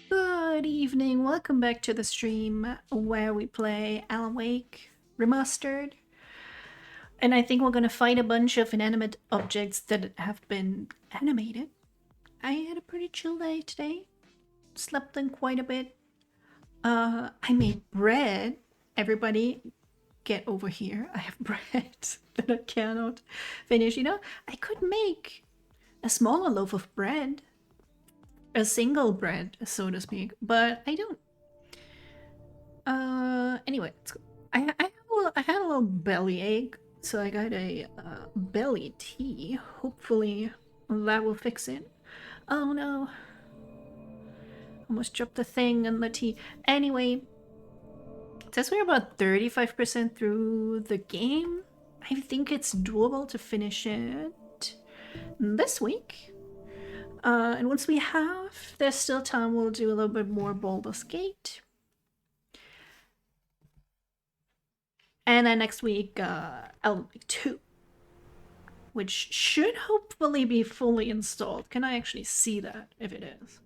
Good evening, welcome back to the stream where we play Alan Wake Remastered. And I think we're gonna fight a bunch of inanimate objects that have been animated. I had a pretty chill day today. Slept in quite a bit. I made bread. Everybody get over here. I have bread that I cannot finish. You know, I could make a smaller loaf of bread. A single bread, so to speak, but I don't. Anyway, I had a little belly ache, so I got a belly tea. Hopefully that will fix it. Oh no. Almost dropped the thing and the tea. Anyway, it says we're about 35% through the game. I think it's doable to finish it this week. And once we have, there's still time, we'll do a little bit more Baldur's Gate. And then next week, Alan Wake 2. Which should hopefully be fully installed. Can I actually see that if it is?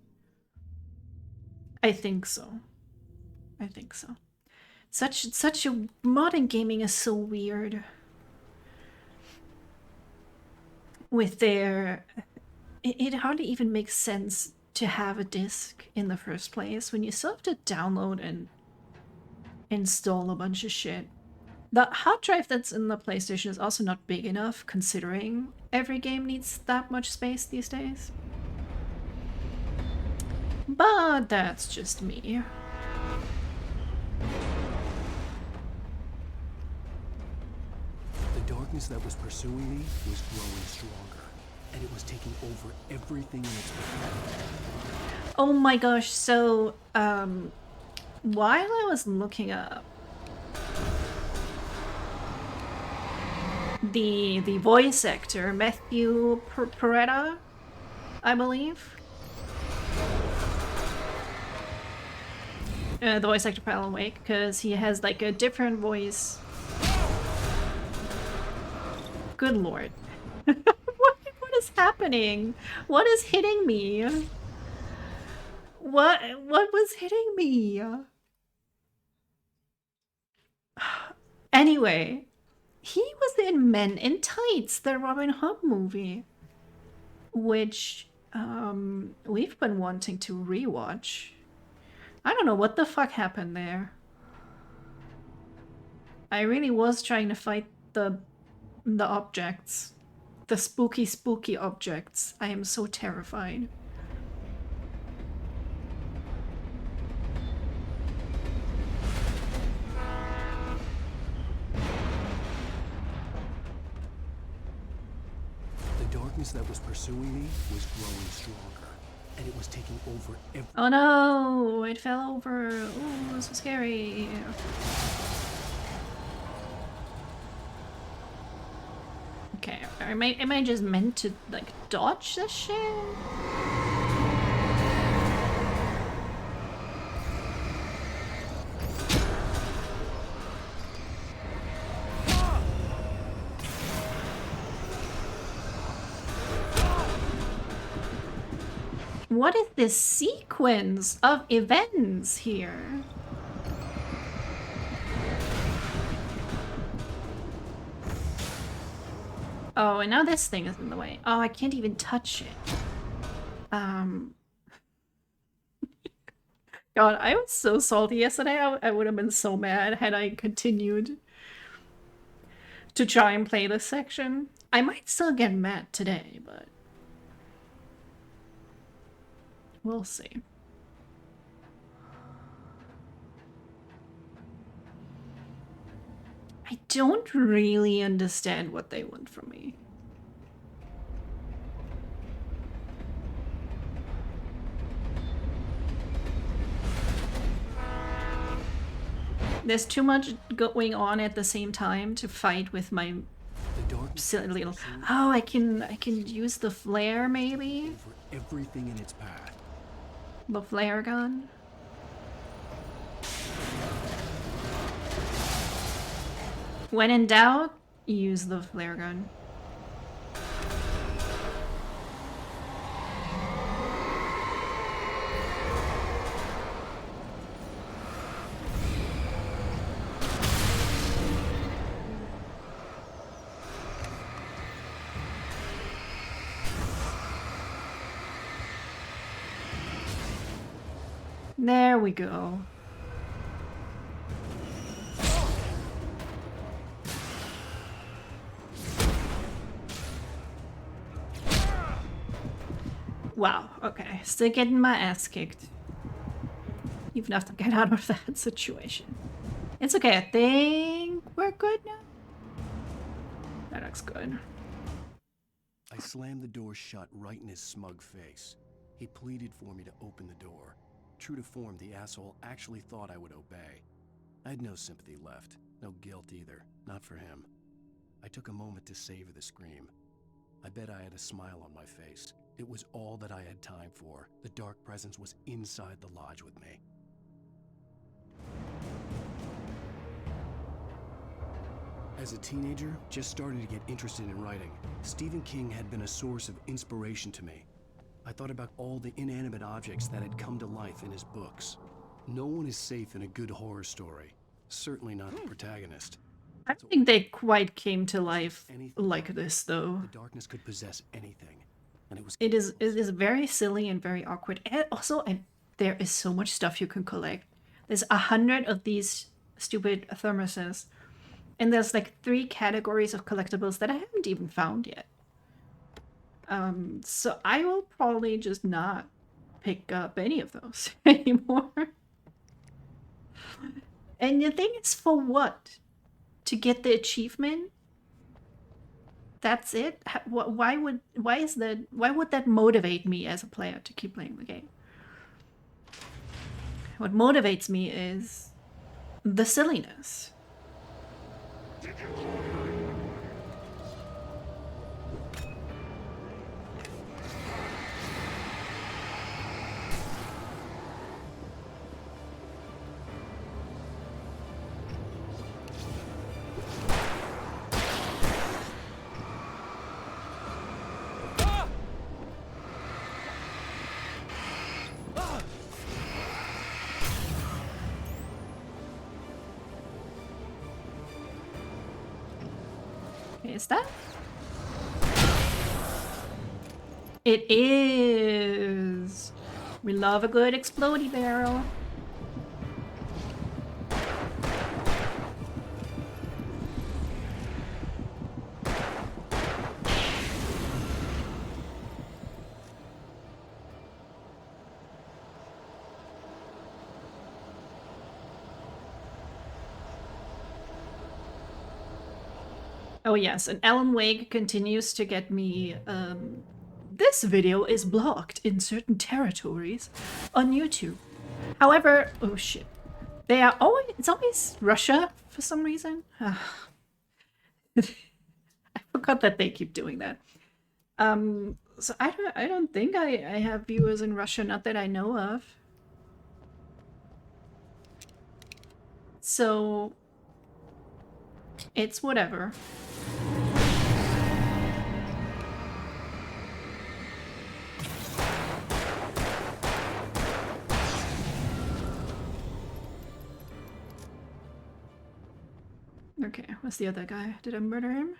I think so. I think so. Such a modern gaming is so weird. With their... It hardly even makes sense to have a disc in the first place when you still have to download and install a bunch of shit. The hard drive that's in the PlayStation is also not big enough, considering every game needs that much space these days. But that's just me. darkness that was pursuing me was growing stronger, and it was taking over everything in its path. Oh my gosh, so, while I was looking up the voice actor, Matthew Peretta, I believe. The voice actor for Alan Wake, because he has like a different voice. Good lord. What is happening? What is hitting me? What was hitting me? Anyway, he was in Men in Tights, the Robin Hood movie, which we've been wanting to rewatch. I don't know what the fuck happened there. I really was trying to fight the objects. The spooky objects. I am so terrified. The darkness that was pursuing me was growing stronger, and it was taking over every— Oh no! It fell over. Ooh, so scary. Okay, am I just meant to like dodge this shit? What is this sequence of events here? Oh, and now this thing is in the way. Oh, I can't even touch it. God, I was so salty yesterday. I would have been so mad had I continued to try and play this section. I might still get mad today, but we'll see. I don't really understand what they want from me. There's too much going on at the same time to fight with my silly little... Oh, I can use the flare maybe? over everything in its path. The flare gun? When in doubt, use the flare gun. There we go. Wow, okay. Still getting my ass kicked. Even have to get out of that situation. It's okay, I think we're good now. That looks good. I slammed the door shut right in his smug face. He pleaded for me to open the door. True to form, the asshole actually thought I would obey. I had no sympathy left, no guilt either, not for him. I took a moment to savor the scream. I bet I had a smile on my face. It was all that I had time for. The dark presence was inside the lodge with me. As a teenager, just starting to get interested in writing, Stephen King had been a source of inspiration to me. I thought about all the inanimate objects that had come to life in his books. No one is safe in a good horror story. Certainly not the protagonist. I don't think they quite came to life like this, though. The darkness could possess anything, and it is very silly and very awkward. And also, there is so much stuff you can collect. There's 100 of these stupid thermoses, and there's like 3 categories of collectibles that I haven't even found yet. So I will probably just not pick up any of those anymore. And the thing is, for what? To get the achievement? That's it? Why would that motivate me as a player to keep playing the game? What motivates me is the silliness. Is that? It is. We love a good explodey barrel. Oh yes, and Alan Wake continues to get me, this video is blocked in certain territories on YouTube. However, oh shit. It's always Russia for some reason. I forgot that they keep doing that. So I don't think I have viewers in Russia, not that I know of. So it's whatever. Okay, what's the other guy? Did I murder him?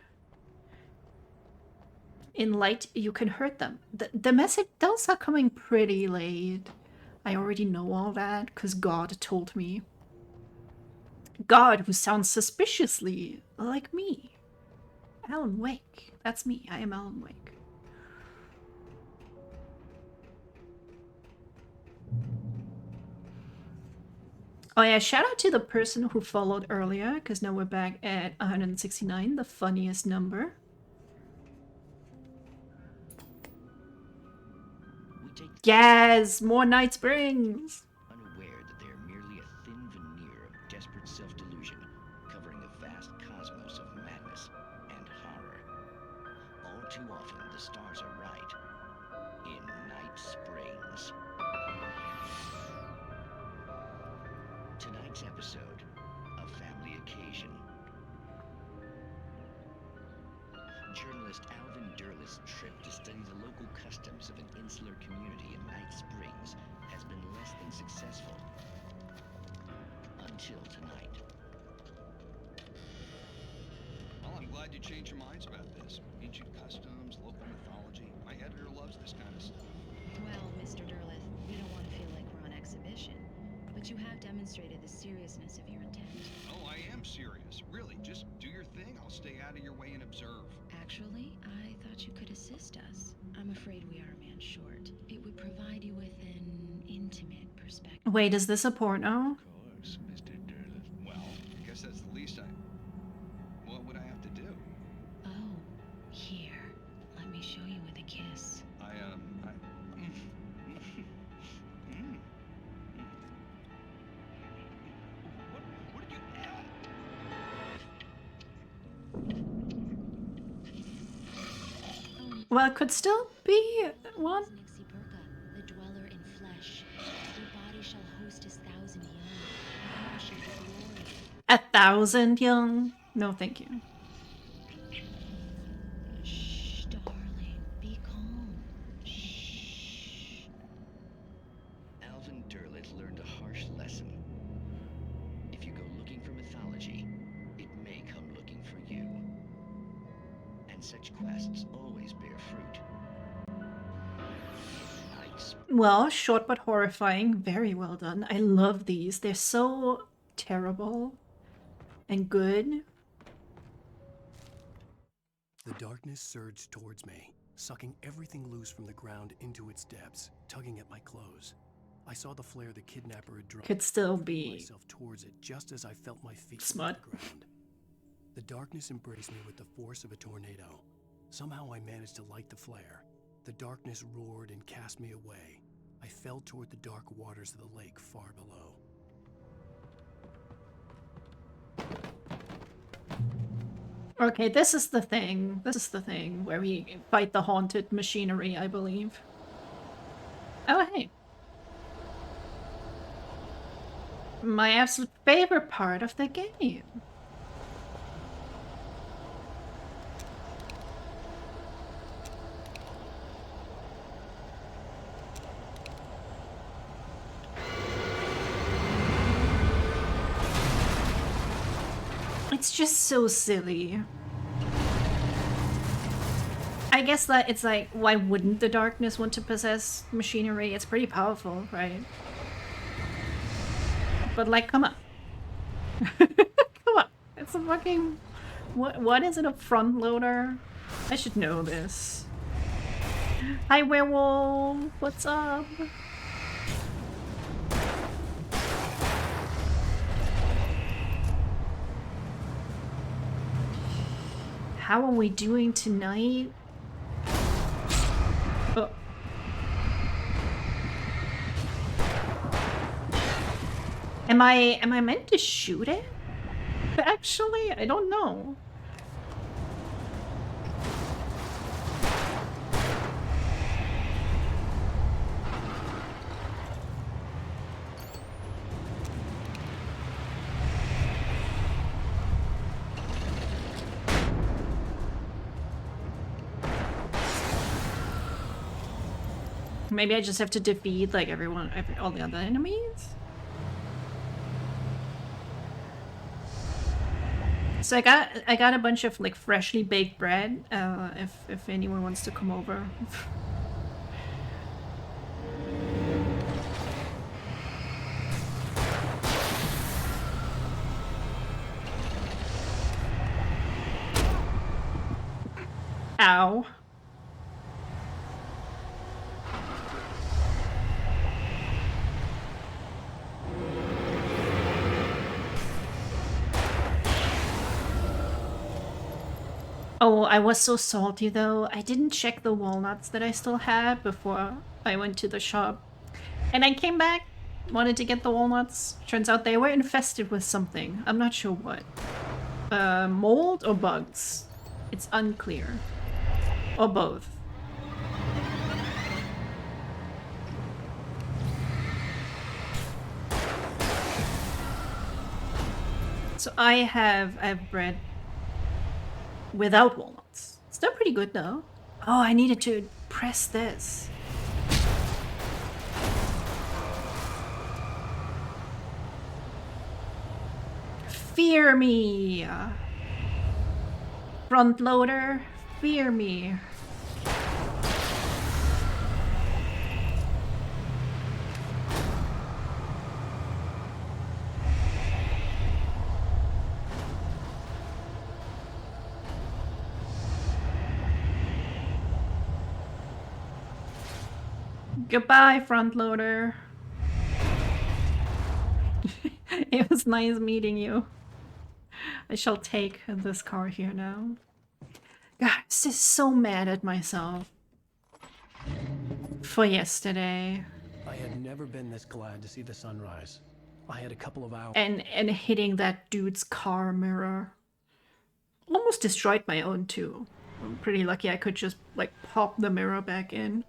In light, you can hurt them. The message, those are coming pretty late. I already know all that, because God told me. God, who sounds suspiciously like me. Alan Wake. That's me. I am Alan Wake. Oh yeah, shout out to the person who followed earlier, because now we're back at 169, the funniest number. Yes, more Night Springs! Unaware that they are merely a thin veneer of desperate self-delusion, covering a vast cosmos of madness and horror. All too often, the stars are right. In Night Springs. Tonight's episode, a family occasion. Journalist Alvin Derlis' trip to study the local customs of an insular community in Night Springs has been less than successful. Until tonight. Well, I'm glad you changed your minds about this. Ancient customs, local mythology. My editor loves this kind of stuff. Well, Mr. Derleth, we don't want to feel like we're on exhibition, but you have demonstrated the seriousness of your intent. Oh, I am serious. Really, just do your thing. I'll stay out of your way and observe. Actually, I thought you could assist us. I'm afraid we are a man short. It would provide you with an intimate perspective. Wait, is this a porno? Of course, Mr. Derleth. Well, I guess that's the least what would I have to do? Oh, here. Let me show you with a kiss. What did you... Well, it could still be one. Nixie Burka, the dweller in flesh. Your body shall host 1,000 young. Your hair shall be glory. 1,000 young? No, thank you. Shh, darling. Be calm. Shh. Alvin Derleth learned a harsh lesson. If you go looking for mythology, it may come looking for you. And such quests always bear fruit. Well, short but horrifying. Very well done. I love these. They're so terrible and good. The darkness surged towards me, sucking everything loose from the ground into its depths, tugging at my clothes. I saw the flare the kidnapper had dropped. Could still be myself towards it just as I felt my feet smut. hit the ground. The darkness embraced me with the force of a tornado. Somehow I managed to light the flare. The darkness roared and cast me away. I fell toward the dark waters of the lake far below. Okay, this is the thing. This is the thing where we fight the haunted machinery, I believe. Oh, hey. My absolute favorite part of the game. It's just so silly. I guess that it's like, why wouldn't the darkness want to possess machinery? It's pretty powerful, right? But like, come on. Come on. It's a fucking... What is it, a front loader? I should know this. Hi, werewolf. What's up? How are we doing tonight? Oh. Am I meant to shoot it? Actually, I don't know. Maybe I just have to defeat like all the other enemies. So I got a bunch of like freshly baked bread. If anyone wants to come over. Ow. Oh, I was so salty though. I didn't check the walnuts that I still had before I went to the shop. And I came back, wanted to get the walnuts. Turns out they were infested with something. I'm not sure what. Mold or bugs? It's unclear. Or both. So I have bread without walnuts. Still pretty good though. Oh, I needed to press this. Fear me! Front loader, fear me. Goodbye, front loader. It was nice meeting you. I shall take this car here now. God, I'm just so mad at myself for yesterday. I had never been this glad to see the sunrise. I had a couple of hours. And hitting that dude's car mirror. Almost destroyed my own too. I'm pretty lucky I could just like pop the mirror back in.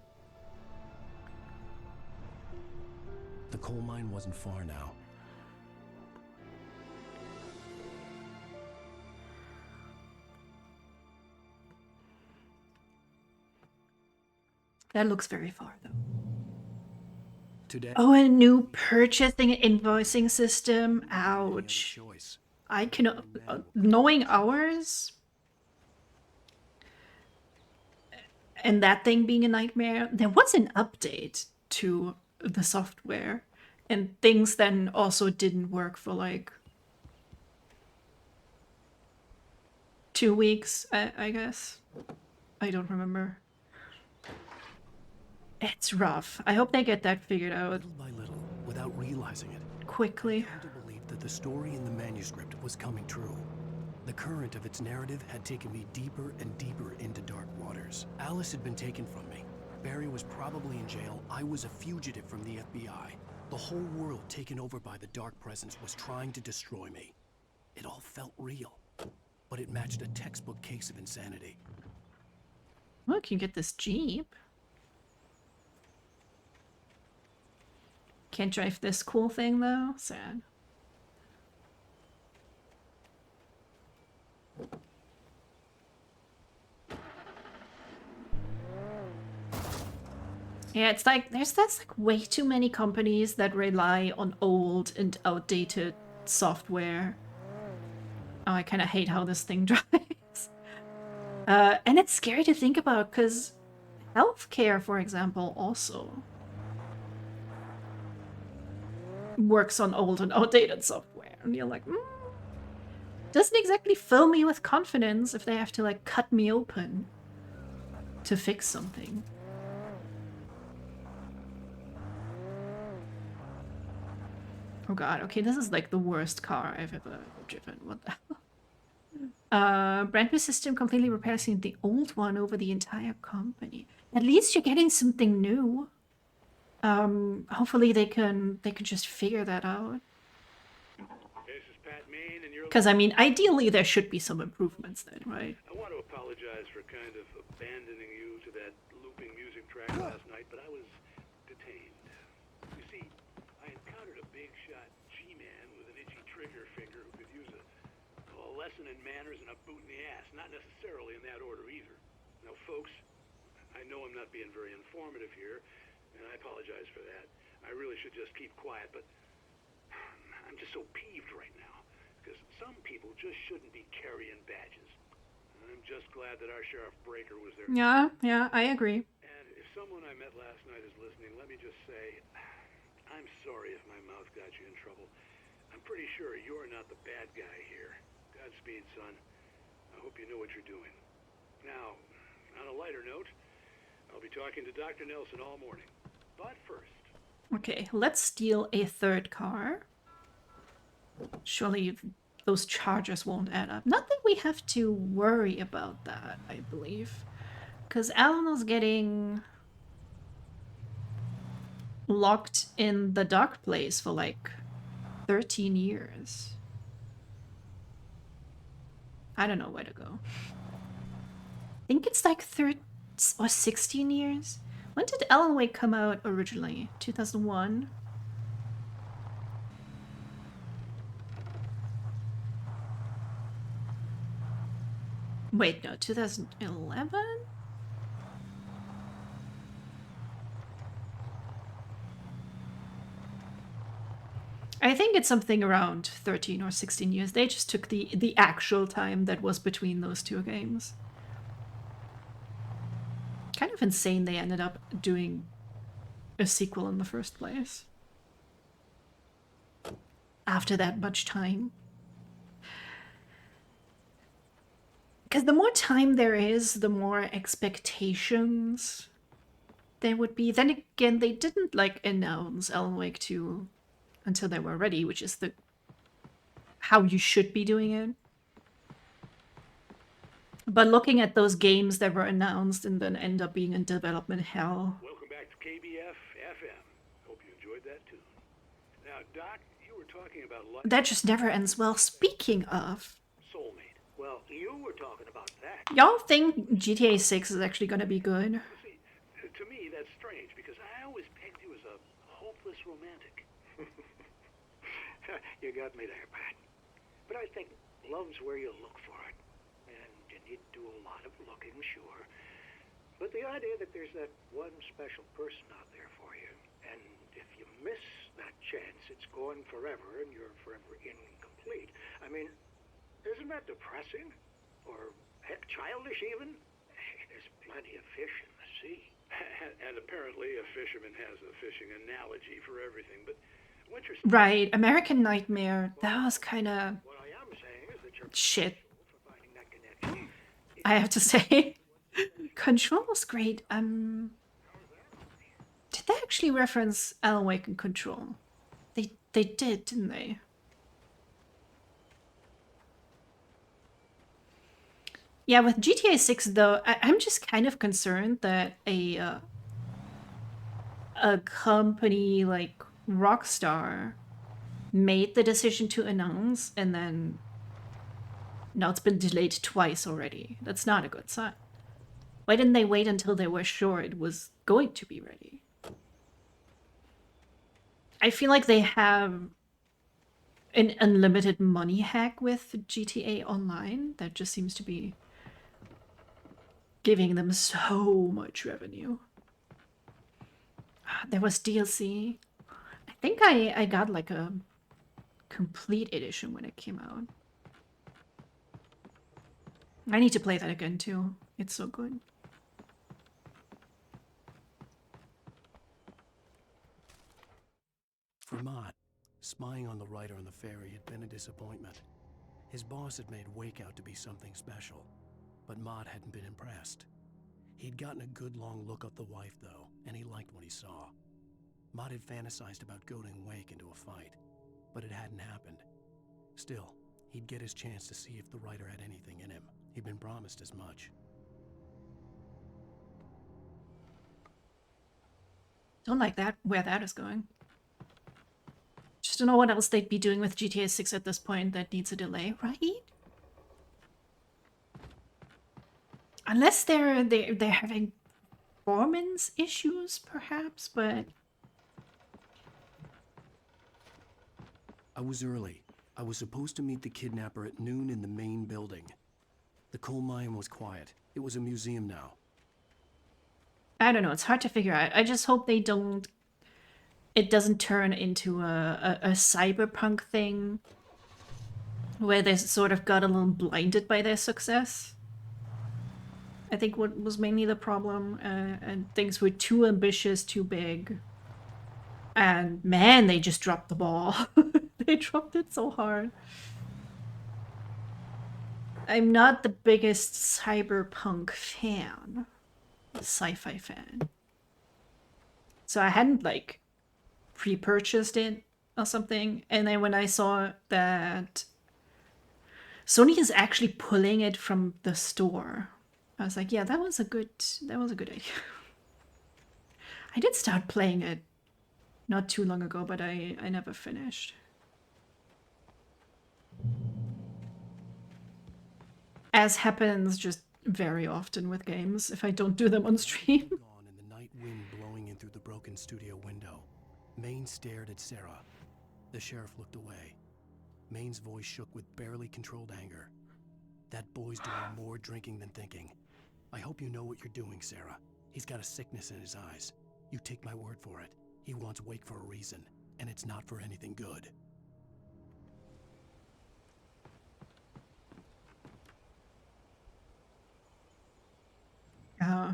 The coal mine wasn't far now. That looks very far though. Today. Oh, a new purchasing and invoicing system. Ouch. I can knowing ours and that thing being a nightmare. There was an update to the software, and things then also didn't work for like 2 weeks. I guess. I don't remember. It's rough. I hope they get that figured out Little by little, without realizing it, quickly. I began to believe that the story in the manuscript was coming true. The current of its narrative had taken me deeper and deeper into dark waters. Alice had been taken from me. Barry was probably in jail. I was a fugitive from the FBI. The whole world taken over by the dark presence was trying to destroy me. It all felt real, but it matched a textbook case of insanity. Look, you get this Jeep. Can't drive this cool thing though. Sad. Yeah, it's like that's like way too many companies that rely on old and outdated software. Oh, I kind of hate how this thing drives. And it's scary to think about because healthcare, for example, also works on old and outdated software. And you're like, doesn't exactly fill me with confidence if they have to like cut me open to fix something. Oh god, okay, this is like the worst car I've ever driven. What the hell? Brand new system completely replacing the old one over the entire company. At least you're getting something new. Hopefully they can just figure that out. Because I mean, ideally there should be some improvements then, right? I want to apologize for kind of abandoning you to that looping music track last night, but I was detained. You see, I encountered a big shot G-man with an itchy trigger finger who could use a lesson in manners and a boot in the ass. Not necessarily in that order either. Now, folks, I know I'm not being very informative here, and I apologize for that. I really should just keep quiet, but I'm just so peeved right now. Because some people just shouldn't be carrying badges. I'm just glad that our Sheriff Breaker was there. Yeah, I agree. And if someone I met last night is listening, let me just say, I'm sorry if my mouth got you in trouble. I'm pretty sure you're not the bad guy here. Godspeed, son. I hope you know what you're doing. Now, on a lighter note, I'll be talking to Dr. Nelson all morning. But first... Okay, let's steal a third car. Surely those charges won't add up. Not that we have to worry about that, I believe. Because Eleanor's getting locked in the dark place for like 13 years. I don't know where to go. I think it's like 13 or 16 years. When did Alan Wake come out originally? 2001? Wait, no, 2011? I think it's something around 13 or 16 years. They just took the actual time that was between those two games. Kind of insane they ended up doing a sequel in the first place. After that much time. Because the more time there is, the more expectations there would be. Then again, they didn't like announce Alan Wake 2 until they were ready, which is the how you should be doing it. But looking at those games that were announced and then end up being in development hell. Welcome back to KBF FM. Hope you enjoyed that too. Now, Doc, you were talking about that just never ends well. Speaking of soulmate. Well, you were talking about that. Y'all think GTA 6 is actually going to be good? See, to me, that's strange because I always pegged you as a hopeless romantic. You got me there, Pat. But I think love's where you look for it. And you need to do a lot of looking, sure. But the idea that there's that one special person out there for you, and if you miss that chance, it's gone forever and you're forever incomplete. I mean, isn't that depressing? Or heck, childish even? There's plenty of fish in the sea. And apparently a fisherman has a fishing analogy for everything, but winter... Right, American Nightmare, that was kind of shit. I have to say. Control was great. Did they actually reference Alan Wake and Control? They did, didn't they? Yeah, with GTA 6 though, I'm just kind of concerned that a company like Rockstar made the decision to announce and then now it's been delayed twice already. That's not a good sign. Why didn't they wait until they were sure it was going to be ready? I feel like they have an unlimited money hack with GTA Online that just seems to be giving them so much revenue. There was DLC. I think I got like a complete edition when it came out. I need to play that again too. It's so good. For Mott, spying on the writer on the ferry had been a disappointment. His boss had made Wake out to be something special, but Mott hadn't been impressed. He'd gotten a good long look at the wife, though, and he liked what he saw. Mott had fantasized about goading Wake into a fight, but it hadn't happened. Still, he'd get his chance to see if the writer had anything in him. He'd been promised as much. Don't like that, where that is going. Just don't know what else they'd be doing with GTA 6 at this point that needs a delay, right? Unless they're having performance issues, perhaps, but I was early. I was supposed to meet the kidnapper at noon in the main building. The coal mine was quiet. It was a museum now. I don't know. It's hard to figure out. I just hope they don't. It doesn't turn into a cyberpunk thing where they sort of got a little blinded by their success. I think what was mainly the problem, and things were too ambitious, too big. And man, they just dropped the ball. They dropped it so hard. I'm not the biggest cyberpunk fan, sci-fi fan. So I hadn't like pre-purchased it or something. And then when I saw that Sony is actually pulling it from the store, I was like, yeah, that was a good idea. I did start playing it not too long ago, but I never finished. As happens just very often with games, if I don't do them on stream. Gone in the night wind blowing in through the broken studio window. Maine stared at Sarah. The sheriff looked away. Maine's voice shook with barely controlled anger. That boy's doing more drinking than thinking. I hope you know what you're doing, Sarah. He's got a sickness in his eyes. You take my word for it. He wants Wake for a reason, and it's not for anything good.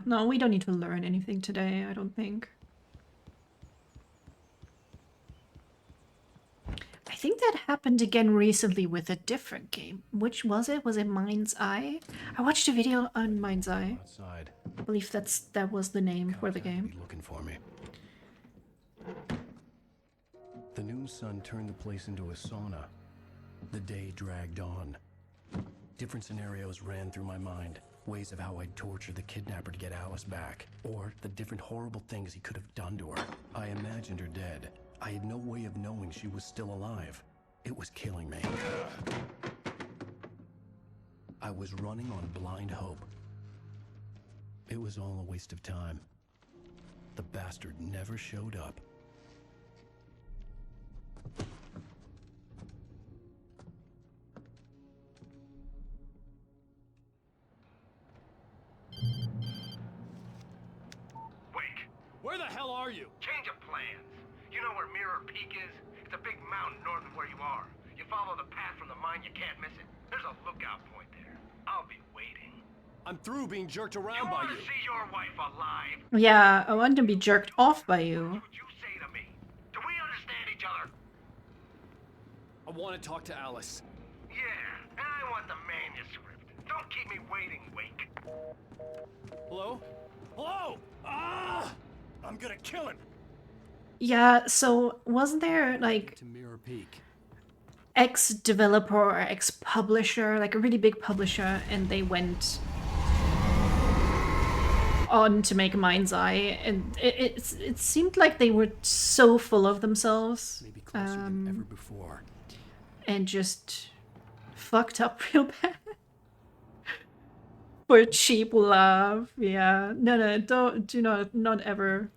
No, we don't need to learn anything today, I don't think. I think that happened again recently with a different game. Which was it? Was it Mind's Eye? I watched a video on Mind's Eye. Outside. I believe that was the name for the game. Be looking for me. The noon sun turned the place into a sauna. The day dragged on. Different scenarios ran through my mind. Ways of how I'd torture the kidnapper to get Alice back. Or the different horrible things he could have done to her. I imagined her dead. I had no way of knowing she was still alive. It was killing me. I was running on blind hope. It was all a waste of time. The bastard never showed up. Wake, Where the hell are you? change of plans. You know where Mirror Peak is? It's a big mountain north of where you are. You follow the path from the mine, you can't miss it. There's a lookout point there. I'll be waiting. I'm through being jerked You around by want you. to see your wife alive? Yeah, I want to be jerked off by you. What would you say to me? Do we understand each other? I want to talk to Alice. Yeah, and I want the manuscript. Don't keep me waiting, Wake. Hello? Hello? Ah! I'm gonna kill him. Yeah, so wasn't there like To Mirror Peak. ex-developer or ex-publisher, like a really big publisher, and they went on to make Mind's Eye, and it seemed like they were so full of themselves, Maybe closer than ever before. and just fucked up real bad for cheap love. Yeah, no, do not ever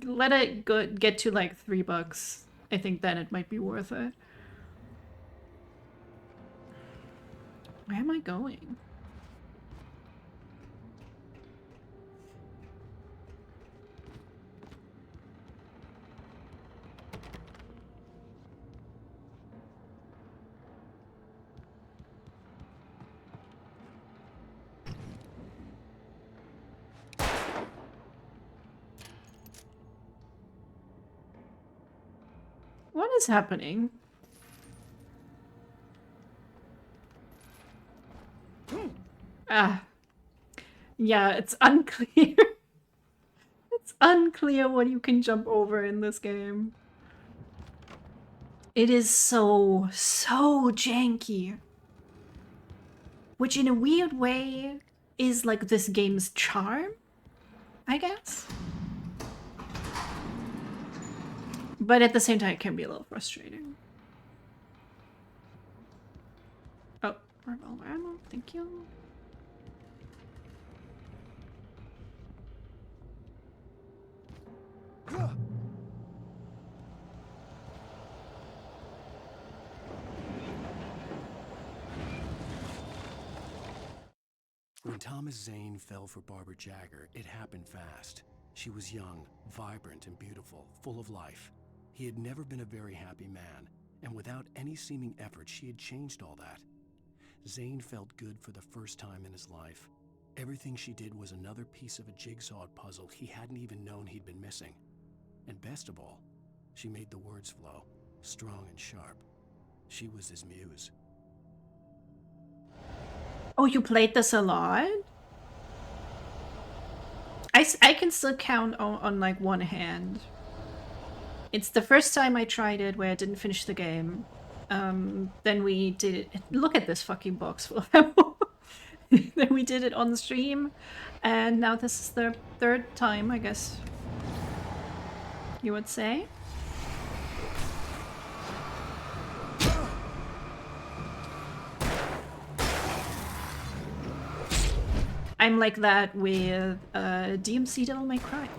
let it get to like $3. I think then it might be worth it. Where am I going? What is happening? Ah. Yeah, it's unclear. It's unclear what you can jump over in this game. It is so janky. Which in a weird way is like this game's charm, I guess. But at the same time, it can be a little frustrating. Oh, revolver ammo, thank you. When Thomas Zane fell for Barbara Jagger, it happened fast. She was young, vibrant, and beautiful, full of life. He had never been a very happy man, and without any seeming effort, she had changed all that. Zane felt good for the first time in his life. Everything she did was another piece of a jigsaw puzzle he hadn't even known he'd been missing. And best of all, she made the words flow, strong and sharp. She was his muse. Oh, you played this a lot? I can still count on like one hand. It's the first time I tried it where I didn't finish the game. Then we did it. Look at this fucking box full of ammo. Then we did it on stream. And now this is the third time, I guess you would say. I'm like that with DMC Devil May Cry.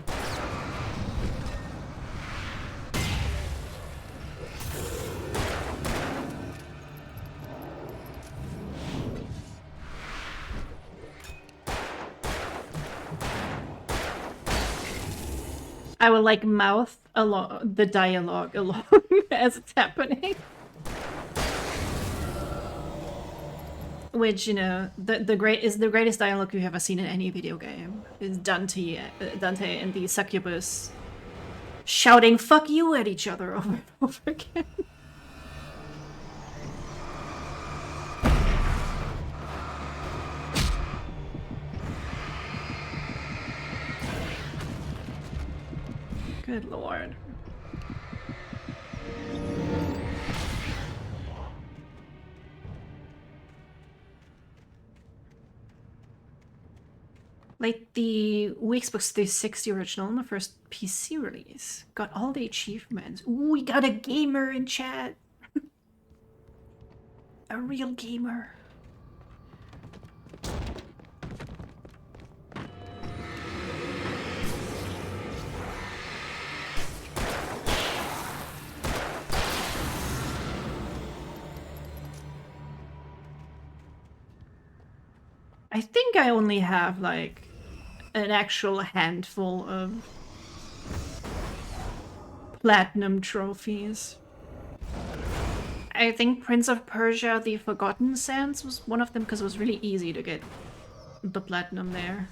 I will like mouth along the dialogue along as it's happening. Which, you know, the greatest dialogue you've ever seen in any video game is Dante and the succubus shouting "fuck you" at each other over and over again. Good lord. Like the Xbox 360 original and the first PC release. Got all the achievements. Ooh, we got a gamer in chat. A real gamer. I think I only have like an actual handful of platinum trophies. I think Prince of Persia: The Forgotten Sands was one of them because it was really easy to get the platinum there.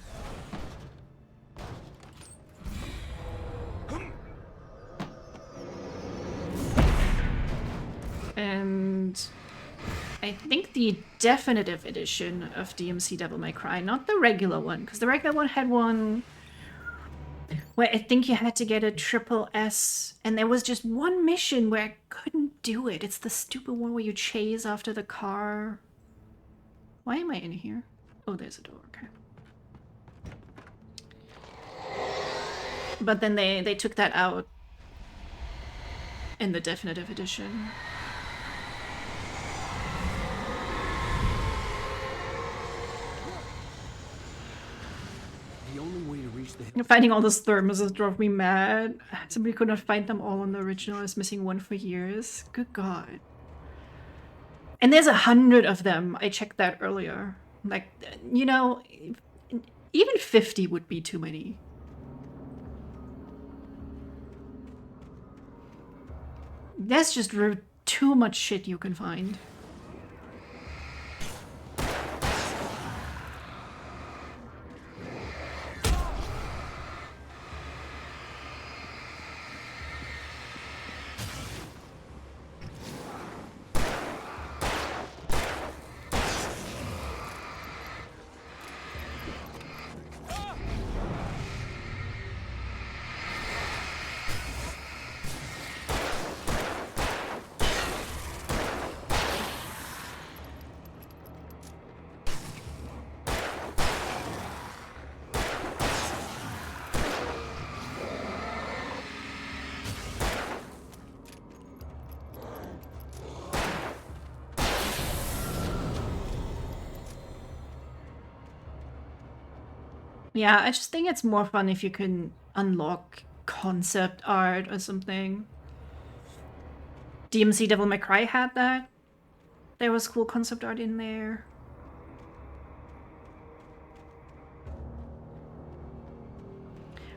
And I think the definitive edition of DMC Devil May Cry, not the regular one, because the regular one had one where I think you had to get a triple S, and there was just one mission where I couldn't do it. It's the stupid one where you chase after the car. Why am I in here? Oh, there's a door, okay. But then they took that out in the definitive edition. The only way to reach the Finding all those thermoses drove me mad. Somebody could not find them all on the original. I was missing one for years. Good God. And there's 100 of them. I checked that earlier. Like, you know, even 50 would be too many. That's just too much shit you can find. Yeah, I just think it's more fun if you can unlock concept art or something. DMC Devil May Cry had that. There was cool concept art in there.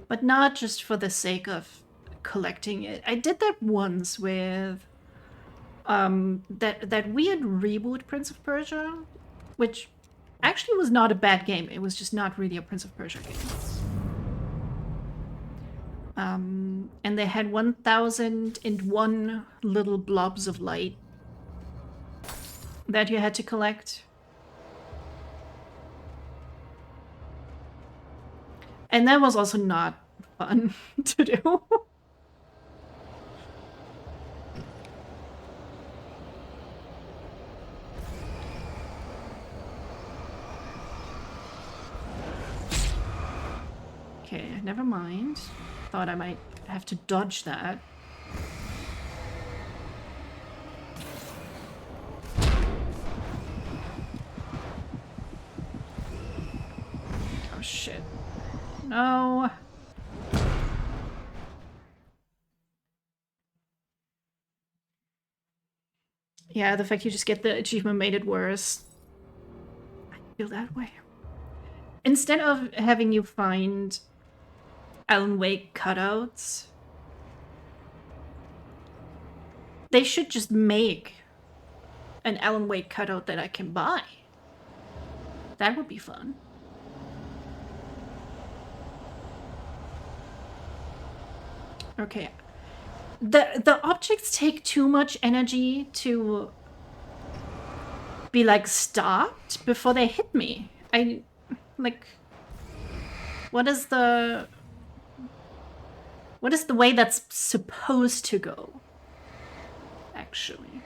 But not just for the sake of collecting it. I did that once with that weird reboot Prince of Persia, which actually was not a bad game. It was just not really a Prince of Persia game. And they had 1001 little blobs of light that you had to collect. And that was also not fun to do. Okay, never mind. Thought I might have to dodge that. Oh shit. No. Yeah, the fact you just get the achievement made it worse. I feel that way. Instead of having you find Alan Wake cutouts, they should just make an Alan Wake cutout that I can buy. That would be fun. Okay. The objects take too much energy to be like stopped before they hit me. Like, what is the way that's supposed to go, actually?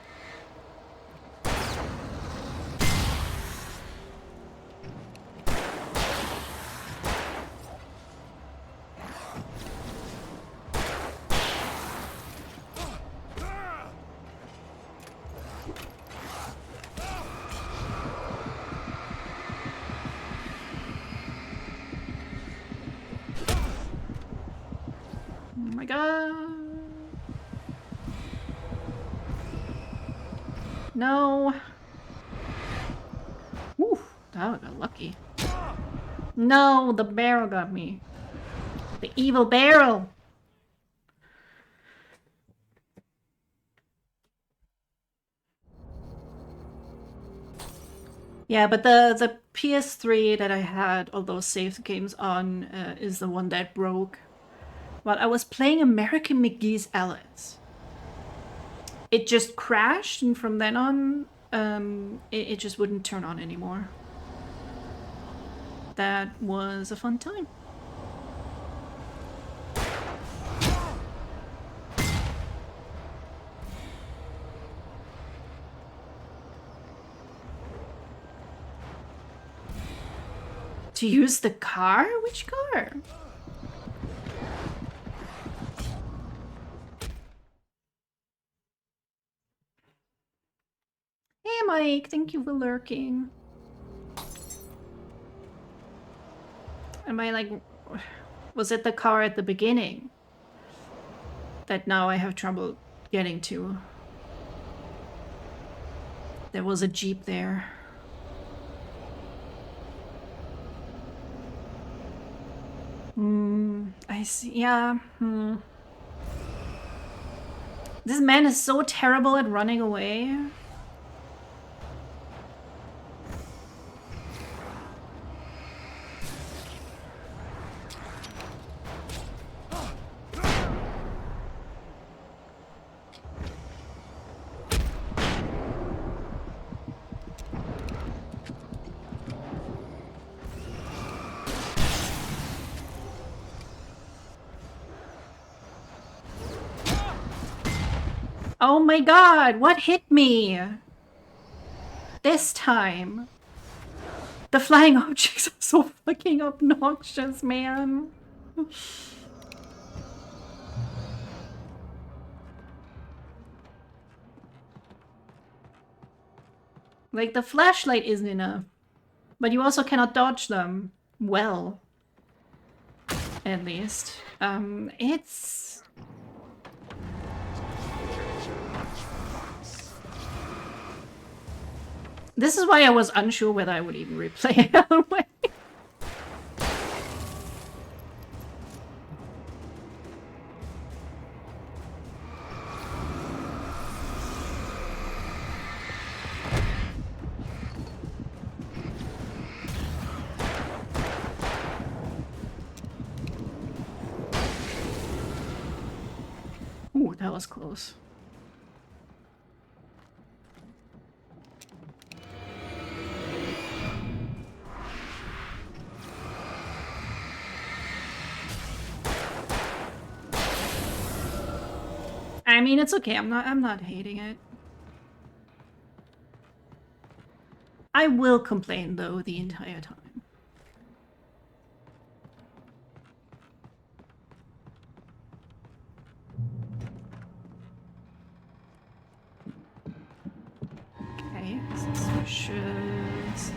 Oh my god. No. Whew, that got lucky. No, the barrel got me. The evil barrel. Yeah, but the PS3 that I had all those saved games on is the one that broke. While I was playing American McGee's Alice. It just crashed, and from then on, it just wouldn't turn on anymore. That was a fun time. To use the car? Which car? Hey Mike, thank you for lurking. Am I like... Was it the car at the beginning that now I have trouble getting to? There was a Jeep there. I see. Yeah. This man is so terrible at running away. Oh my god, what hit me? This time. The flying objects are so fucking obnoxious, man. Like, the flashlight isn't enough. But you also cannot dodge them. Well. At least. It's... This is why I was unsure whether I would even replay it. Ooh, that was close. I mean, it's okay. I'm not hating it. I will complain though the entire time. Okay, suspicious.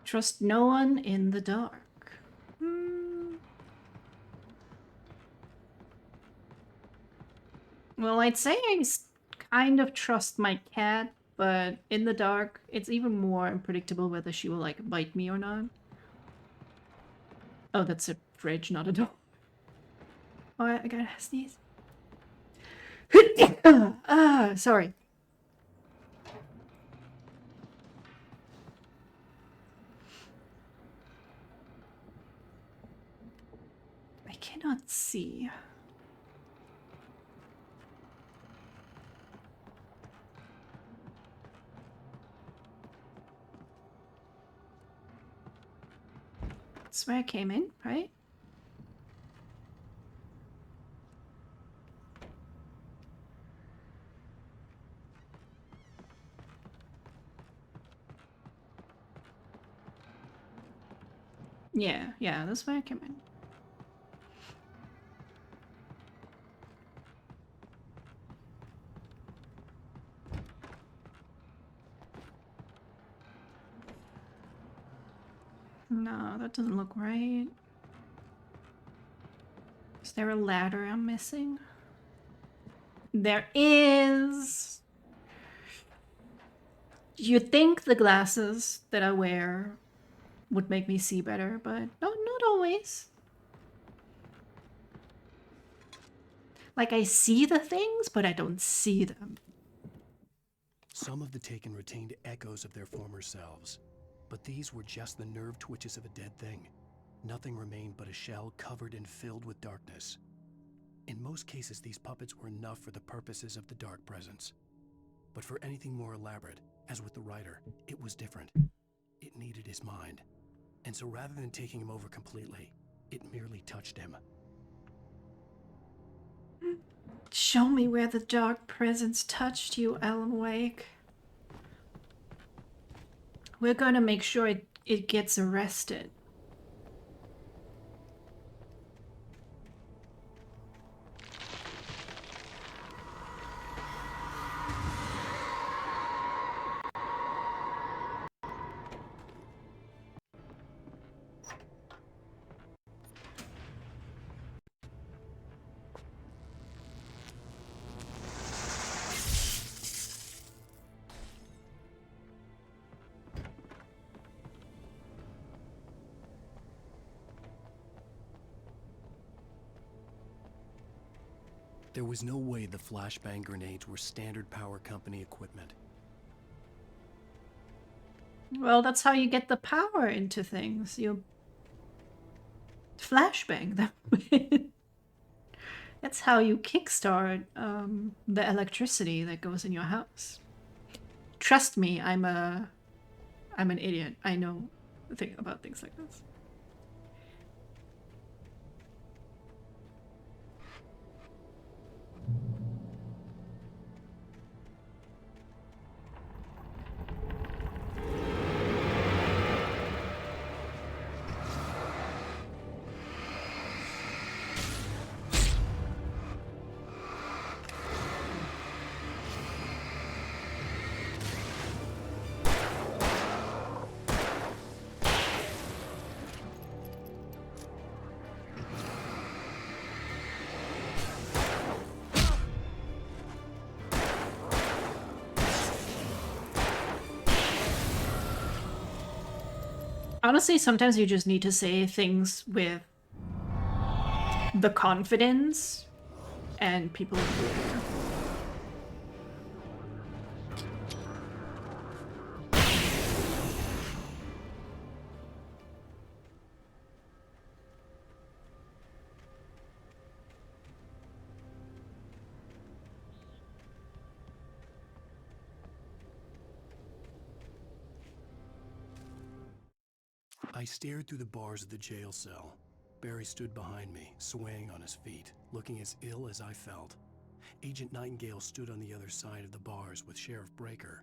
Trust no one in the dark. Well, I'd say I kind of trust my cat, but in the dark, it's even more unpredictable whether she will, like, bite me or not. Oh, that's a fridge, not a door. Oh, I gotta sneeze. Sorry. I cannot see. That's where I came in, right? Yeah, that's where I came in. No, that doesn't look right. Is there a ladder I'm missing? There is! You'd think the glasses that I wear would make me see better, but not always. Like, I see the things, but I don't see them. Some of the Taken retained echoes of their former selves, but these were just the nerve twitches of a dead thing. Nothing remained but a shell covered and filled with darkness. In most cases, these puppets were enough for the purposes of the Dark Presence. But for anything more elaborate, as with the writer, it was different. It needed his mind. And so rather than taking him over completely, it merely touched him. Show me where the dark presence touched you, Alan Wake. We're gonna make sure it gets arrested. There was no way the flashbang grenades were Standard Power Company equipment. Well, that's how you get the power into things. You flashbang them. That's how you kickstart the electricity that goes in your house. Trust me, I'm an idiot. I know about things like this. Honestly, sometimes you just need to say things with the confidence, and people will hear. I stared through the bars of the jail cell. Barry stood behind me, swaying on his feet, looking as ill as I felt. Agent Nightingale stood on the other side of the bars with Sheriff Breaker.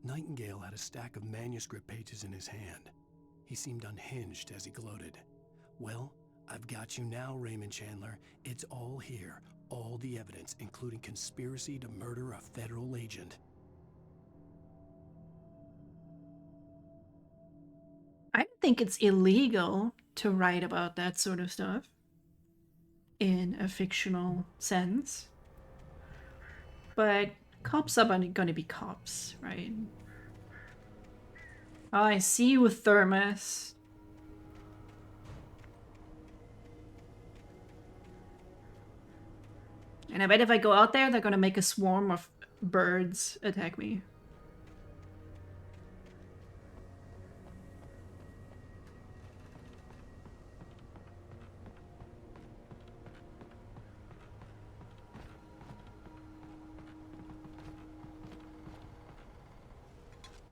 Nightingale had a stack of manuscript pages in his hand. He seemed unhinged as he gloated. "Well, I've got you now, Raymond Chandler. It's all here. All the evidence, including conspiracy to murder a federal agent." I don't think it's illegal to write about that sort of stuff in a fictional sense. But cops are gonna be cops, right? Oh, I see you, Thermos. And I bet if I go out there, they're gonna make a swarm of birds attack me.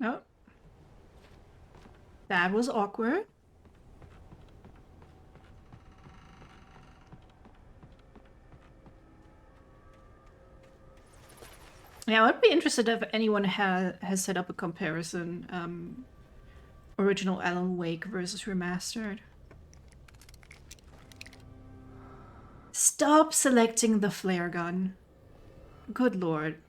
Oh. That was awkward. Yeah, I would be interested if anyone has set up a comparison, original Alan Wake versus Remastered. Stop selecting the flare gun. Good lord.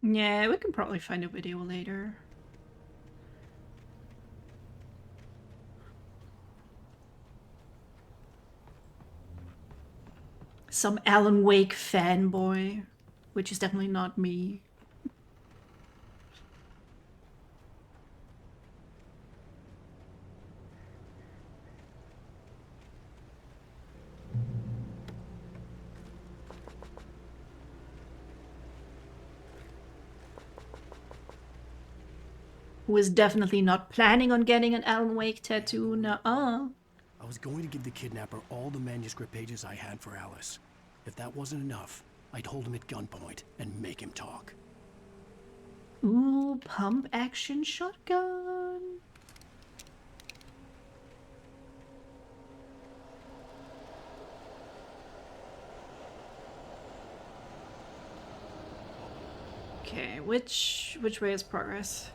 Yeah, we can probably find a video later. Some Alan Wake fanboy, which is definitely not me. who is definitely not planning on getting an Alan Wake tattoo. Nuh-uh. I was going to give the kidnapper all the manuscript pages I had for Alice. If that wasn't enough, I'd hold him at gunpoint and make him talk. Ooh, pump action shotgun. Okay, which way is progress?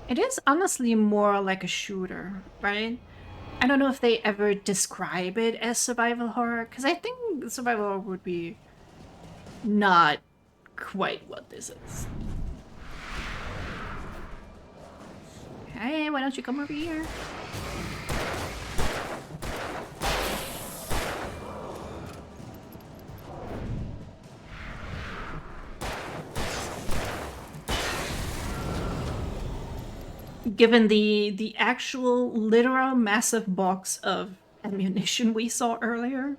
It is honestly more like a shooter, right? I don't know if they ever describe it as survival horror, because I think survival horror would be not quite what this is. Hey, why don't you come over here? Given the actual literal massive box of ammunition we saw earlier.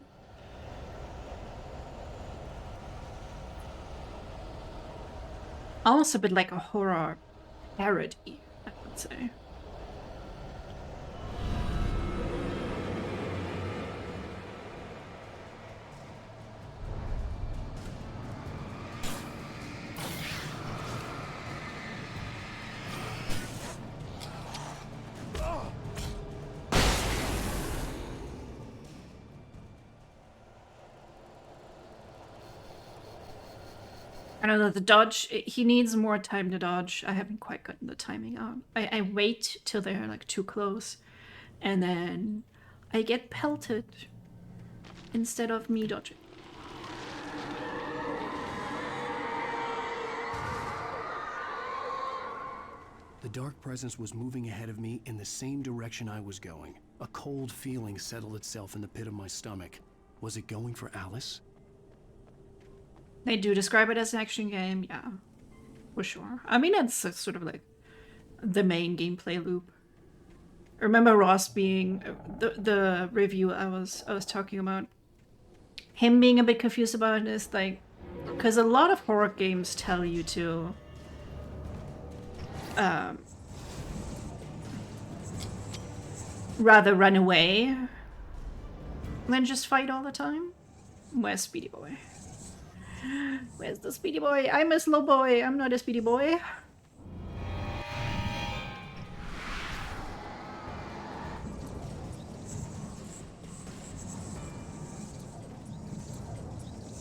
Almost a bit like a horror parody, I would say. I don't know, the dodge, he needs more time to dodge. I haven't quite gotten the timing out. I wait till they're like too close, and then I get pelted instead of me dodging. The dark presence was moving ahead of me in the same direction I was going. A cold feeling settled itself in the pit of my stomach. Was it going for Alice? They do describe it as an action game, yeah, for sure. I mean, it's sort of like the main gameplay loop. I remember Ross being the review I was talking about. Him being a bit confused about it is like, because a lot of horror games tell you to rather run away than just fight all the time. Where's Speedy Boy? Where's the Speedy Boy? I'm a slow boy. I'm not a Speedy Boy.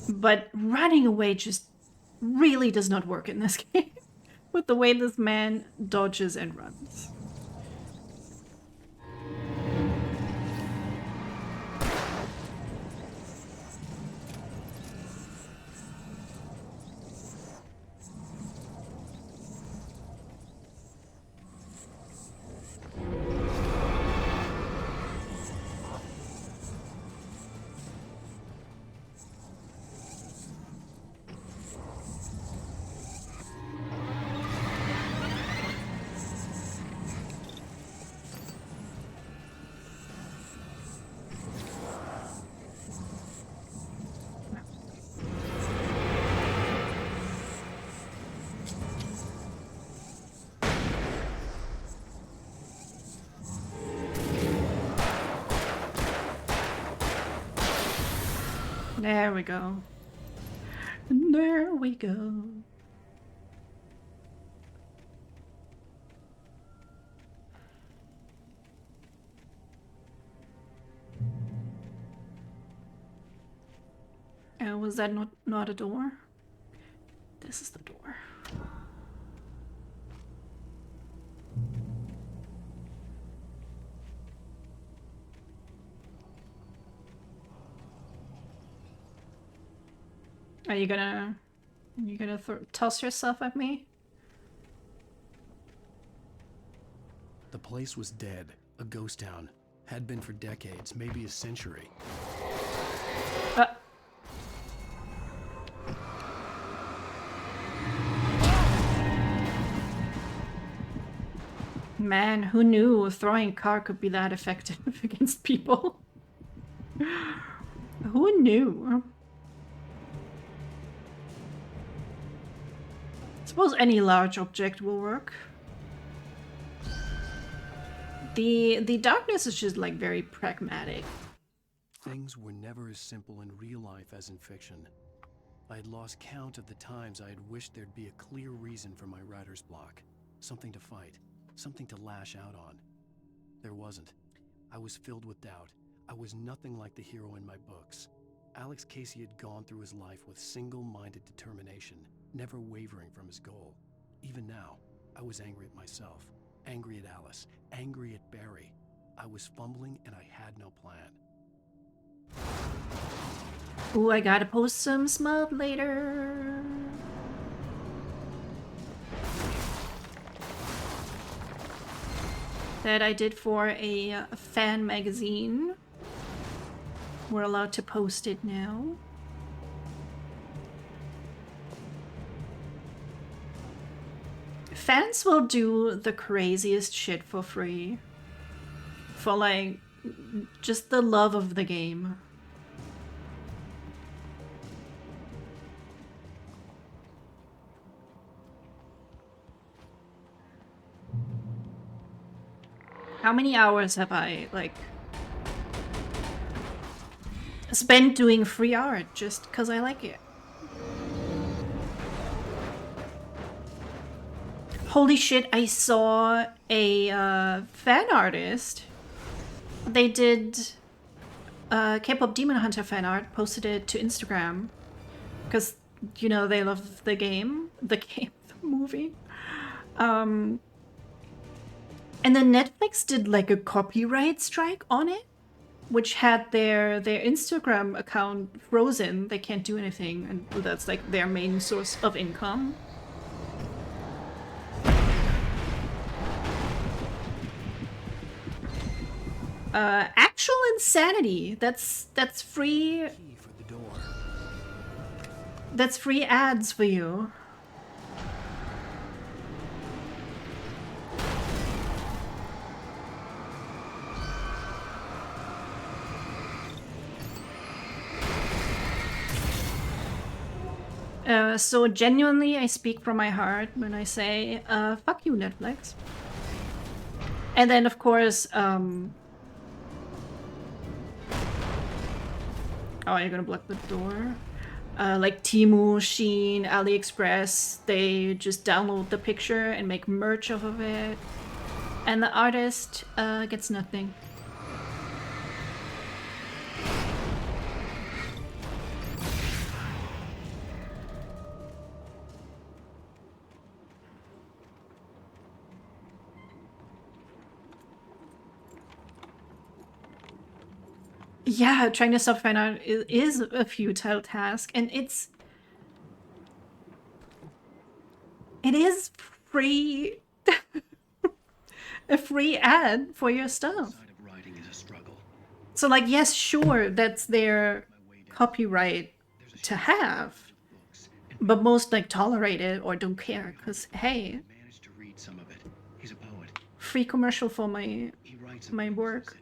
But running away just really does not work in this game with the way this man dodges and runs. There we go. And there we go. Was that not a door? This is the door. Are you gonna toss yourself at me? The place was dead, a ghost town. Had been for decades, maybe a century. Man, who knew throwing a car could be that effective against people? Who knew? Suppose any large object will work. The darkness is just like very pragmatic. Things were never as simple in real life as in fiction. I had lost count of the times I had wished there'd be a clear reason for my writer's block. Something to fight, something to lash out on. There wasn't. I was filled with doubt. I was nothing like the hero in my books. Alex Casey had gone through his life with single-minded determination, never wavering from his goal. Even now, I was angry at myself, angry at Alice, angry at Barry. I was fumbling and I had no plan. Ooh, I gotta post some smut later. That I did for a fan magazine. We're allowed to post it now. Fans will do the craziest shit for free. For like, just the love of the game. How many hours have I, like, spent doing free art just because I like it? Holy shit, I saw a fan artist. They did K-pop Demon Hunter fan art, posted it to Instagram. Because, you know, they love the game. The movie. And then Netflix did like a copyright strike on it, which had their Instagram account frozen. They can't do anything, and that's like their main source of income. Actual insanity. That's free. Key for the door. That's free ads for you. So genuinely, I speak from my heart when I say, fuck you, Netflix. And then, of course, oh, you're gonna block the door? Like Temu, Shein, AliExpress, they just download the picture and make merch off of it. And the artist gets nothing. Yeah, trying to stop fan art is a futile task, and it is free, a free ad for your stuff. So like, yes, sure, that's their copyright to have, but most like tolerate it or don't care, because hey, free commercial for my work,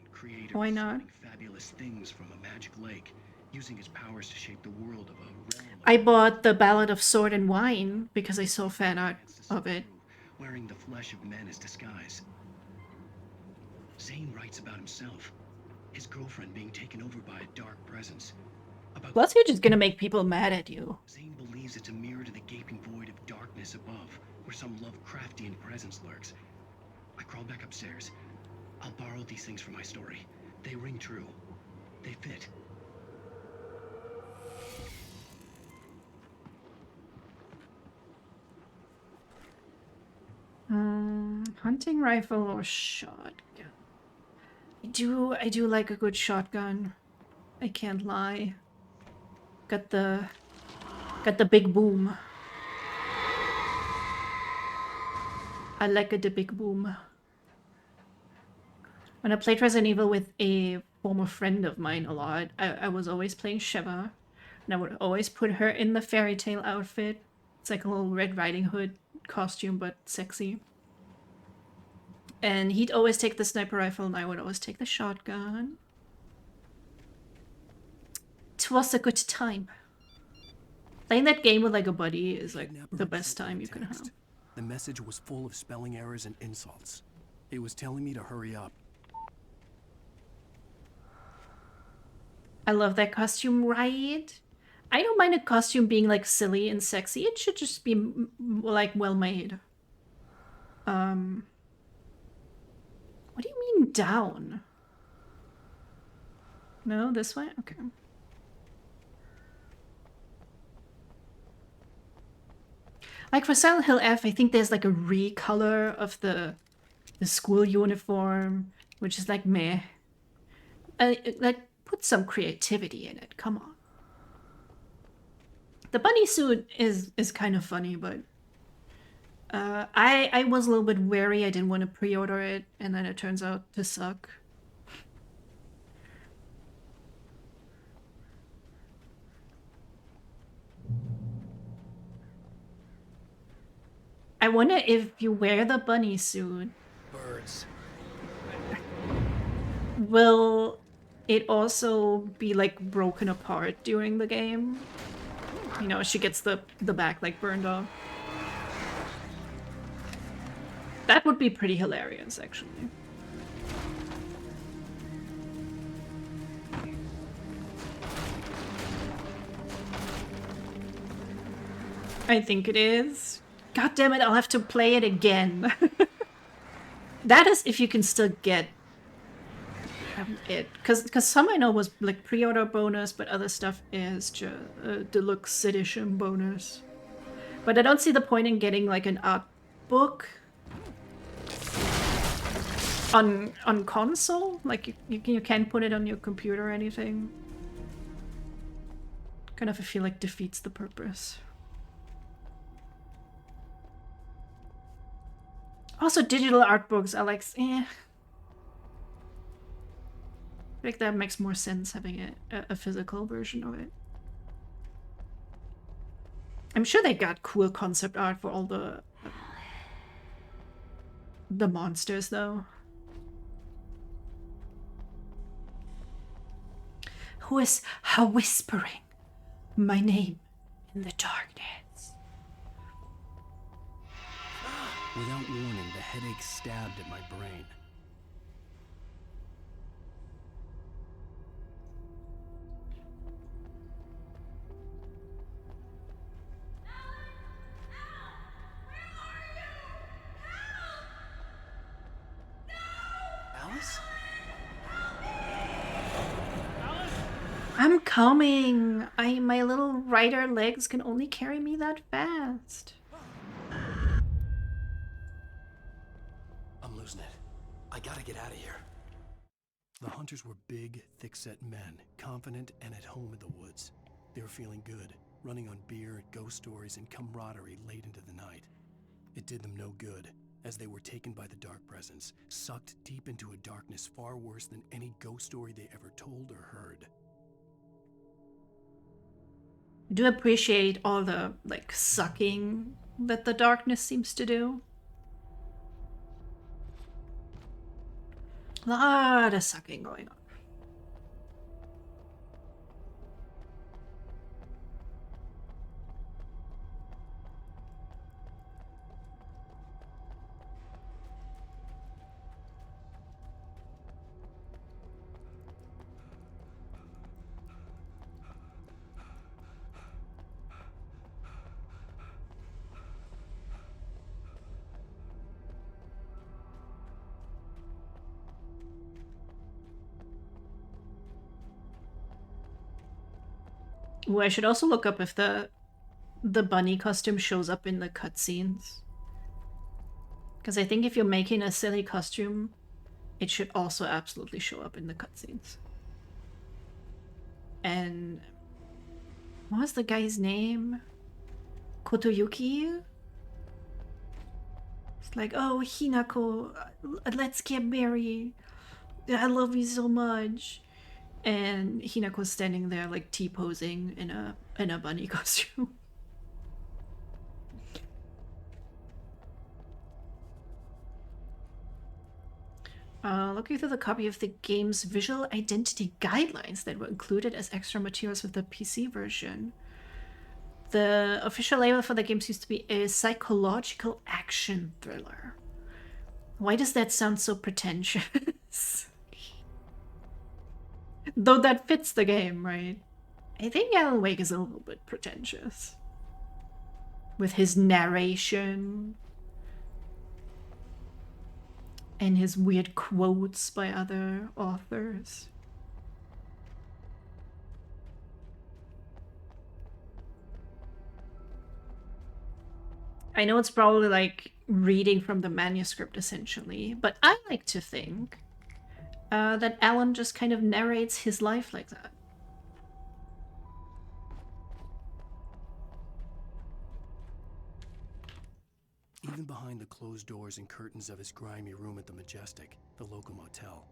why not? Things from a magic lake, using his powers to shape the world of a realm. I bought the Ballad of Sword and Wine because I saw fan art of it. Wearing the flesh of men as disguise. Zane writes about himself, his girlfriend being taken over by a dark presence. Plus, you're just gonna make people mad at you. Zane believes believes it's a mirror to the gaping void of darkness above, where some Lovecraftian presence lurks. I crawled back upstairs. I'll borrow these things for my story. They ring true. They fit. Hunting rifle or shotgun? I do like a good shotgun. I can't lie. Got the big boom. I like the big boom. When I played Resident Evil with a former friend of mine a lot, I was always playing Shiva. And I would always put her in the fairy tale outfit. It's like a little Red Riding Hood costume, but sexy. And he'd always take the sniper rifle and I would always take the shotgun. It was a good time. Playing that game with like a buddy is like the best time you can have. The message was full of spelling errors and insults. It was telling me to hurry up. I love that costume, right? I don't mind a costume being like silly and sexy. It should just be like well made. What do you mean down? No, this way? Okay. Like for Silent Hill F, I think there's like a recolor of the school uniform, which is like meh. Like put some creativity in it. Come on. The bunny suit is kind of funny, but I was a little bit wary. I didn't want to pre-order it, and then it turns out to suck. I wonder if you wear the bunny suit, Birds. will it also be like broken apart during the game? You know, she gets the back like burned off. That would be pretty hilarious, actually. I think it is. God damn it, I'll have to play it again. That is if you can still get it. Because some I know was like pre-order bonus, but other stuff is just deluxe edition bonus. But I don't see the point in getting like an art book on console. Like you can't put it on your computer or anything. Kind of I feel like defeats the purpose. Also, digital art books are like, I think that makes more sense having a physical version of it. I'm sure they got cool concept art for all the monsters, though. Who is whispering my name in the darkness? Without warning, the headache stabbed at my brain. Alice? I'm coming. My little rider legs can only carry me that fast. I'm losing it. I gotta get out of here. The hunters were big, thick-set men, confident and at home in the woods. They were feeling good, running on beer, ghost stories, and camaraderie late into the night. It did them no good, as they were taken by the dark presence, sucked deep into a darkness far worse than any ghost story they ever told or heard. I do appreciate all the like sucking that the darkness seems to do. A lot of sucking going on. Ooh, I should also look up if the bunny costume shows up in the cutscenes. Because I think if you're making a silly costume, it should also absolutely show up in the cutscenes. And what was the guy's name? Kotoyuki? It's like, oh, Hinako, let's get married. I love you so much. And Hinako's standing there like T-posing in a bunny costume. Looking through the copy of the game's visual identity guidelines that were included as extra materials with the PC version. The official label for the game seems to be a psychological action thriller. Why does that sound so pretentious? Though that fits the game, right? I think Alan Wake is a little bit pretentious. With his narration and his weird quotes by other authors. I know it's probably like reading from the manuscript essentially, but I like to think that Alan just kind of narrates his life like that. Even behind the closed doors and curtains of his grimy room at the Majestic, the local motel,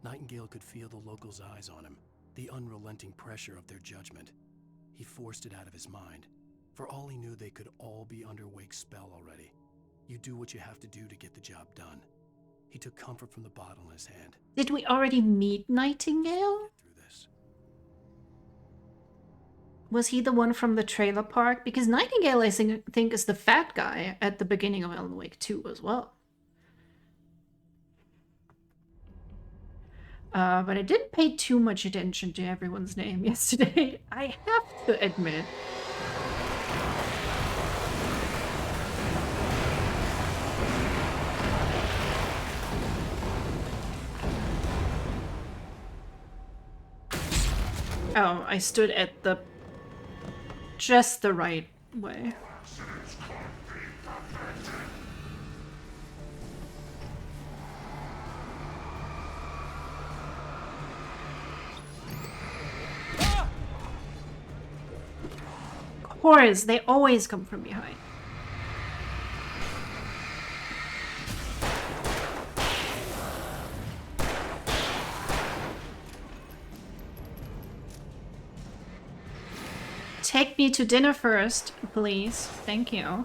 Nightingale could feel the locals' eyes on him, the unrelenting pressure of their judgment. He forced it out of his mind. For all he knew, they could all be under Wake's spell already. You do what you have to do to get the job done. He took comfort from the bottle in his hand. Did we already meet Nightingale? Through this. Was he the one from the trailer park? Because Nightingale, I think, is the fat guy at the beginning of Alan Wake 2 as well. But I didn't pay too much attention to everyone's name yesterday, I have to admit. Oh, I stood at just the right way. Of course, they always come from behind. Take me to dinner first, please. Thank you.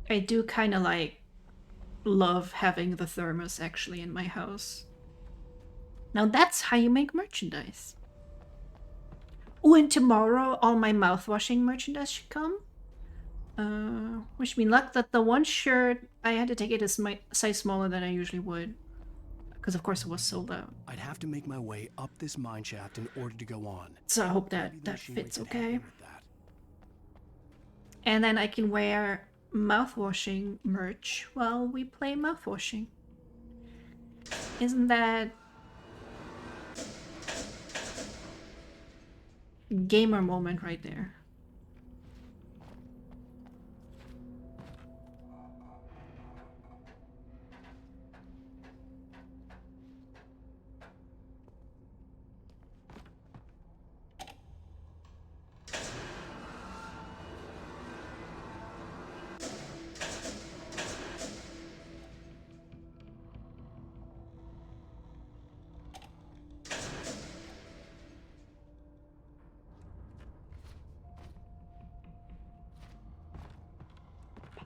I do kind of like love having the thermos actually in my house. Now that's how you make merchandise. Oh, and tomorrow all my mouthwashing merchandise should come. Wish me luck. That the one shirt, I had to take it a size smaller than I usually would. Because of course it was sold out. I'd have to make my way up this mine shaft in order to go on. So I hope that fits okay. And then I can wear mouthwashing merch while we play mouthwashing. Isn't that gamer moment right there?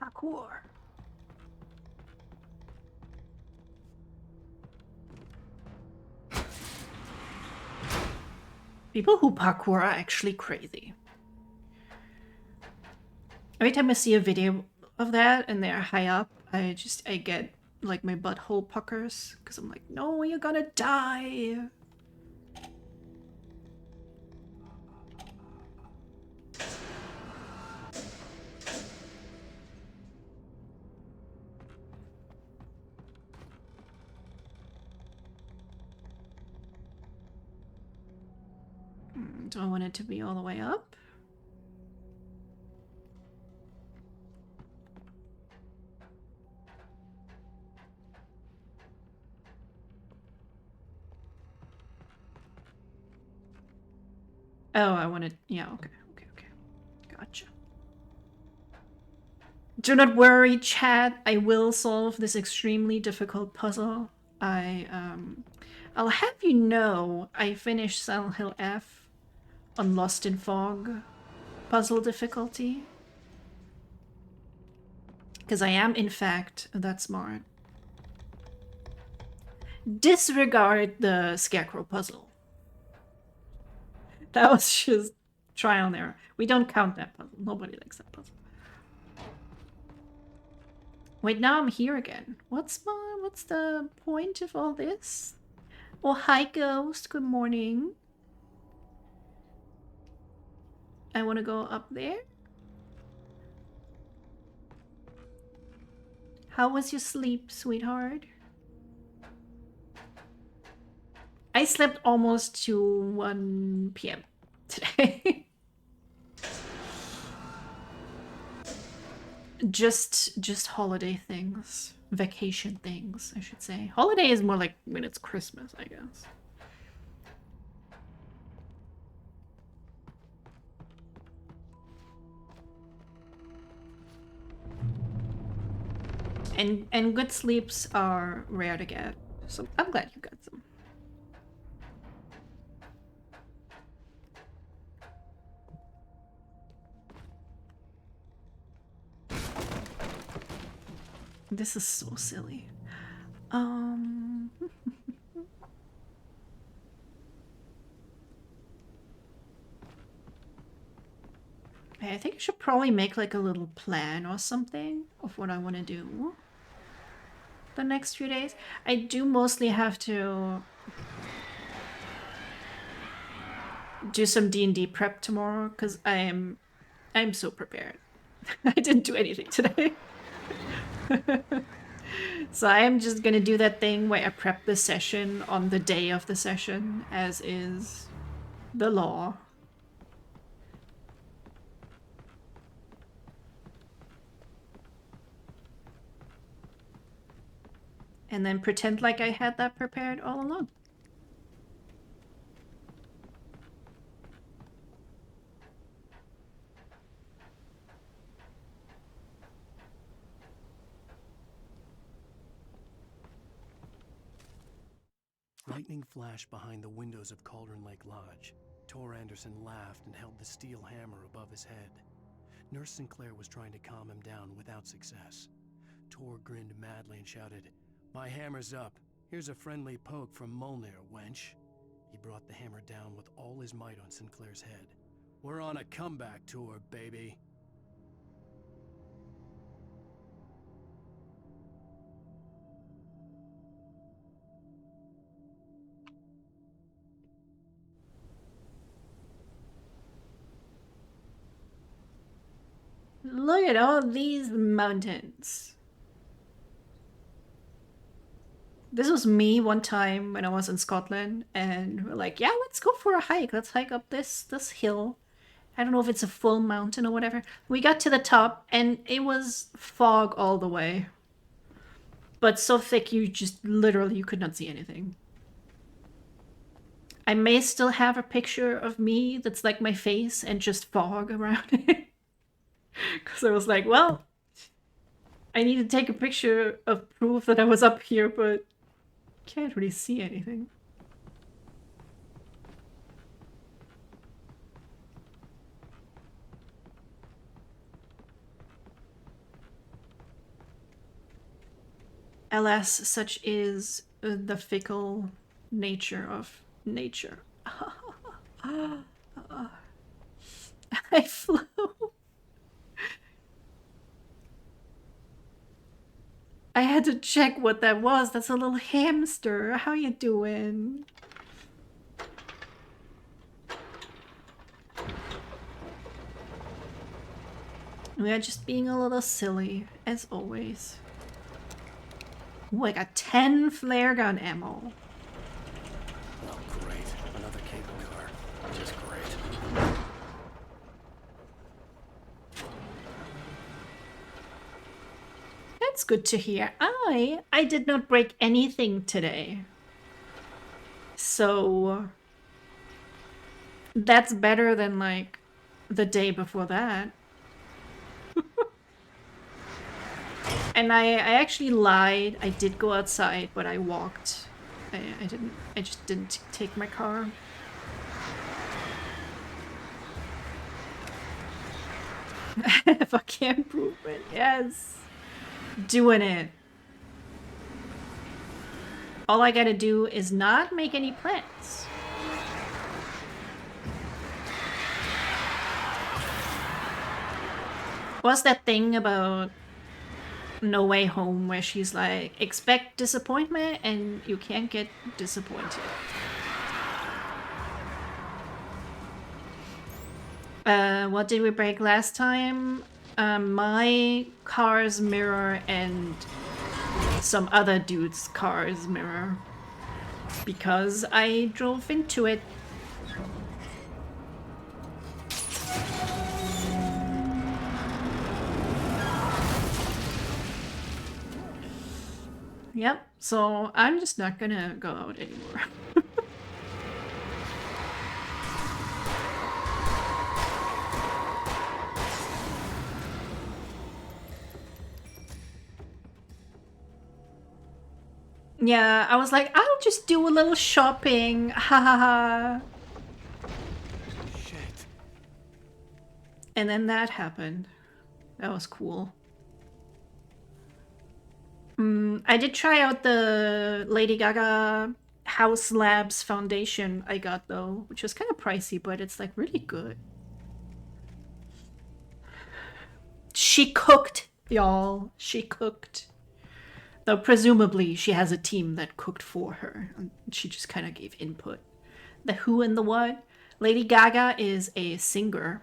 Parkour. People who parkour are actually crazy. Every time I see a video of that and they're high up, I get like my butthole puckers because I'm like, no, you're gonna die. Do I want it to be all the way up? Oh, I want it. Yeah, okay. Gotcha. Do not worry, chat. I will solve this extremely difficult puzzle. I'll have you know I finished Silent Hill F on Lost in Fog puzzle difficulty. Because I am, in fact, that smart. Disregard the Scarecrow puzzle. That was just trial and error. We don't count that puzzle. Nobody likes that puzzle. Wait, now I'm here again. What's the point of all this? Oh, hi, Ghost. Good morning. I want to go up there. How was your sleep, sweetheart? I slept almost to 1 p.m. today. just holiday things. Vacation things, I should say. Holiday is more like when it's Christmas, I guess. And good sleeps are rare to get, so I'm glad you got some. This is so silly. I think I should probably make like a little plan or something of what I want to do the next few days. I do mostly have to do some D&D prep tomorrow because I'm so prepared. I didn't do anything today. So I am just gonna do that thing where I prep the session on the day of the session, as is the law. And then pretend like I had that prepared all along. Lightning flashed behind the windows of Cauldron Lake Lodge. Tor Anderson laughed and held the steel hammer above his head. Nurse Sinclair was trying to calm him down without success. Tor grinned madly and shouted, "My hammer's up. Here's a friendly poke from Molnir, wench." He brought the hammer down with all his might on Sinclair's head. "We're on a comeback tour, baby." Look at all these mountains. This was me one time when I was in Scotland, and we're like, yeah, let's go for a hike. Let's hike up this hill. I don't know if it's a full mountain or whatever. We got to the top, and it was fog all the way. But so thick you just literally you could not see anything. I may still have a picture of me that's like my face and just fog around it. Because I was like, well, I need to take a picture of proof that I was up here, but can't really see anything. Alas, such is the fickle nature of nature. I flew. I had to check what that was. That's a little hamster. How you doing? We are just being a little silly, as always. Ooh, I got 10 flare gun ammo. Oh, great. Another cable car. Just great. That's good to hear. I did not break anything today. So that's better than like the day before that. And I actually lied. I did go outside, but I walked. I just didn't take my car. Fuck yeah, improvement, yes. Doing it. All I gotta do is not make any plans. What's that thing about No Way Home where she's like, expect disappointment and you can't get disappointed? What did we break last time? My car's mirror and some other dude's car's mirror. Because I drove into it. Yep, so I'm just not gonna go out anymore. Yeah, I was like, I'll just do a little shopping. Ha ha ha. Shit. And then that happened. That was cool. I did try out the Lady Gaga House Labs foundation I got though, which was kind of pricey, but it's like really good. She cooked, y'all. She cooked. Though presumably she has a team that cooked for her. And she just kind of gave input. The who and the what. Lady Gaga is a singer.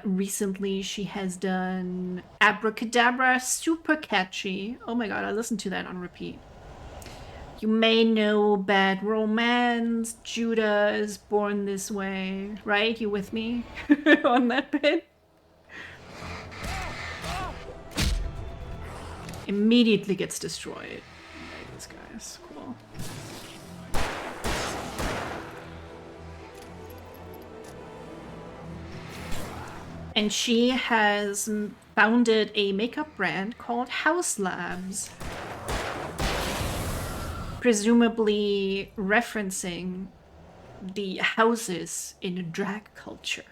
Recently she has done Abracadabra, super catchy. Oh my god, I listened to that on repeat. You may know Bad Romance, Judah is Born This Way, right? You with me on that bit? Immediately gets destroyed. Like this guy's cool. And she has founded a makeup brand called House Labs. Presumably referencing the houses in drag culture.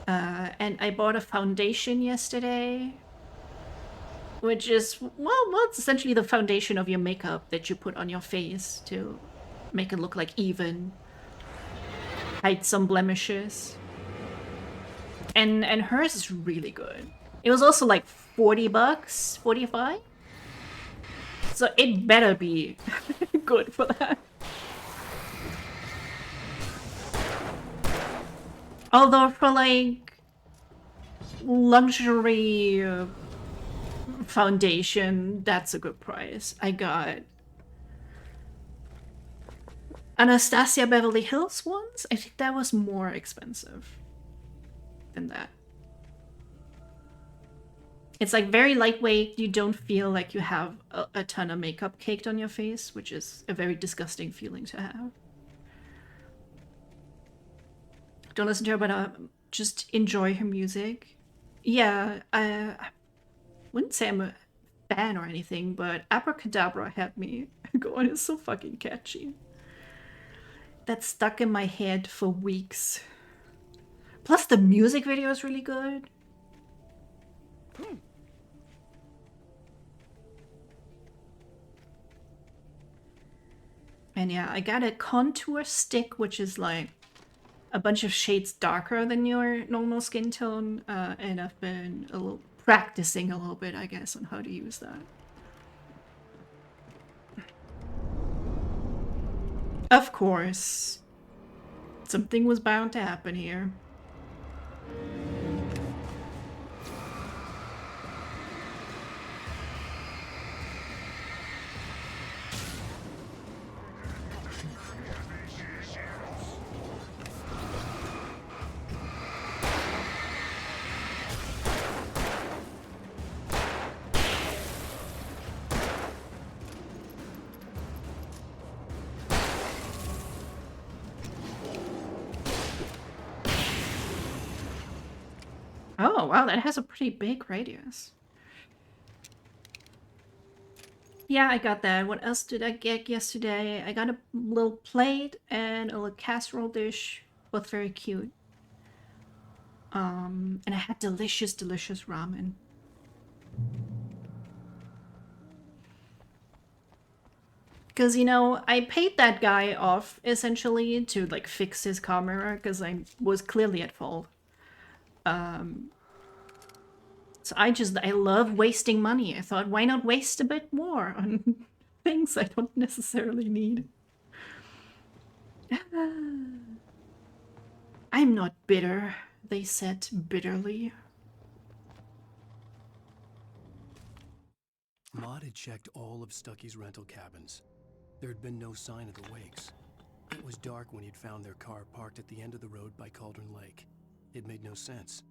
And I bought a foundation yesterday, which is, well, it's essentially the foundation of your makeup that you put on your face to make it look like even, hide some blemishes. And hers is really good. It was also like 40 bucks, 45? So it better be good for that. Although for like luxury foundation, that's a good price. I got Anastasia Beverly Hills ones. I think that was more expensive than that. It's like very lightweight. You don't feel like you have a ton of makeup caked on your face, which is a very disgusting feeling to have. Don't listen to her, but just enjoy her music. Yeah, I wouldn't say I'm a fan or anything, but Abracadabra had me going. It's so fucking catchy. That stuck in my head for weeks. Plus the music video is really good. And yeah, I got a contour stick, which is like a bunch of shades darker than your normal skin tone. And I've been practicing a little bit, I guess, on how to use that. Of course. Something was bound to happen here. Oh, wow, that has a pretty big radius. Yeah, I got that. What else did I get yesterday? I got a little plate and a little casserole dish. Both very cute. And I had delicious, delicious ramen. Because, you know, I paid that guy off, essentially, to, like, fix his camera, because I was clearly at fault. So I love wasting money. I thought, why not waste a bit more on things I don't necessarily need? I'm not bitter, they said bitterly. Maud had checked all of Stucky's rental cabins. There had been no sign of the Wakes. It was dark when he'd found their car parked at the end of the road by Cauldron Lake. It made no sense.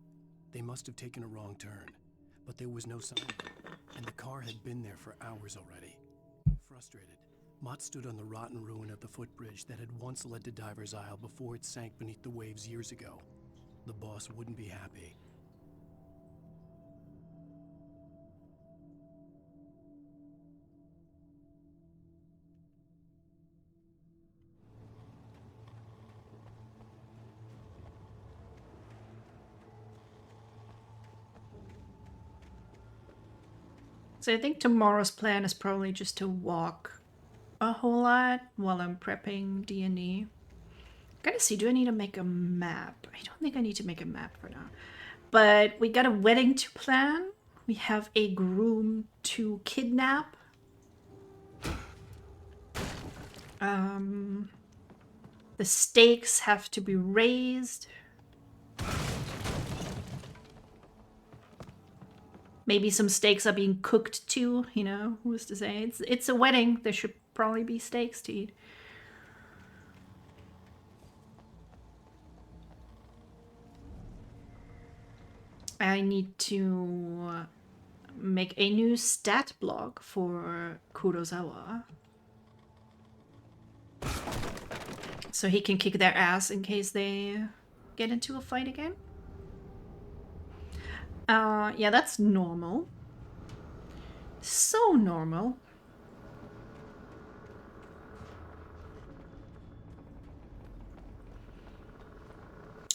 They must have taken a wrong turn, but there was no sign of them, and the car had been there for hours already. Frustrated, Mott stood on the rotten ruin of the footbridge that had once led to Diver's Isle before it sank beneath the waves years ago. The boss wouldn't be happy. So I think tomorrow's plan is probably just to walk a whole lot while I'm prepping D&D. Gotta see, do I need to make a map? I don't think I need to make a map for now. But we got a wedding to plan. We have a groom to kidnap. The stakes have to be raised. Maybe some steaks are being cooked too, you know, who's to say? It's a wedding, there should probably be steaks to eat. I need to make a new stat block for Kurosawa. So he can kick their ass in case they get into a fight again. Yeah, that's normal. So normal.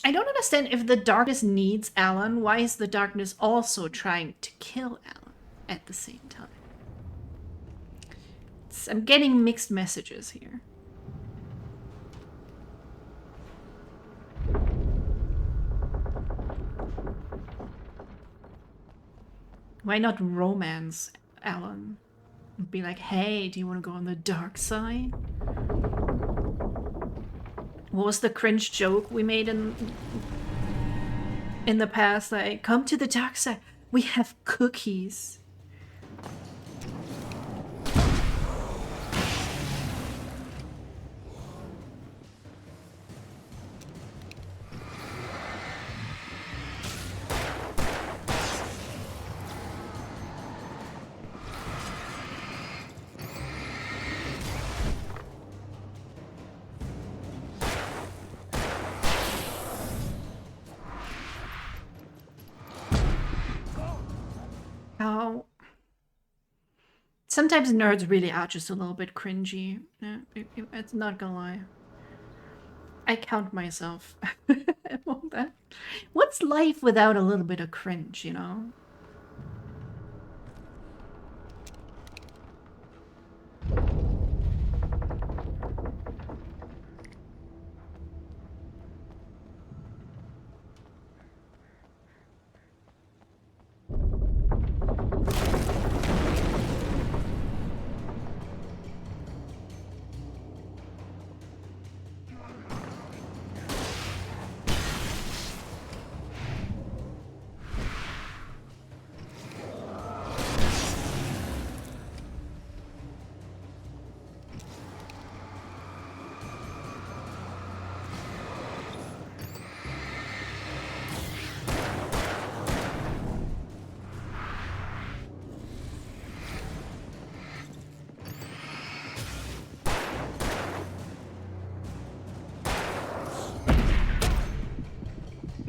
I don't understand if the darkness needs Alan. Why is the darkness also trying to kill Alan at the same time? I'm getting mixed messages here. Why not romance Alan? Be like, hey, do you want to go on the dark side? What was the cringe joke we made in the past? Like, come to the dark side. We have cookies. Oh. Sometimes nerds really are just a little bit cringy. It's not gonna lie. I count myself among that. What's life without a little bit of cringe, you know?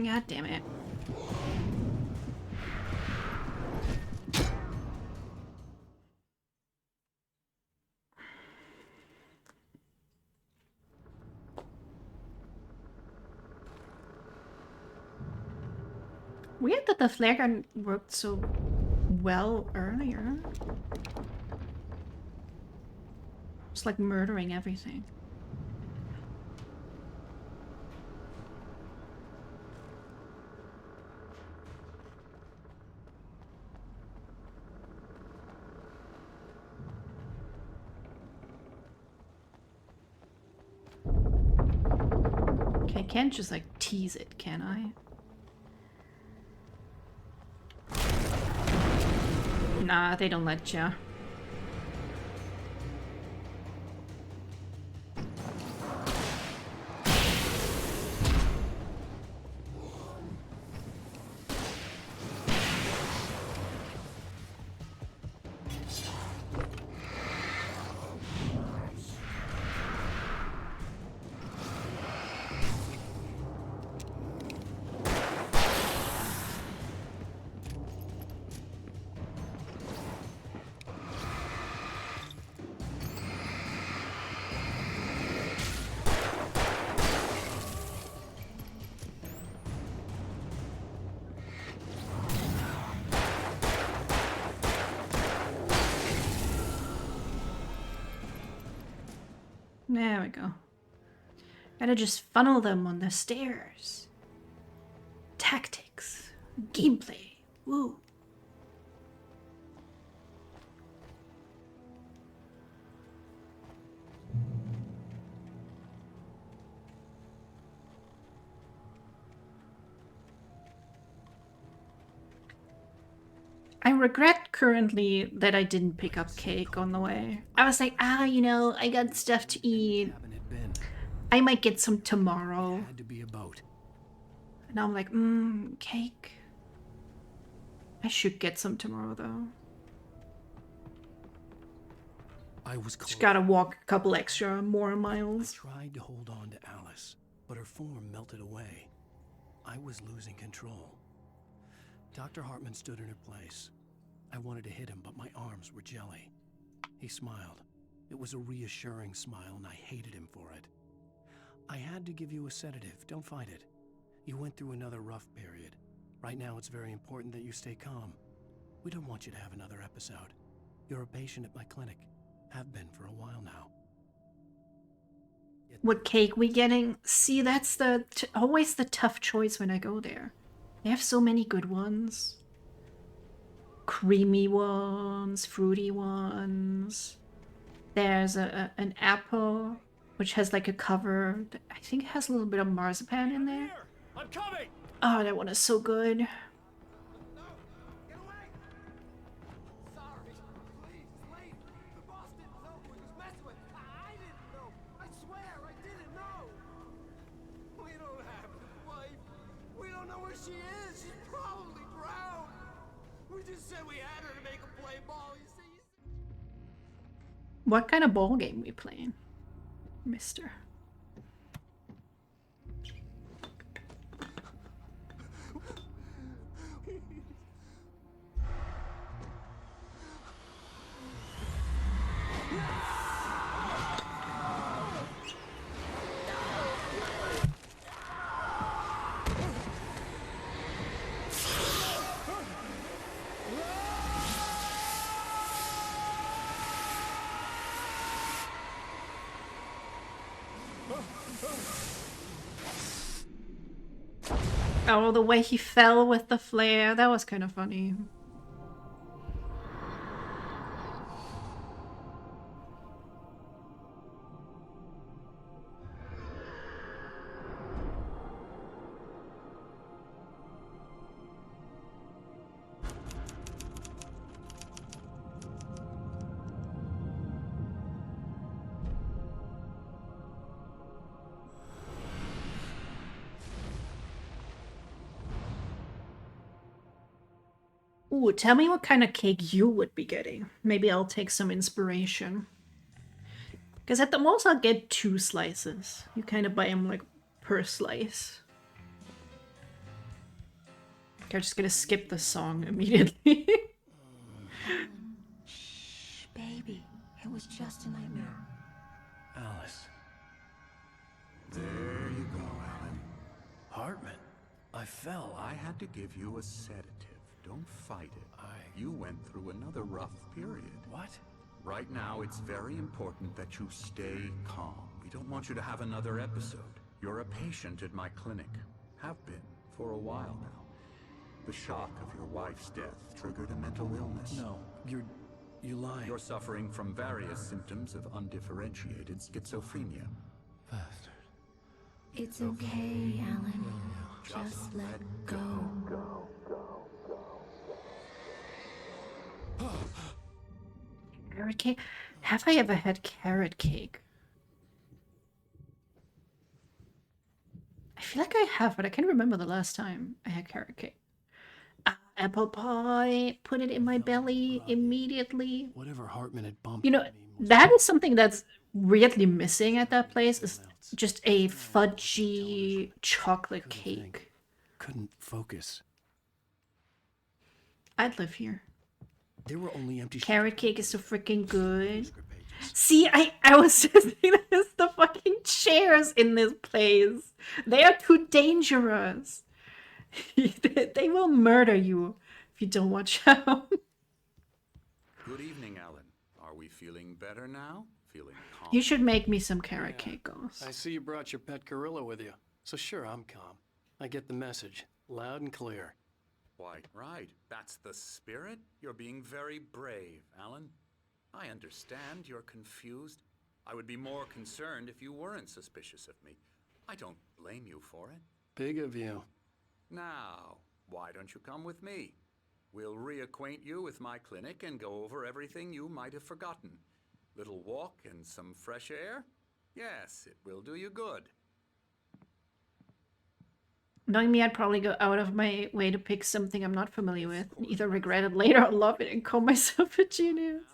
God damn it. Weird that the flare gun worked so well earlier. It's like murdering everything. Okay, I can't just like tease it, can I? Nah, they don't let ya. There we go. Gotta just funnel them on the stairs. Tactics. Gameplay. Woo. I regret currently that I didn't pick up cake on the way. I was like, you know, I got stuff to eat. Cabin had been. I might get some tomorrow. Had to be a boat. And now I'm like, cake. I should get some tomorrow though. I was close. Just gotta walk a couple extra more I miles. tried to hold on to Alice, but her form melted away. I was losing control. Dr. Hartman stood in her place. I wanted to hit him, but my arms were jelly. He smiled. It was a reassuring smile, and I hated him for it. I had to give you a sedative. Don't fight it. You went through another rough period. Right now, it's very important that you stay calm. We don't want you to have another episode. You're a patient at my clinic. Have been for a while now. What cake we getting? See, that's always the tough choice when I go there. They have so many good ones. Creamy ones, fruity ones. There's an apple, which has like a cover. I think it has a little bit of marzipan in there. Here! I'm coming! Oh, that one is so good. No! Get away! Sorry. Please, leave. The boss didn't know who he was messing with. I didn't know. I swear, I didn't know. We don't have his wife. We don't know where she is. She's probably drowned. We just said we had her to make a play ball, you see? What kind of ball game we playing, mister? Oh, the way he fell with the flare, that was kind of funny. Ooh, tell me what kind of cake you would be getting. Maybe I'll take some inspiration. Because at the most I'll get 2 slices. You kind of buy them like per slice. I'm just gonna skip the song immediately. Shh, baby. It was just a nightmare. Alice. There you go, Alan. Hartman, I fell. I had to give you a sedative. Don't fight it. You went through another rough period. What? Right now, it's very important that you stay calm. We don't want you to have another episode. You're a patient at my clinic. Have been for a while now. The shock of your wife's death triggered a mental illness. No, you're lying. You're suffering from various symptoms of undifferentiated schizophrenia. Bastard. It's okay, Alan. Just let go. Carrot cake? Have I ever had carrot cake? I feel like I have, but I can't remember the last time I had carrot cake. Apple pie, put it in my belly immediately. Whatever Hartman had bumped You know, in me must that is something that's weirdly missing at that place, is just a fudgy chocolate cake. couldn't focus. I'd live here. There were only empty Carrot cake is so freaking good. manuscript pages. See, I was just thinking this, the fucking chairs in this place. They are too dangerous. They will murder you if you don't watch out. Good evening, Alan. Are we feeling better now? Feeling calm? You should make me some carrot cake, Ghost. I see you brought your pet gorilla with you. So sure, I'm calm. I get the message. Loud and clear. Why, right. That's the spirit. You're being very brave, Alan. I understand you're confused. I would be more concerned if you weren't suspicious of me. I don't blame you for it. Big of you. Now, why don't you come with me? We'll reacquaint you with my clinic and go over everything you might have forgotten. Little walk and some fresh air? Yes, it will do you good. Knowing me, I'd probably go out of my way to pick something I'm not familiar with, and either regret it later or love it and call myself a genius.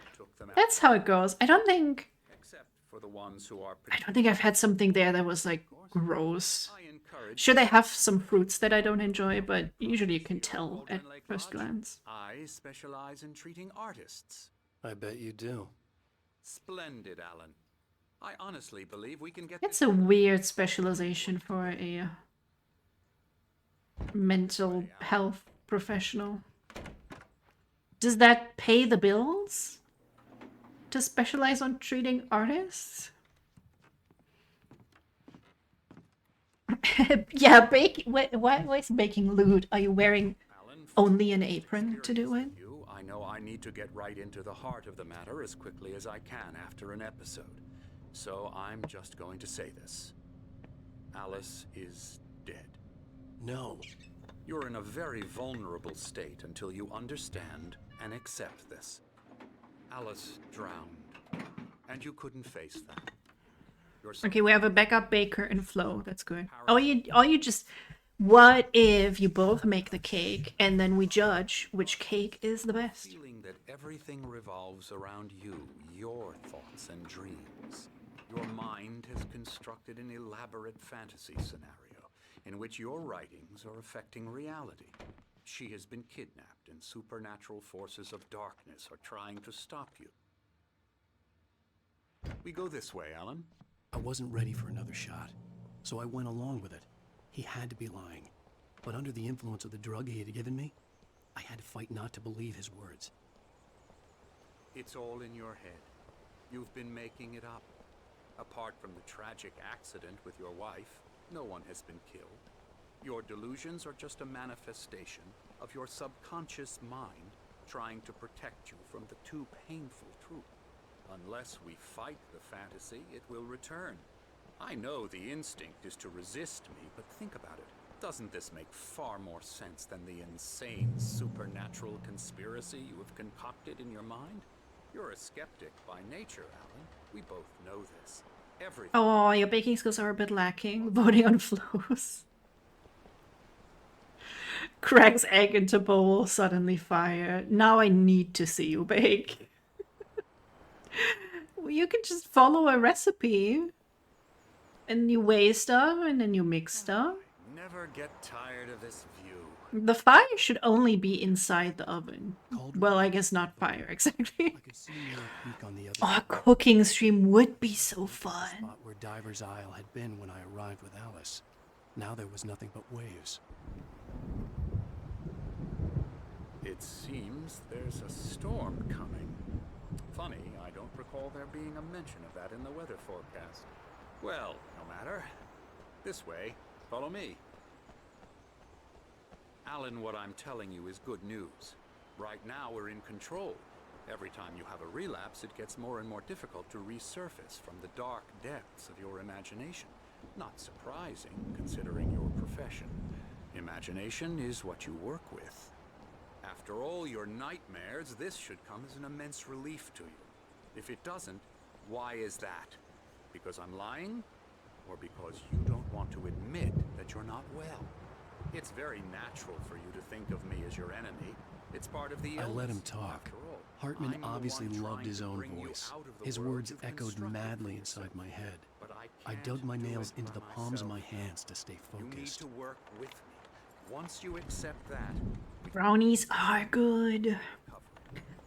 Jack took them out, That's how it goes. I don't think except for the ones who are I've had something there that was like gross. I encourage Sure, they have some fruits that I don't enjoy, but usually you can tell at first glance. I specialize in treating artists. I bet you do. Splendid, Alan. I honestly believe we can get That's this a weird specialization for a mental health professional. Does that pay the bills? To specialize on treating artists? Yeah, why is baking lewd? Are you wearing Alan, only an apron to do it? you, I know I need to get right into the heart of the matter as quickly as I can after an episode. So I'm just going to say this. Alice is dead. No. You're in a very vulnerable state until you understand and accept this. Alice drowned, and you couldn't face that. You're Okay, we have a backup baker and Flo. That's good. You just. What if you both make the cake and then we judge which cake is the best? feeling that everything revolves around you, your thoughts and dreams. Your mind has constructed an elaborate fantasy scenario in which your writings are affecting reality. She has been kidnapped and supernatural forces of darkness are trying to stop you. We go this way, Alan. I wasn't ready for another shot, so I went along with it. He had to be lying. But under the influence of the drug he had given me, I had to fight not to believe his words. It's all in your head. You've been making it up. Apart from the tragic accident with your wife, no one has been killed. Your delusions are just a manifestation of your subconscious mind trying to protect you from the too painful truth. Unless we fight the fantasy, it will return. I know the instinct is to resist me, but think about it. Doesn't this make far more sense than the insane supernatural conspiracy you have concocted in your mind? You're a skeptic by nature, Alan. We both know this. Everything. Oh, your baking skills are a bit lacking. Voting on Flo's. Cracks egg into bowl, suddenly fire. Now I need to see you bake. You can just follow a recipe. And you weigh stuff, and then you mix stuff. Never get tired of this view. The fire should only be inside the oven. Cauldron. Well, I guess not fire, exactly. I could see near a peak on the other Oh, a floor. cooking stream would be so The fun. spot where Diver's Isle had been when I arrived with Alice. Now there was nothing but waves. It seems there's a storm coming. Funny, I don't recall there being a mention of that in the weather forecast. Well, no matter. This way. Follow me. Alan, what I'm telling you is good news. Right now we're in control. Every time you have a relapse, it gets more and more difficult to resurface from the dark depths of your imagination. Not surprising, considering your profession. Imagination is what you work with. After all your nightmares, this should come as an immense relief to you. If it doesn't, why is that? Because I'm lying? Or because you don't want to admit that you're not well? It's very natural for you to think of me as your enemy. It's part of the illness. I let him talk. After all, Hartman I'm the obviously one loved trying his to own bring you voice. out of the His world words you've echoed constructed madly for inside yourself. my head. But I can't dug my do nails it into the by palms of my myself. hands to stay You need focused. to work with me. Once you accept that, we can Brownies are good. recover.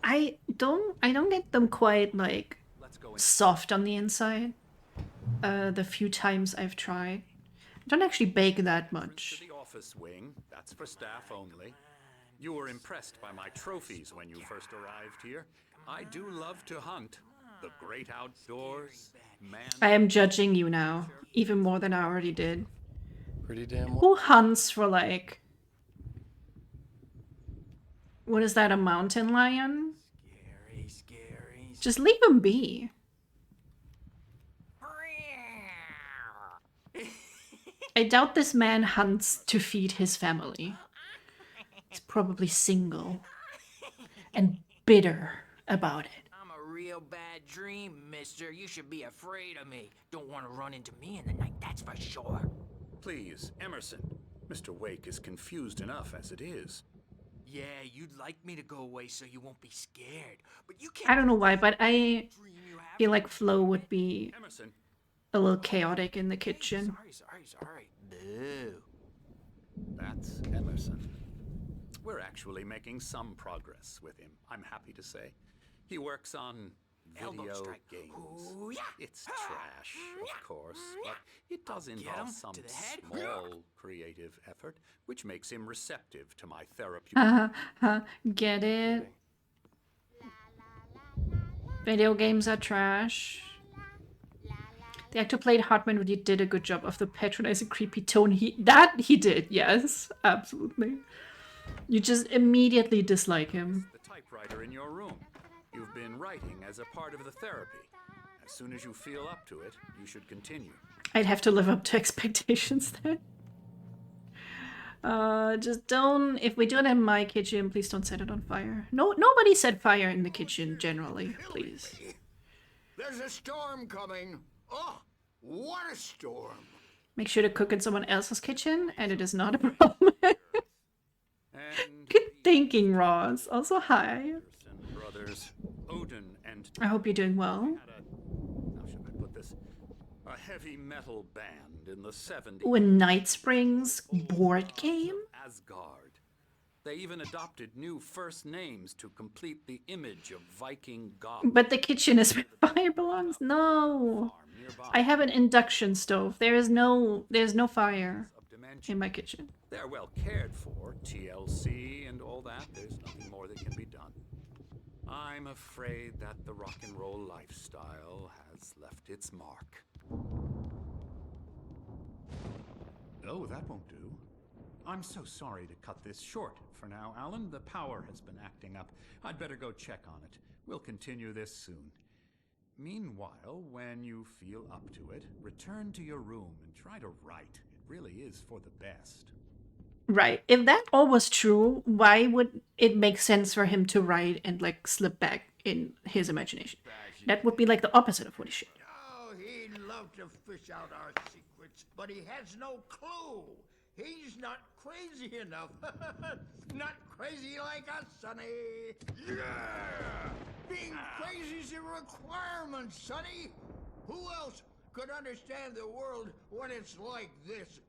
I don't get them quite like Let's go in. soft on the inside. The few times I've tried. I don't actually bake that To much. the office wing. That's for staff only. You were impressed by my trophies when you first arrived here. I do love to hunt. The great outdoors, man. I am judging you now, even more than I already did. Pretty damn well. Who hunts for like... What is that, a mountain lion? Scary, scary. Just leave him be. I doubt this man hunts to feed his family. He's probably single and bitter about it. I'm a real bad dream, mister. You should be afraid of me. Don't want to run into me in the night, that's for sure. Please, Emerson. Mr. Wake is confused enough as it is. Yeah, you'd like me to go away so you won't be scared. But you can't I don't know why, but I dream you have. feel like Flo would be Emerson, a little chaotic in the kitchen. Sorry. Boo. that's Emerson. We're actually making some progress with him, I'm happy to say. He works on Elbow video strike. games. Ooh, yeah. It's trash, of course, but it does Get involve him some to the head. small creative effort, which makes him receptive to my therapeutic. Get it? Video games are trash. The actor played Hartman really did a good job of the patronizing, creepy tone. He did, yes, absolutely. You just immediately dislike him. The typewriter in your room. You've been writing as a part of the therapy. As soon as you feel up to it, you should continue. I'd have to live up to expectations then. Just don't. If we do it in my kitchen, please don't set it on fire. No, nobody set fire in the kitchen generally, please. There's a storm coming. Oh, what a storm. Make sure to cook in someone else's kitchen, and it is not a problem. And Good thinking, Ross. Also, hi. Anderson brothers, Odin and I hope you're doing well. had a, how should I put this? A heavy metal band in the 70s. Ooh, a Night Springs board game? Asgard. They even adopted new first names to complete the image of Viking gods. But the kitchen is where fire belongs? No. I have an induction stove. There's no fire Of dimension. in my kitchen. They're well cared for, TLC and all that. There's nothing more that can be done. I'm afraid that the rock and roll lifestyle has left its mark. Oh, that won't do. I'm so sorry to cut this short for now, Alan. The power has been acting up. I'd better go check on it. We'll continue this soon. Meanwhile, when you feel up to it, return to your room and try to write. It really is for the best. Right. If that all was true, why would it make sense for him to write and like slip back in his imagination? That would be like the opposite of what he should. Oh, he'd love to fish out our secrets, but he has no clue. He's not crazy enough. Not crazy like us, Sonny. Yeah! Being crazy's a requirement, Sonny. Who else could understand the world when it's like this?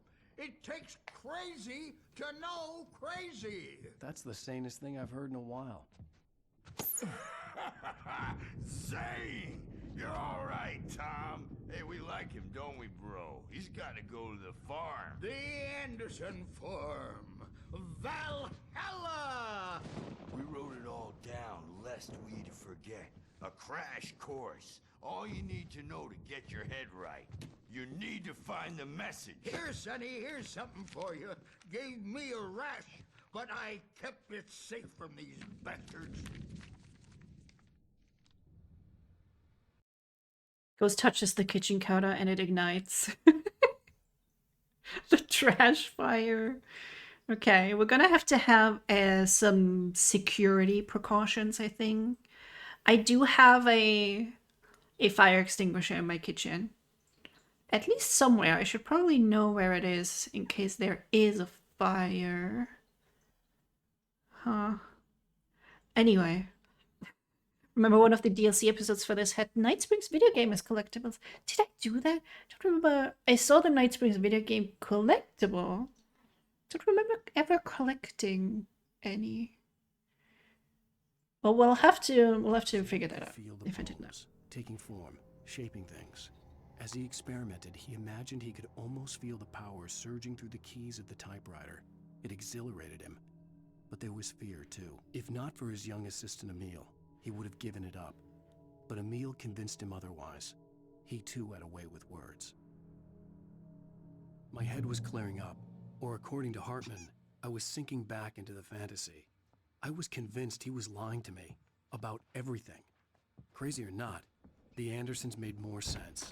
It takes crazy to know crazy. That's the sanest thing I've heard in a while. Zane! You're all right, Tom. Hey, we like him, don't we, bro? He's got to go to the farm. The Anderson Farm. Valhalla! We wrote it all down, lest we forget. A crash course. All you need to know to get your head right. You need to find the message. Here, Sonny, here's something for you. Gave me a rash, but I kept it safe from these bastards. Goes touches the kitchen counter and it ignites. The trash fire. Okay, we're gonna have to have some security precautions, I think. I do have a fire extinguisher in my kitchen. At least somewhere. I should probably know where it is in case there is a fire. Huh. Anyway. Remember one of the DLC episodes for this had Night Springs video game as collectibles. Did I do that? I don't remember. I saw the Night Springs video game collectible. Don't remember ever collecting any. Well, we'll have to figure that out if I did not. Taking form, shaping things. As he experimented, he imagined he could almost feel the power surging through the keys of the typewriter. It exhilarated him. But there was fear, too. If not for his young assistant Emil, he would have given it up. But Emil convinced him otherwise. He too had a way with words. My head was clearing up, or according to Hartman, I was sinking back into the fantasy. I was convinced he was lying to me about everything. Crazy or not, the Andersons made more sense.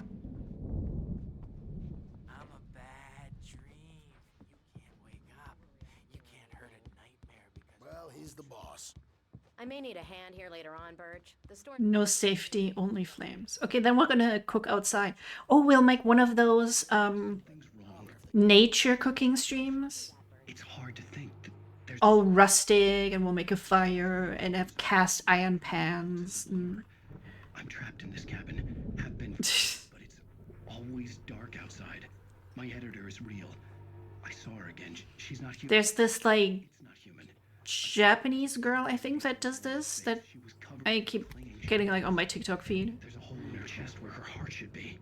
I'm a bad dream. You can't wake up. You can't hurt a nightmare because... Well, he's the boss. I may need a hand here later on, Burge. The store... No safety, only flames. Okay, then we're gonna cook outside. Oh, we'll make one of those nature cooking streams. It's hard to think that there's all rustic, and we'll make a fire and have cast iron pans. And... I'm trapped in this cabin. Have been, but it's always dark outside. My editor is real. I saw her again. She's not human. There's this like Japanese girl, I think, that does this. That I keep getting like on my TikTok feed. There's a hole in her chest where her heart should be.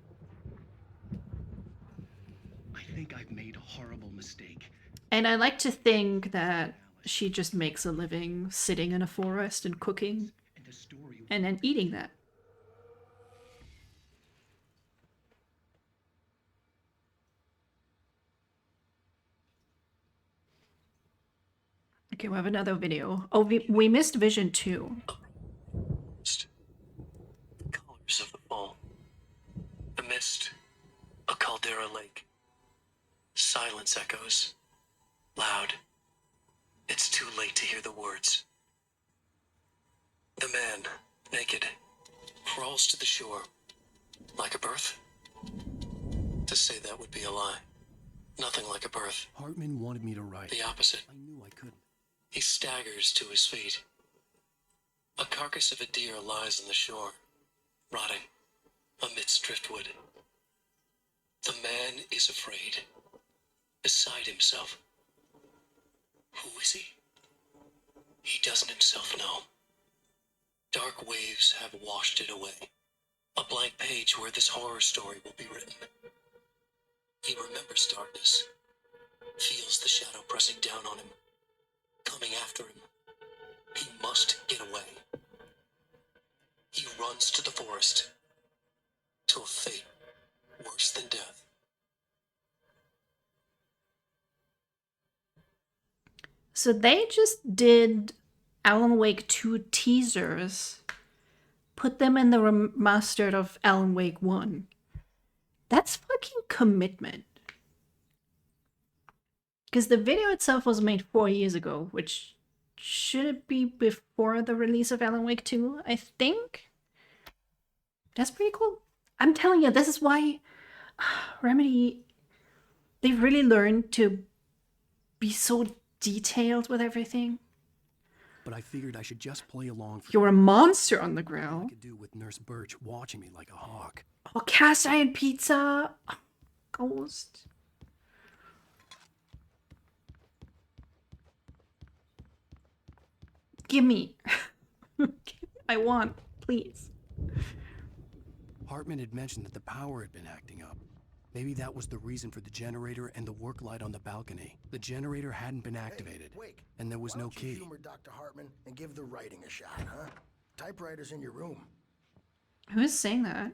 I think I've made a horrible mistake. And I like to think that she just makes a living sitting in a forest and cooking and then eating that. Okay, we have another video. Oh, we missed Vision 2. The colors of the fall. The mist. A caldera lake. Silence echoes. Loud. It's too late to hear the words. The man, naked, crawls to the shore. Like a birth? To say that would be a lie. Nothing like a birth. Hartman wanted me to write. The opposite. I knew I couldn't. He staggers to his feet. A carcass of a deer lies on the shore, rotting amidst driftwood. The man is afraid, beside himself. Who is he? He doesn't himself know. Dark waves have washed it away. A blank page where this horror story will be written. He remembers darkness, feels the shadow pressing down on him, coming after him. He must get away. He runs to the forest, to a fate worse than death. So they just did Alan Wake 2 teasers, put them in the remastered of Alan Wake 1. That's fucking commitment. Because the video itself was made 4 years ago, which should it be before the release of Alan Wake 2, I think? That's pretty cool. I'm telling you, this is why Remedy, they've really learned to be so detailed with everything. But I figured I should just play along for You're a monster on the I ground. could do with Nurse Birch watching me like a hawk. Oh, cast iron pizza. Oh, Ghost. Gimme. I want, please. Hartman had mentioned that the power had been acting up. Maybe that was the reason for the generator and the work light on the balcony. The generator hadn't been activated, and there was no key. Humor Dr. Hartman and give the writing a shot, huh? Typewriter's in your room. Who's saying that?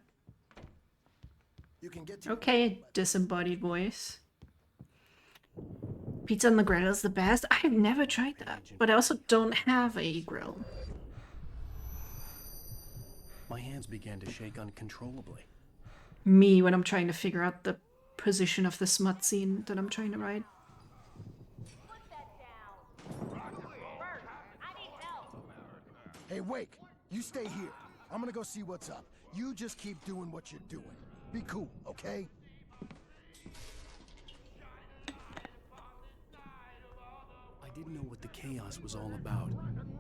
You can get to Okay, disembodied voice. Pizza on the grill is the best. I've never tried that, but I also don't have a grill. My hands began to shake uncontrollably. Me when I'm trying to figure out the position of the smut scene that I'm trying to write. Hey, Wake, you stay here. I'm gonna go see what's up. You just keep doing what you're doing. Be cool, okay? I didn't know what the chaos was all about,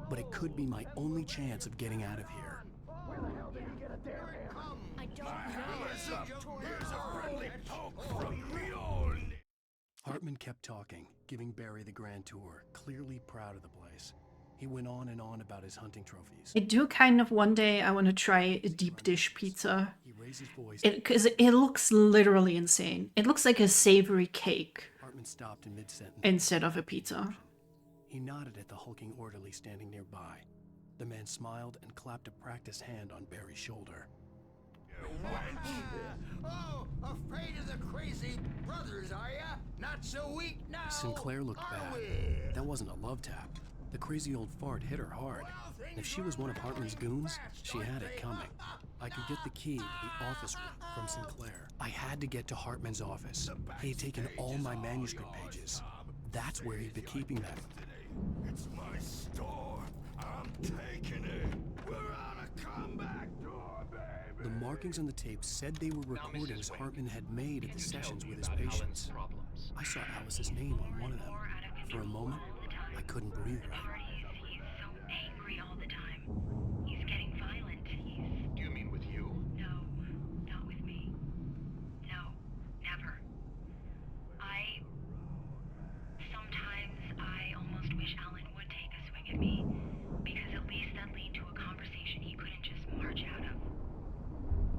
but it could be my only chance of getting out of here. Where the hell did he get a damn hammer? I don't know. Here's a friendly poke from Mjolnir. Hartman kept talking, giving Barry the grand tour, clearly proud of the place. He went on and on about his hunting trophies. I do kind of one day I want to try a deep dish pizza. He raised his voice. Because it looks literally insane. It looks like a savory cake Hartman stopped in mid-sentence. instead of a pizza. He nodded at the hulking orderly standing nearby. The man smiled and clapped a practiced hand on Barry's shoulder. Oh, afraid of the crazy brothers, are ya? Not so weak now. Sinclair looked bad. That wasn't a love tap. The crazy old fart hit her hard. And if she was one of Hartman's goons, she had it coming. I could get the key to the office room from Sinclair. I had to get to Hartman's office. He had taken all my manuscript pages. That's where he'd be keeping them. It's my store. I'm taking it. We're on a comeback door, baby. The markings on the tape said they were recordings Hartman had made at the sessions with his patients. I saw Alice's name on one of them. For a moment, I couldn't breathe right. He's so angry all the time. He's getting violent. Do you mean with you? No, not with me. No, never. Sometimes I almost wish Alan would take a swing at me, because at least that'd lead to a conversation he couldn't just march out of.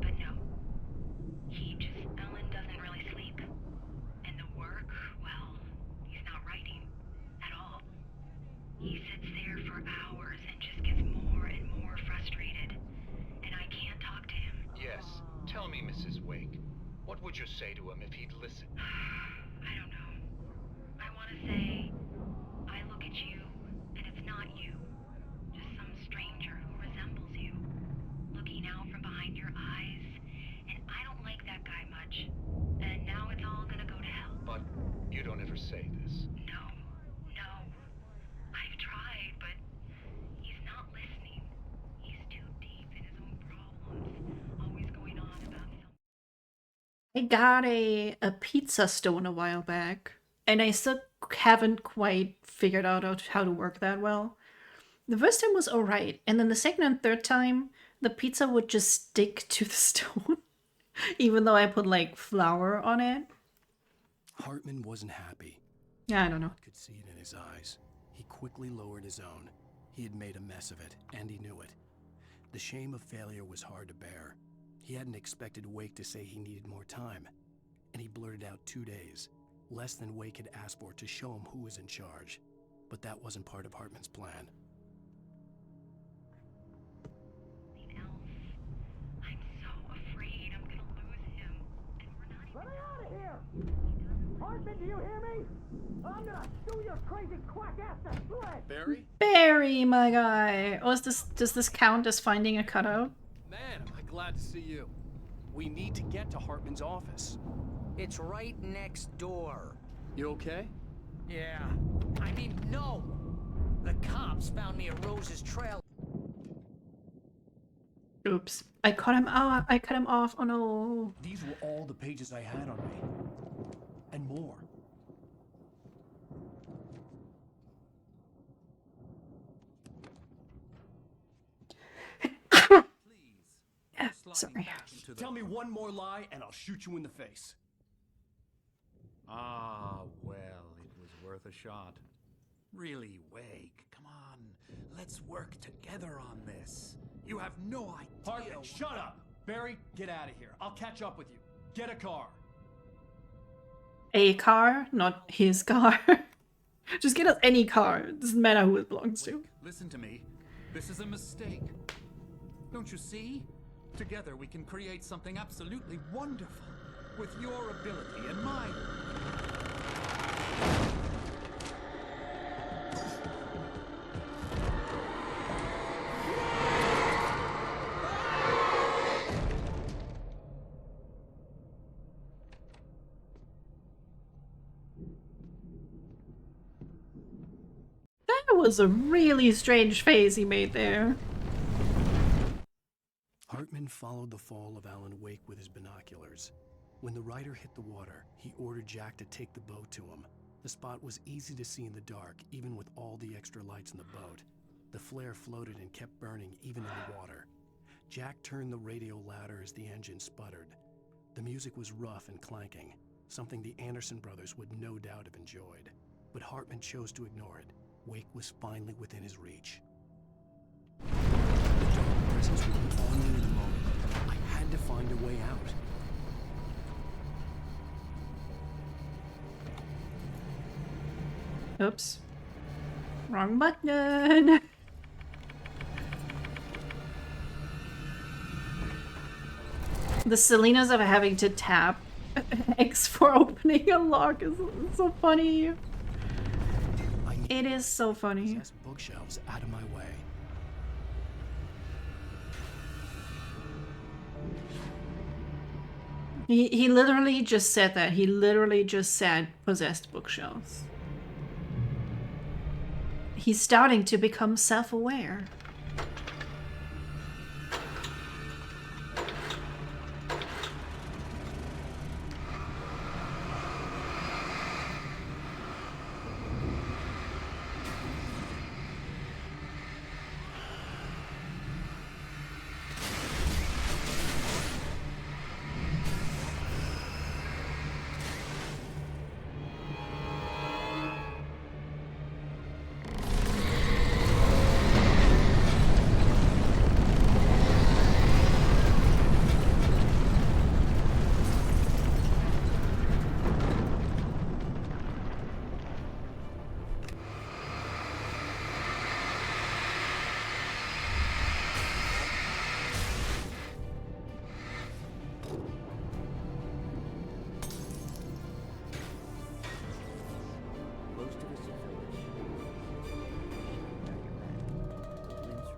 But no. Alan doesn't really sleep. And the work, well, he's not writing at all. He sits there for hours and just gets more and more frustrated. And I can't talk to him. Yes. Tell me, Mrs. Wake. What would you say to him if he'd listen? I don't know. I want to say, I look at you, and it's not you. Just some stranger who resembles you. Looking out from behind your eyes. And I don't like that guy much. And now it's all gonna go to hell. But you don't ever say this. No. I've tried, but he's not listening. He's too deep in his own problems. Always going on about something. I got a pizza stone a while back, and I still haven't quite figured out how to work that well. The first time was alright, and then the second and third time, the pizza would just stick to the stone, even though I put like flour on it. Hartman wasn't happy. Yeah, I don't know. I could see it in his eyes. He quickly lowered his own. He had made a mess of it, and he knew it. The shame of failure was hard to bear. He hadn't expected Wake to say he needed more time, and he blurted out 2 days, less than Wake had asked for to show him who was in charge. But that wasn't part of Hartman's plan. I'm so afraid I'm gonna lose him. And we're not even... Let me out of here! Hartman, do you hear me? I'm gonna sue your crazy quack ass to shreds! Barry? Barry, my guy. Oh, does this count as finding a cutout? Man, am I glad to see you. We need to get to Hartman's office. It's right next door. You okay? Yeah. I mean, no! The cops found me at Rose's trail. Oops. I cut him out. I cut him off. Oh no. These were all the pages I had on me. And more. Sorry. Tell me one more lie and I'll shoot you in the face. Ah, well, it was worth a shot. Really, Wake, come on. Let's work together on this. You have no idea. Hartman, shut up! Barry, get out of here. I'll catch up with you. Get a car. A car, not his car. Just get us any car. It doesn't matter who it belongs to. Listen to me. This is a mistake. Don't you see? Together we can create something absolutely wonderful. With your ability and mine. That was a really strange face he made there. Hartman followed the fall of Alan Wake with his binoculars. When the rider hit the water, he ordered Jack to take the boat to him. The spot was easy to see in the dark, even with all the extra lights in the boat. The flare floated and kept burning even in the water. Jack turned the radio louder as the engine sputtered. The music was rough and clanking, something the Anderson brothers would no doubt have enjoyed. But Hartman chose to ignore it. Wake was finally within his reach. The dark presence would be on me in a moment. I had to find a way out. Oops. Wrong button. The Selenas of having to tap X for opening a lock is so funny. It is so funny. Bookshelves out of my way. He literally just said that. He literally just said possessed bookshelves. He's starting to become self-aware.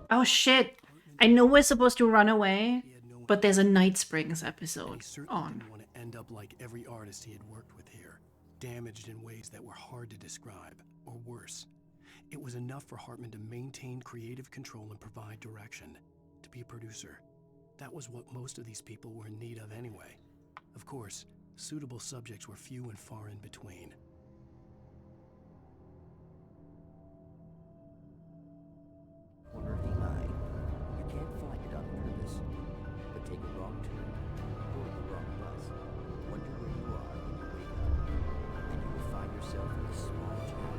Oh shit! I know we're supposed to run away, but there's a Night Springs episode on. Didn't want to end up like every artist he had worked with here, damaged in ways that were hard to describe, or worse. It was enough for Hartman to maintain creative control and provide direction, to be a producer. That was what most of these people were in need of anyway. Of course, suitable subjects were few and far in between. Corner of the eye. You can't find it on purpose, but take a wrong turn, board the wrong bus, wonder where you are when you wake up, and you will find yourself in a small town,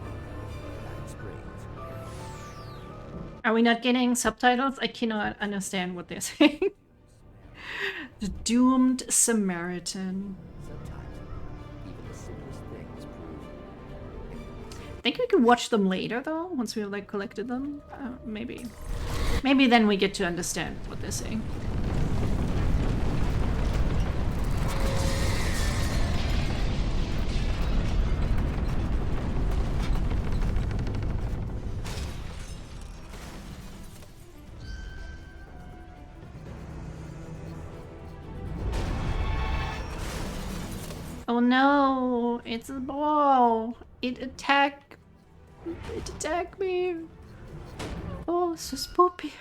Night Springs. Are we not getting subtitles? I cannot understand what they're saying. The Doomed Samaritan. I think we can watch them later though, once we've like collected them. Maybe. Maybe then we get to understand what they're saying. Oh no, it's a ball. It attacked me. Oh, so spoopy.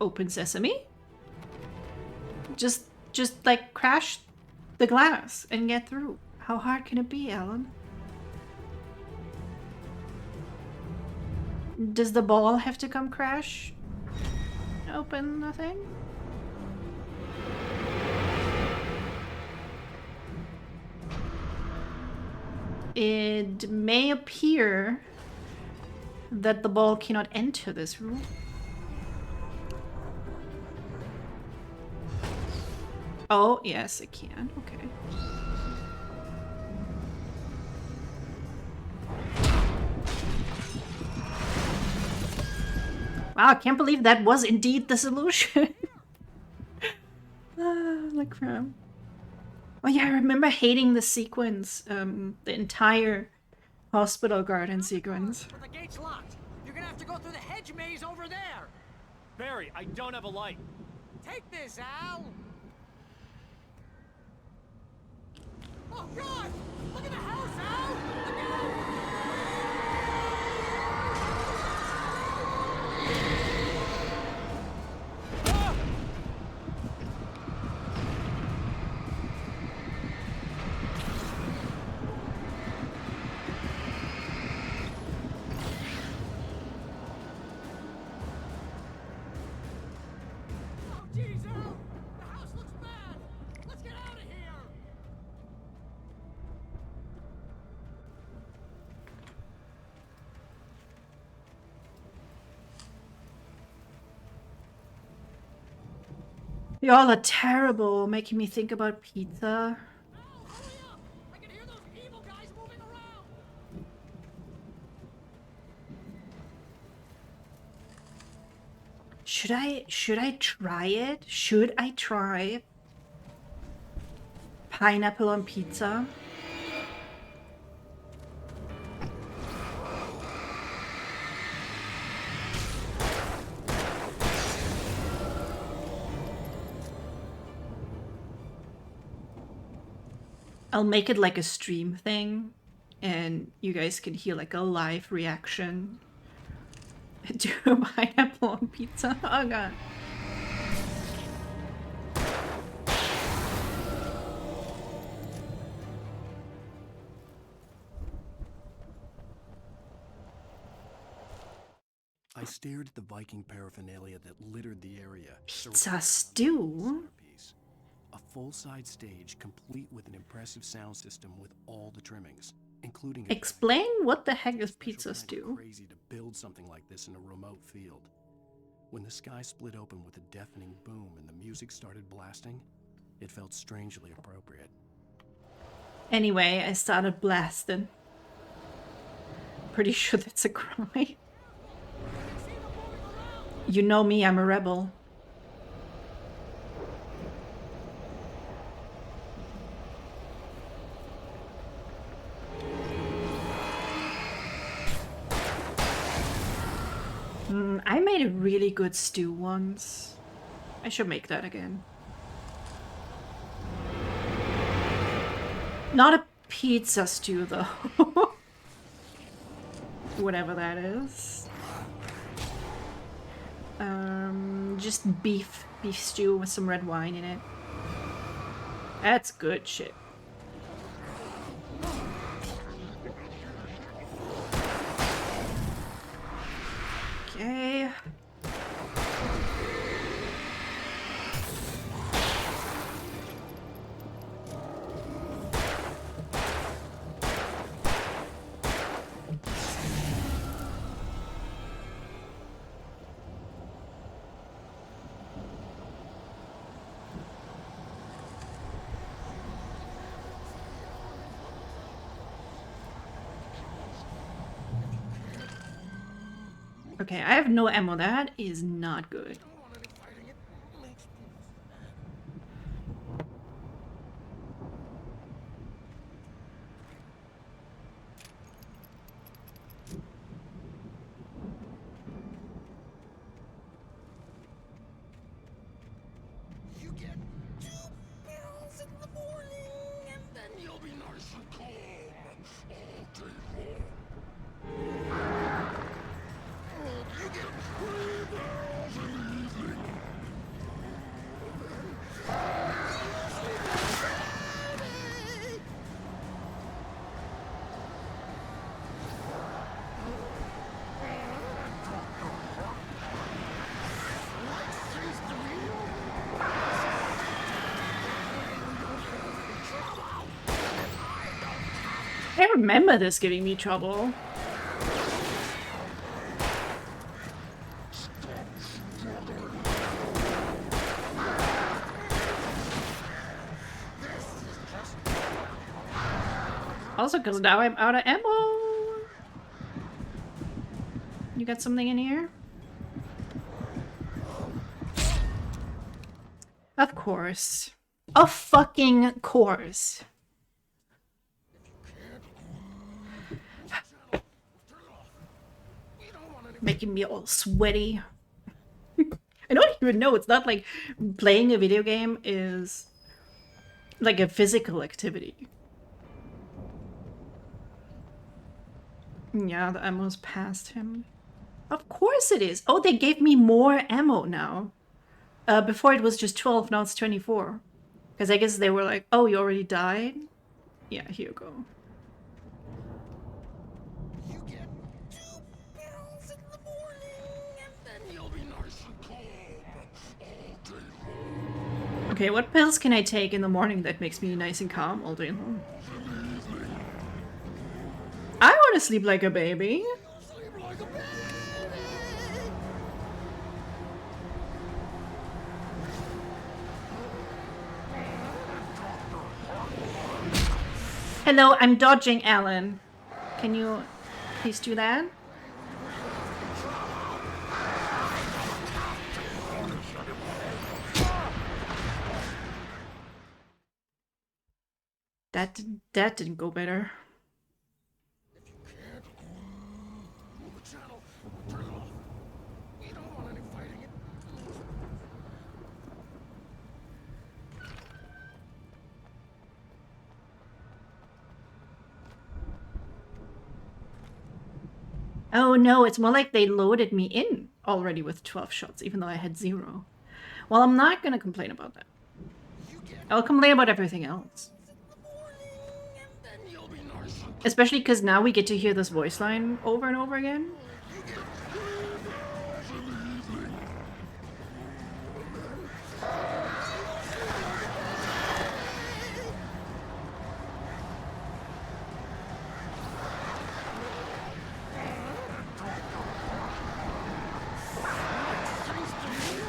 Open sesame. Just like crash the glass and get through. How hard can it be, Alan? Does the ball have to come crash? Open nothing? It may appear that the ball cannot enter this room. Oh, yes, it can. Okay. Wow, I can't believe that was indeed the solution. Like crap. Oh yeah, I remember hating the sequence, the entire hospital garden sequence. But the gate's locked. You're gonna have to go through the hedge maze over there. Barry, I don't have a light. Take this, Al. Oh God! Look at the house, Al! Look out! Y'all are terrible, making me think about pizza. Should I try it? Should I try pineapple on pizza? I'll make it like a stream thing, and you guys can hear like a live reaction to a pineapple on pizza. Oh god. I stared at the Viking paraphernalia that littered the area. Pizza stew? A full-size stage complete with an impressive sound system with all the trimmings, including Explain what the heck is pizza stew? Crazy to build something like this in a remote field. When the sky split open with a deafening boom and the music started blasting, it felt strangely appropriate. Anyway, I started blasting. Pretty sure that's a cry. You know me, I'm a rebel. I made a really good stew once. I should make that again. Not a pizza stew though. Whatever that is. Just beef stew with some red wine in it. That's good shit. Okay. Okay, I have no ammo. That is not good. You get 2 pills in the morning, and then you'll be nice and calm all day long. You get 3 pills in the evening. remember this giving me trouble. Also, because now I'm out of ammo. You got something in here? Of course. Of fucking course. Making me all sweaty. I don't even know. It's not like playing a video game is like a physical activity. Yeah, the ammo's past him. Of course it is. Oh, they gave me more ammo now. Before it was just 12, now it's 24. Because I guess they were like, oh, you already died? Yeah, here you go. You get 2 pills in the morning, and then you'll be nice and calm all day long. Okay, what pills can I take in the morning that makes me nice and calm all day long? I want to sleep like a baby. Sleep like a baby. Hello, I'm dodging Alan. Can you please do that? That didn't go better. Move the channel. Turn it off. We don't want any fighting. Oh no, it's more like they loaded me in already with 12 shots, even though I had 0. Well, I'm not gonna complain about that. I'll complain about everything else. Especially because now we get to hear this voice line over and over again.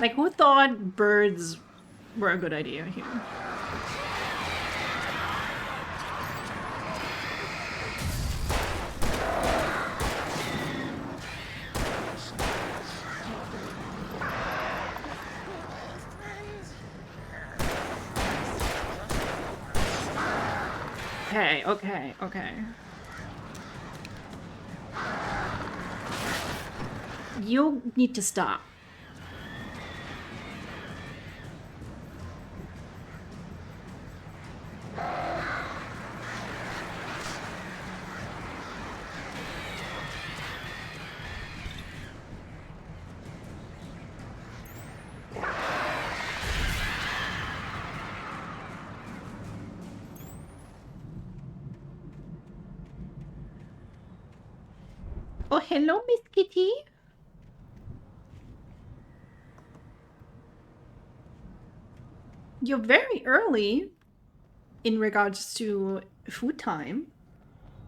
Like, who thought birds were a good idea here? Okay, okay, okay. You need to stop. Oh, hello, Miss Kitty. You're very early in regards to food time.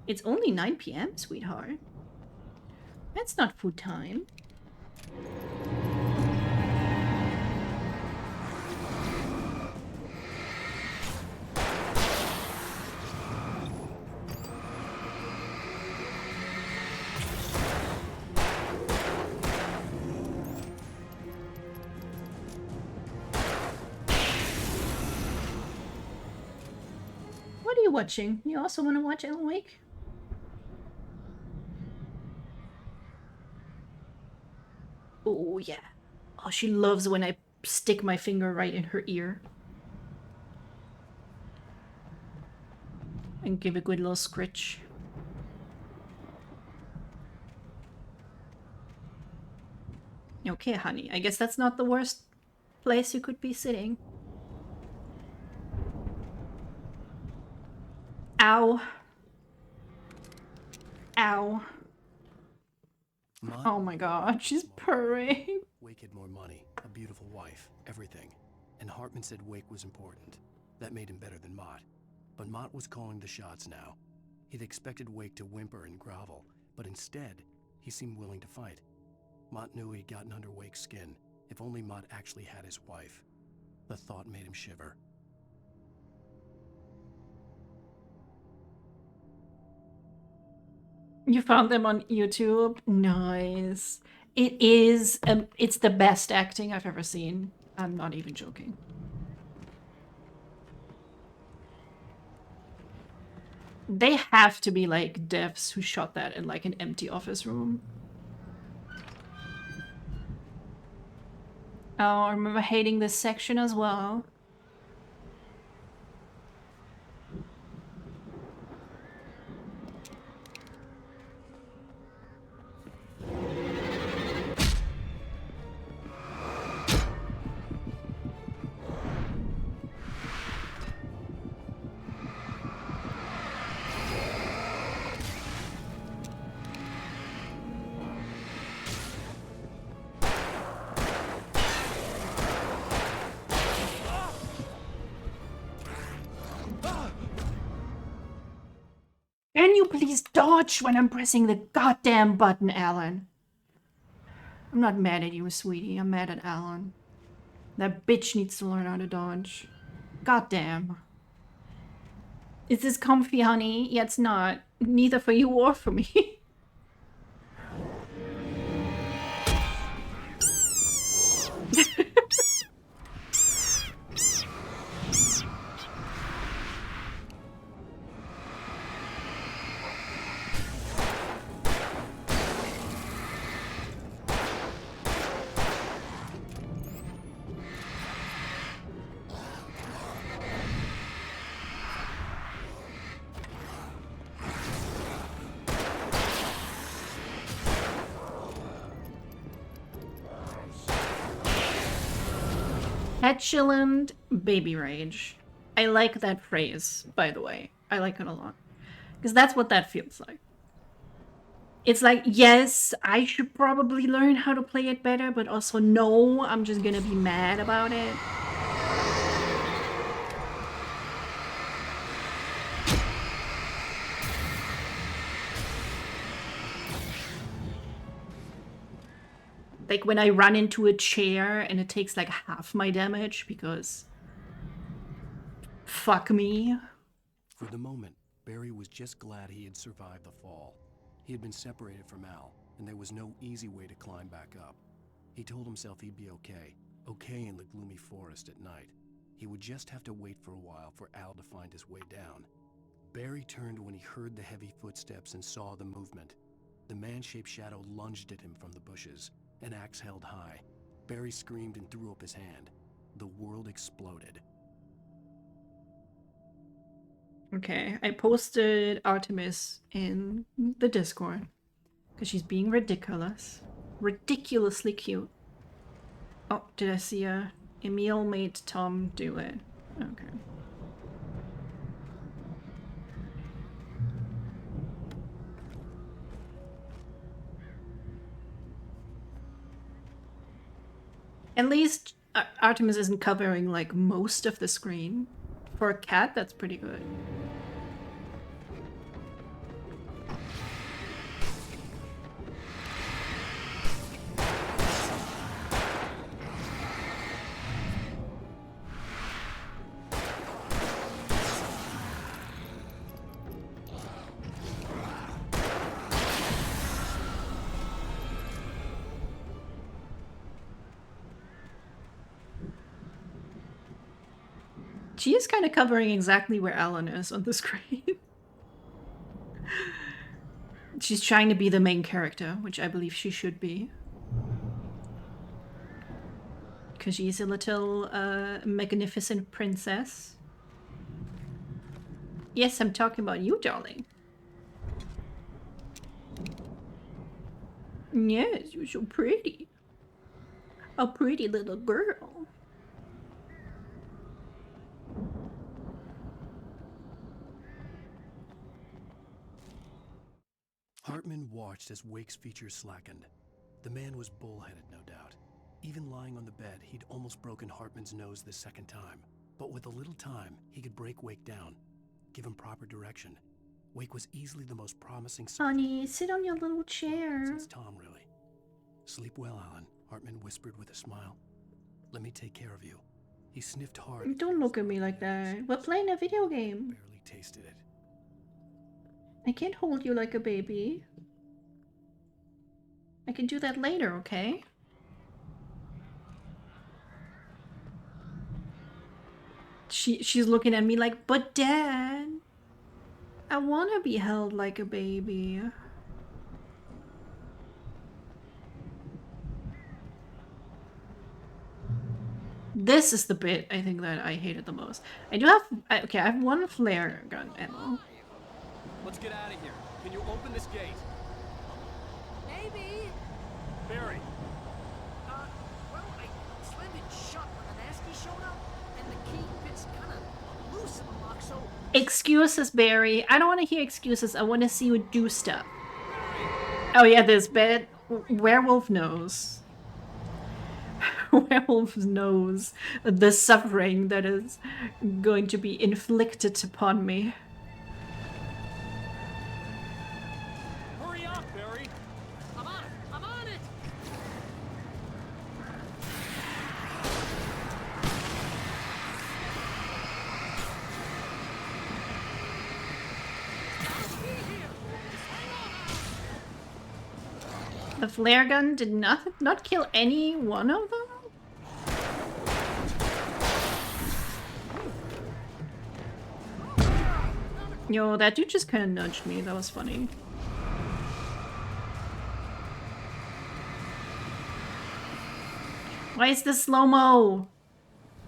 It's only 9 p.m., sweetheart. That's not food time. What are you watching? You also want to watch Alan Wake? Oh, yeah. Oh, she loves when I stick my finger right in her ear. And give a good little scritch. Okay, honey. I guess that's not the worst place you could be sitting. Ow. Ow. Oh my god, she's purring. Wake had more money, a beautiful wife, everything. And Hartman said Wake was important. That made him better than Mott. But Mott was calling the shots now. He'd expected Wake to whimper and grovel, but instead, he seemed willing to fight. Mott knew he'd gotten under Wake's skin. If only Mott actually had his wife. The thought made him shiver. You found them on YouTube? Nice. It is, it's the best acting I've ever seen. I'm not even joking. They have to be like devs who shot that in like an empty office room. Oh, I remember hating this section as well. Can you please dodge when I'm pressing the goddamn button, Alan? I'm not mad at you, sweetie. I'm mad at Alan. That bitch needs to learn how to dodge. Goddamn. Is this comfy, honey? Yeah, it's not. Neither for you or for me. Petulant baby rage. I like that phrase, by the way. I like it a lot. Because that's what that feels like. It's like, yes, I should probably learn how to play it better, but also no, I'm just gonna be mad about it. Like when I run into a chair and it takes like half my damage because fuck me. For the moment, Barry was just glad he had survived the fall. He had been separated from Al, and there was no easy way to climb back up. He told himself he'd be okay in the gloomy forest at night. He would just have to wait for a while for Al to find his way down. Barry turned when he heard the heavy footsteps and saw the movement. The man-shaped shadow lunged at him from the bushes, an axe held high. Barry screamed and threw up his hand. The world exploded. Okay, I posted Artemis in the Discord because she's being ridiculous. Ridiculously cute. Oh, did I see Emil made Tom do it? Okay. At least Artemis isn't covering like most of the screen. For a cat, that's pretty good. She is kind of covering exactly where Alan is on the screen. She's trying to be the main character, which I believe she should be. Because she's a little magnificent princess. Yes, I'm talking about you, darling. Yes, you're so pretty. A pretty little girl. Hartman watched as Wake's features slackened. The man was bullheaded, no doubt. Even lying on the bed, he'd almost broken Hartman's nose the second time. But with a little time, he could break Wake down, give him proper direction. Wake was easily the most promising Honey, sit on your little chair. since Tom, really. Sleep well, Alan, Hartman whispered with a smile. Let me take care of you. He sniffed hard. Don't look at me like that. We're playing a video game. Barely tasted it. I can't hold you like a baby. I can do that later, okay? She's looking at me like, but Dad, I want to be held like a baby. This is the bit I think that I hated the most. I do have, okay, I have one flare gun ammo. Let's get out of here. Can you open this gate? Maybe. Barry. Well, I slammed it shut when the nasty showed up, and the key fits kind of loose in the lock, so... Excuses, Barry. I don't want to hear excuses. I want to see you do stuff. Oh yeah, this bit. Werewolf knows. Werewolf knows the suffering that is going to be inflicted upon me. Hurry up, Barry. I'm on it! I'm on it! The flare gun did not kill any one of them? Yo, that dude just kind of nudged me. That was funny. Why is this slow-mo?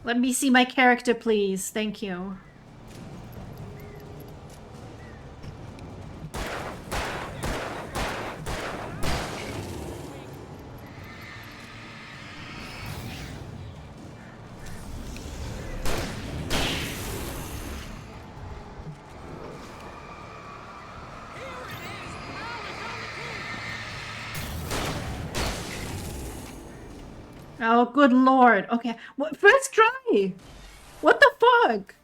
Let me see my character, please. Thank you. Oh, good lord. Okay. What, first try! What the fuck?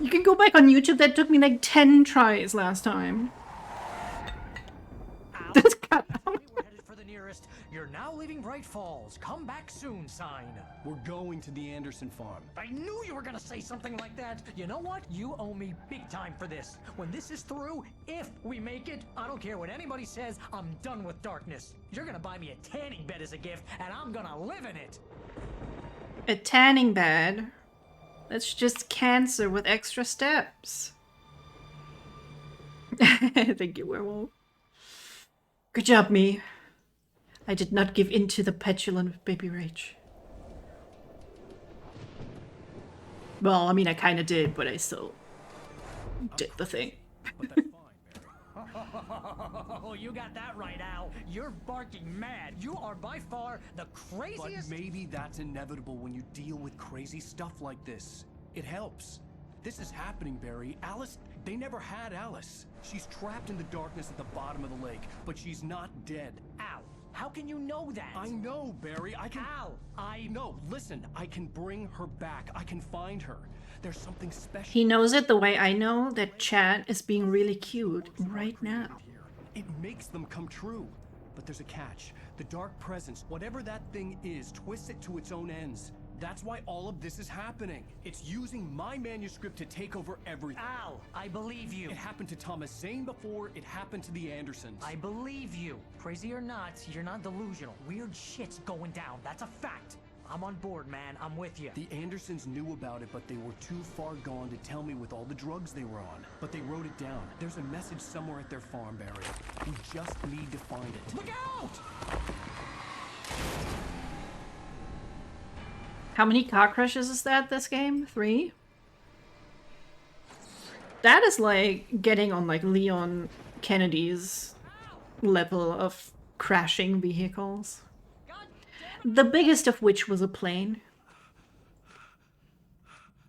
You can go back on YouTube. That took me like 10 tries last time. This guy. We're headed for the nearest. You're now leaving Bright Falls. Come back soon sign. We're going to the Anderson farm. I knew you were gonna say something like that. You know what? You owe me big time for this. When this is through, if we make it, I don't care what anybody says, I'm done with darkness. You're gonna buy me a tanning bed as a gift, and I'm gonna live in it. A tanning bed? That's just cancer with extra steps. Thank you, werewolf. Good job, me. I did not give in to the petulant baby rage. Well, I mean, I kind of did, but I still did the thing. Oh, you got that right, Al. You're barking mad. You are by far the craziest... But maybe that's inevitable when you deal with crazy stuff like this. It helps. This is happening, Barry. Alice, they never had Alice. She's trapped in the darkness at the bottom of the lake, but she's not dead. Al, how can you know that? I know, Barry. I can... Al, No, listen. I can bring her back. I can find her. There's something special. He knows it the way I know that chat is being really cute right now. It makes them come true. But there's a catch. The dark presence, whatever that thing is, twists it to its own ends. That's why all of this is happening. It's using my manuscript to take over everything. Al, I believe you. It happened to Thomas Zane before, it happened to the Andersons. I believe you. Crazy or not, you're not delusional. Weird shit's going down. That's a fact. I'm on board, man. I'm with you. The Andersons knew about it, but they were too far gone to tell me with all the drugs they were on. But they wrote it down. There's a message somewhere at their farm, Barry. We just need to find it. Look out! How many car crashes is that this game? 3? That is like getting on like Leon Kennedy's level of crashing vehicles. The biggest of which was a plane.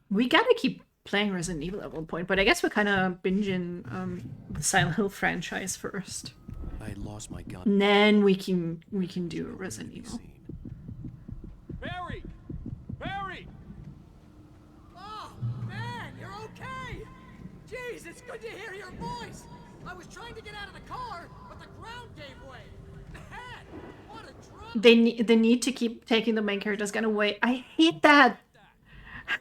We gotta keep playing Resident Evil at one point, but I guess we're kind of binging the Silent Hill franchise first. I had lost my gun. And then we can do Resident Evil. Barry! Barry! Oh, man, you're okay! Jeez, it's good to hear your voice! I was trying to get out of the car, but the ground gave way. Man, what a drop! They need to keep taking the main character's gun away. I hate that.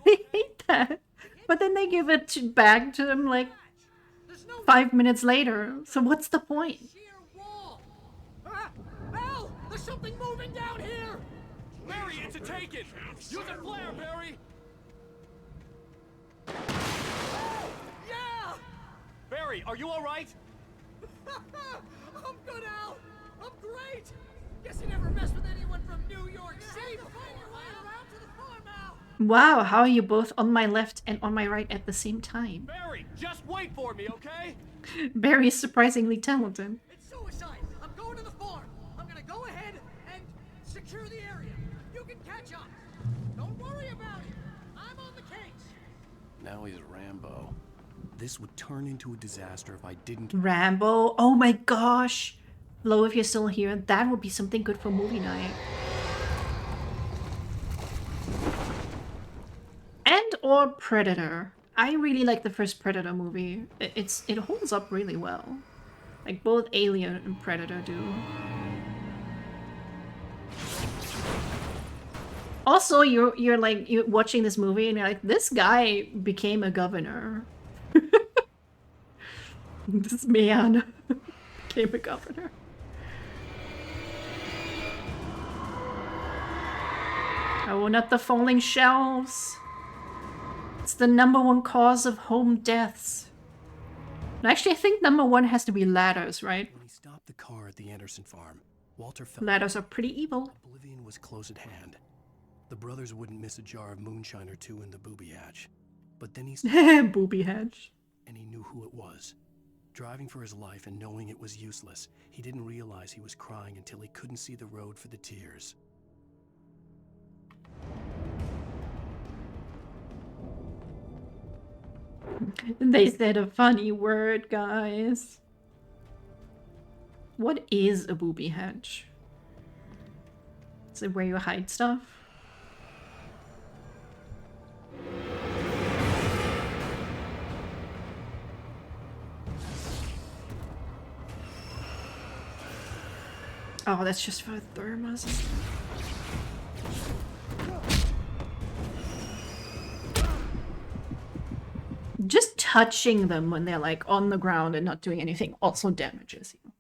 I hate that. But then they give it back to him like 5 minutes later. So what's the point? Al, there's something moving down here. Barry, it's a taken. Use a flare, Barry. Yeah. Barry, are you all right? I'm good, Al. I'm great. Guess you never mess with anyone from New York City to find your way around to the farm, Al. Wow, how are you both on my left and on my right at the same time? Barry, just wait for me, okay? Barry is surprisingly talented. It's suicide. I'm going to the farm. I'm gonna go ahead and secure the area. You can catch up. Don't worry about it. I'm on the case. Now he's Rambo. This would turn into a disaster if I didn't... Rambo? Oh my gosh! Flo, if you're still here, that would be something good for movie night. And or Predator. I really like the first Predator movie. It holds up really well. Like both Alien and Predator do. Also, you're watching this movie and you're like, this guy became a governor. This man became a governor. Oh, not the falling shelves. It's the #1 cause of home deaths. Actually, I think #1 has to be ladders, right? When he stopped the car at the Anderson farm, Walter felt... Ladders are pretty evil. Oblivion was close at hand. The brothers wouldn't miss a jar of moonshine or two in the booby hatch. But then he... Booby hatch. And he knew who it was. Driving for his life and knowing it was useless, he didn't realize he was crying until he couldn't see the road for the tears. They said a funny word, guys. What is a booby hatch? Is it where you hide stuff? Oh, that's just for thermos. Just touching them when they're like on the ground and not doing anything also damages you.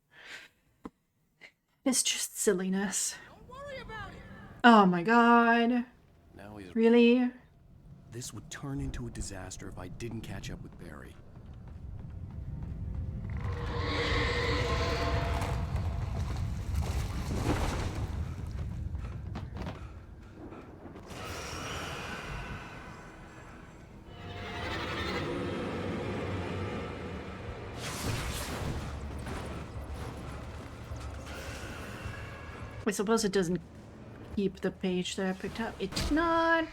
It's just silliness. Oh my god. Now he's... Really? This would turn into a disaster if I didn't catch up with Barry. I suppose it doesn't keep the page that I picked up. It did not.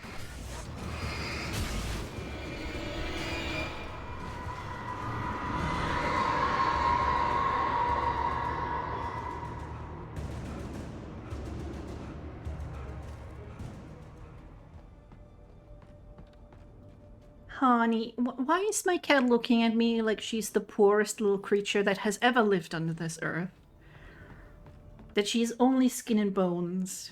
Honey, why is my cat looking at me like she's the poorest little creature that has ever lived under this earth? That she is only skin and bones,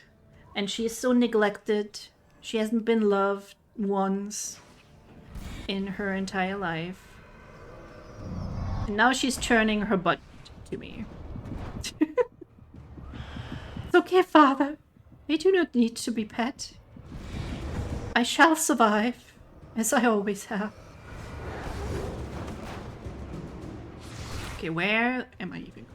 and she is so neglected. She hasn't been loved once in her entire life. And now she's turning her butt to me. It's okay, father. I do not need to be pet. I shall survive, as I always have. Okay, where am I even?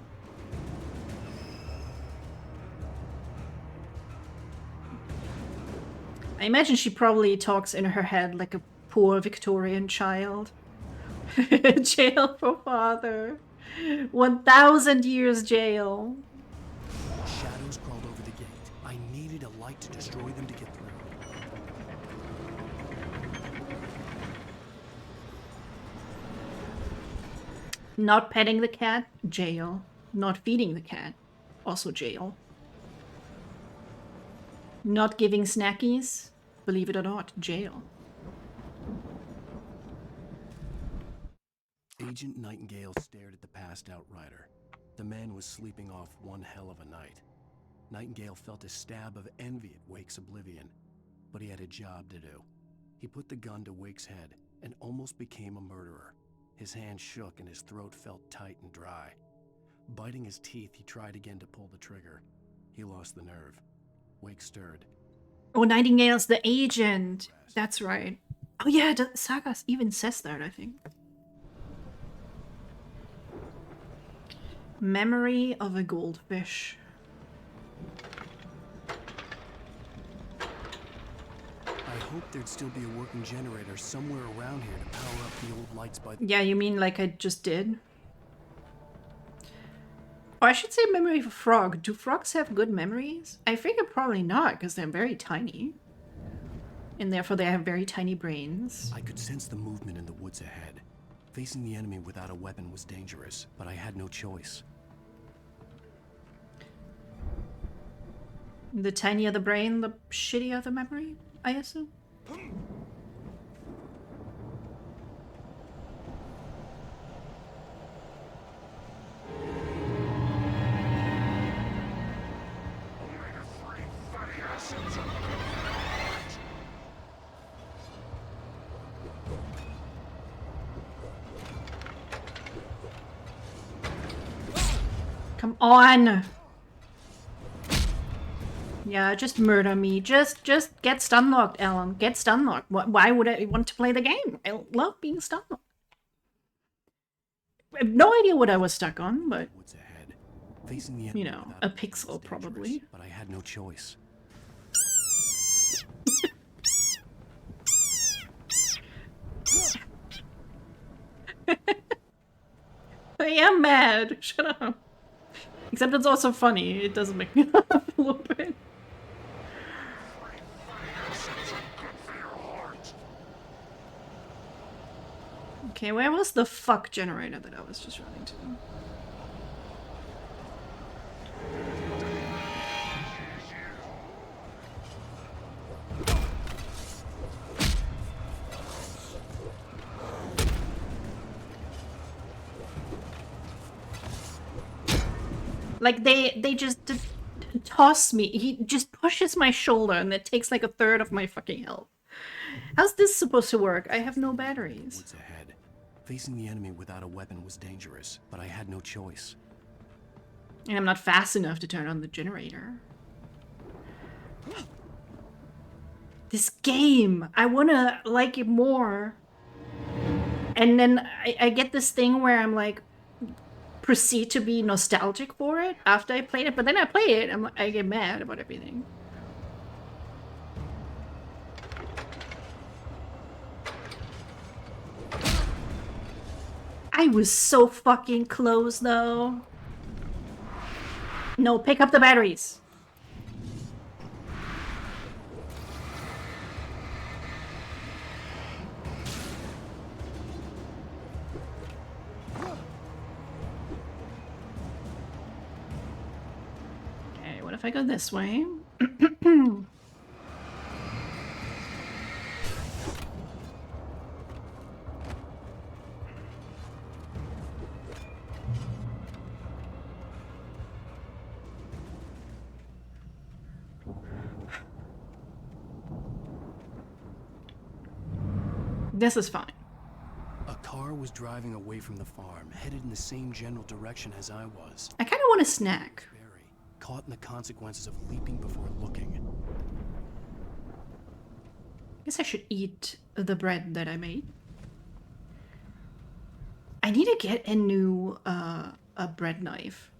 I imagine she probably talks in her head like a poor Victorian child. Jail for father. 1,000 years jail. Shadows crawled over the gate. I needed a light to destroy them to get through. Not petting the cat, jail. Not feeding the cat, also jail. Not giving snackies, believe it or not, jail. Agent Nightingale stared at the passed-out rider. The man was sleeping off one hell of a night. Nightingale felt a stab of envy at Wake's oblivion, but he had a job to do. He put the gun to Wake's head and almost became a murderer. His hand shook and his throat felt tight and dry. Biting his teeth, he tried again to pull the trigger. He lost the nerve. Wake stirred. Oh, Nightingale's the agent. That's right. Oh yeah, the Saga even says that, I think. Memory of a goldfish. I hoped there'd still be a working generator somewhere around here to power up the old lights by the... Yeah, you mean like I just did? Or I should say memory of a frog. Do frogs have good memories? I figure probably not, because they're very tiny. And therefore they have very tiny brains. I could sense the movement in the woods ahead. Facing the enemy without a weapon was dangerous, but I had no choice. The tinier the brain, the shittier the memory, I assume. Come on! Yeah, just murder me. Just get stunlocked, Alan. Get stunlocked. Why would I want to play the game? I love being stunlocked. I have no idea what I was stuck on, but Facing the you know, a pixel probably. But I had no choice. I am mad. Shut up. Except it's also funny. It does make me laugh a little bit. Okay, where was the fuck generator that I was just running to? Like, they just toss me. He just pushes my shoulder and it takes like a third of my fucking health. How's this supposed to work? I have no batteries. Woods ahead. Facing the enemy without a weapon was dangerous, but I had no choice. And I'm not fast enough to turn on the generator. This game! I wanna like it more. And then I get this thing where I'm like, proceed to be nostalgic for it after I played it, but then I play it and I get mad about everything. I was so fucking close though. No, pick up the batteries. Okay, what if I go this way? This is fine. A car was driving away from the farm, headed in the same general direction as I was. I kind of want a snack. Barry, caught in the consequences of leaping before looking. I guess I should eat the bread that I made. I need to get a new a bread knife.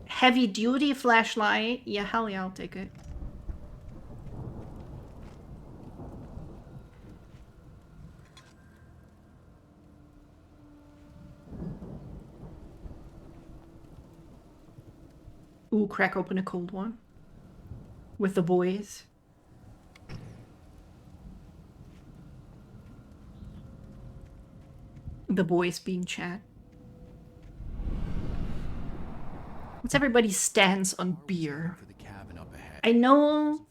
Heavy duty flashlight. Yeah, hell yeah, I'll take it. Ooh, crack open a cold one. With the boys. The boys being chat. What's everybody's stance on beer? I know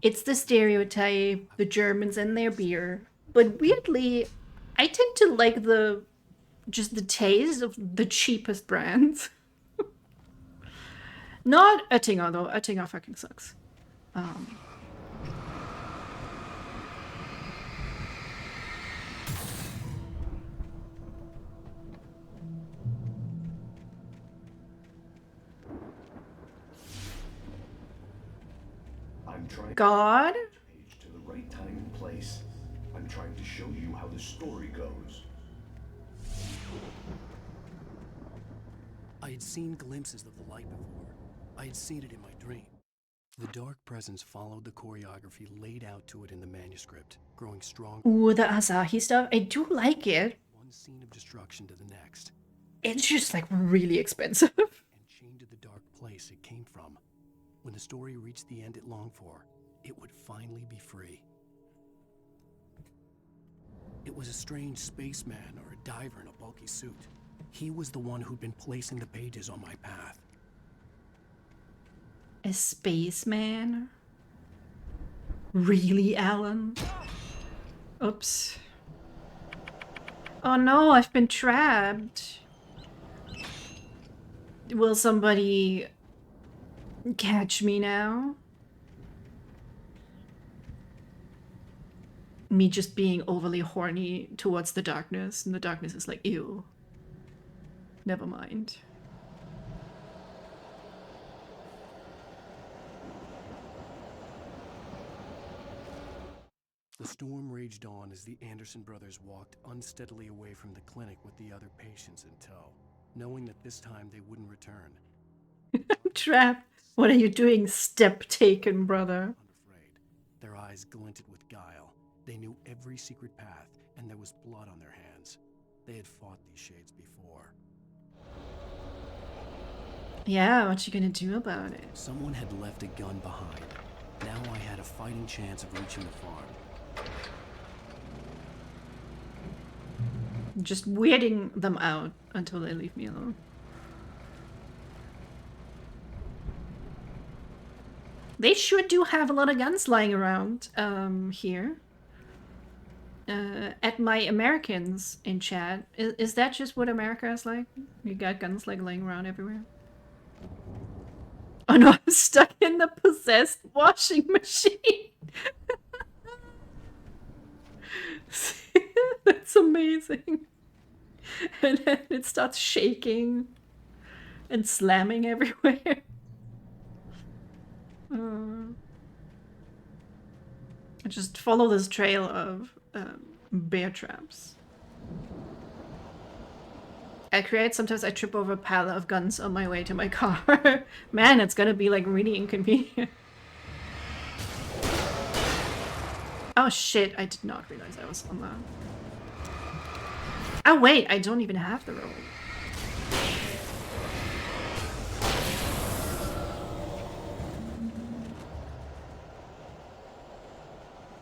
it's the stereotype, the Germans and their beer, but weirdly, I tend to like just the taste of the cheapest brands. Not Oettinger though. Oettinger fucking sucks. I'm trying God? page to the right time and place. I'm trying to show you how the story goes. I had seen glimpses of the light before. I had seen it in my dream. The dark presence followed the choreography laid out to it in the manuscript, growing stronger. Ooh, the Asahi stuff. I do like it. One scene of destruction to the next. It's just like really expensive. And chained to the dark place it came from. When the story reached the end it longed for, it would finally be free. It was a strange spaceman or a diver in a bulky suit. He was the one who'd been placing the pages on my path. A spaceman? Really, Alan? Oops. Oh no, I've been trapped. Will somebody catch me now? Me just being overly horny towards the darkness, and the darkness is like, ew. Never mind. The storm raged on as the Anderson brothers walked unsteadily away from the clinic with the other patients in tow, knowing that this time they wouldn't return. Trapped. What are you doing, step taken, brother? Unafraid. Their eyes glinted with guile. They knew every secret path, and there was blood on their hands. They had fought these shades before. Yeah, what you gonna do about it? Someone had left a gun behind. Now I had a fighting chance of reaching the farm. Just weirding them out until they leave me alone. They sure do have a lot of guns lying around here. At my Americans in chat, is that just what America is like? You got guns like laying around everywhere? Oh no, I'm stuck in the possessed washing machine. That's amazing. And then it starts shaking and slamming everywhere. Just follow this trail of bear traps. At Create, sometimes I trip over a pile of guns on my way to my car. Man, it's gonna be like really inconvenient. Oh shit, I did not realize I was on that. Oh wait, I don't even have the rope.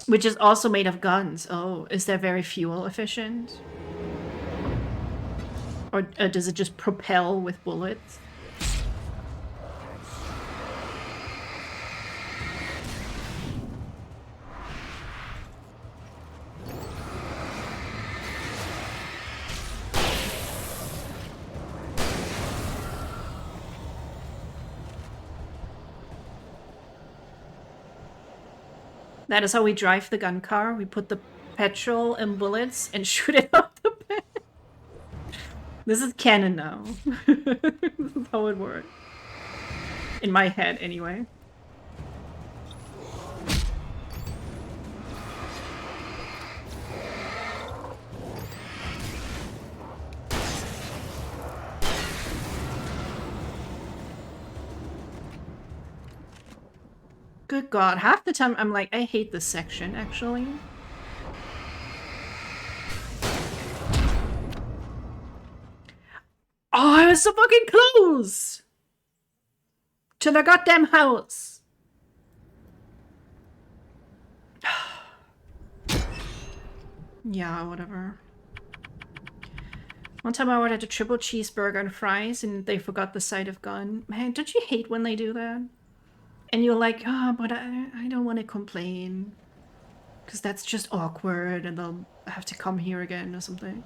Which is also made of guns. Oh, is that very fuel efficient? Or does it just propel with bullets? That is how we drive the gun car. We put the petrol and bullets and shoot it out the back. This is canon now. This is how it works. In my head, anyway. Good God, half the time I'm like, I hate this section, actually. Oh, I was so fucking close! To the goddamn house! Yeah, whatever. One time I ordered a triple cheeseburger and fries and they forgot the side of gun. Man, don't you hate when they do that? And you're like, oh, but I don't want to complain. Because that's just awkward and they'll I have to come here again or something.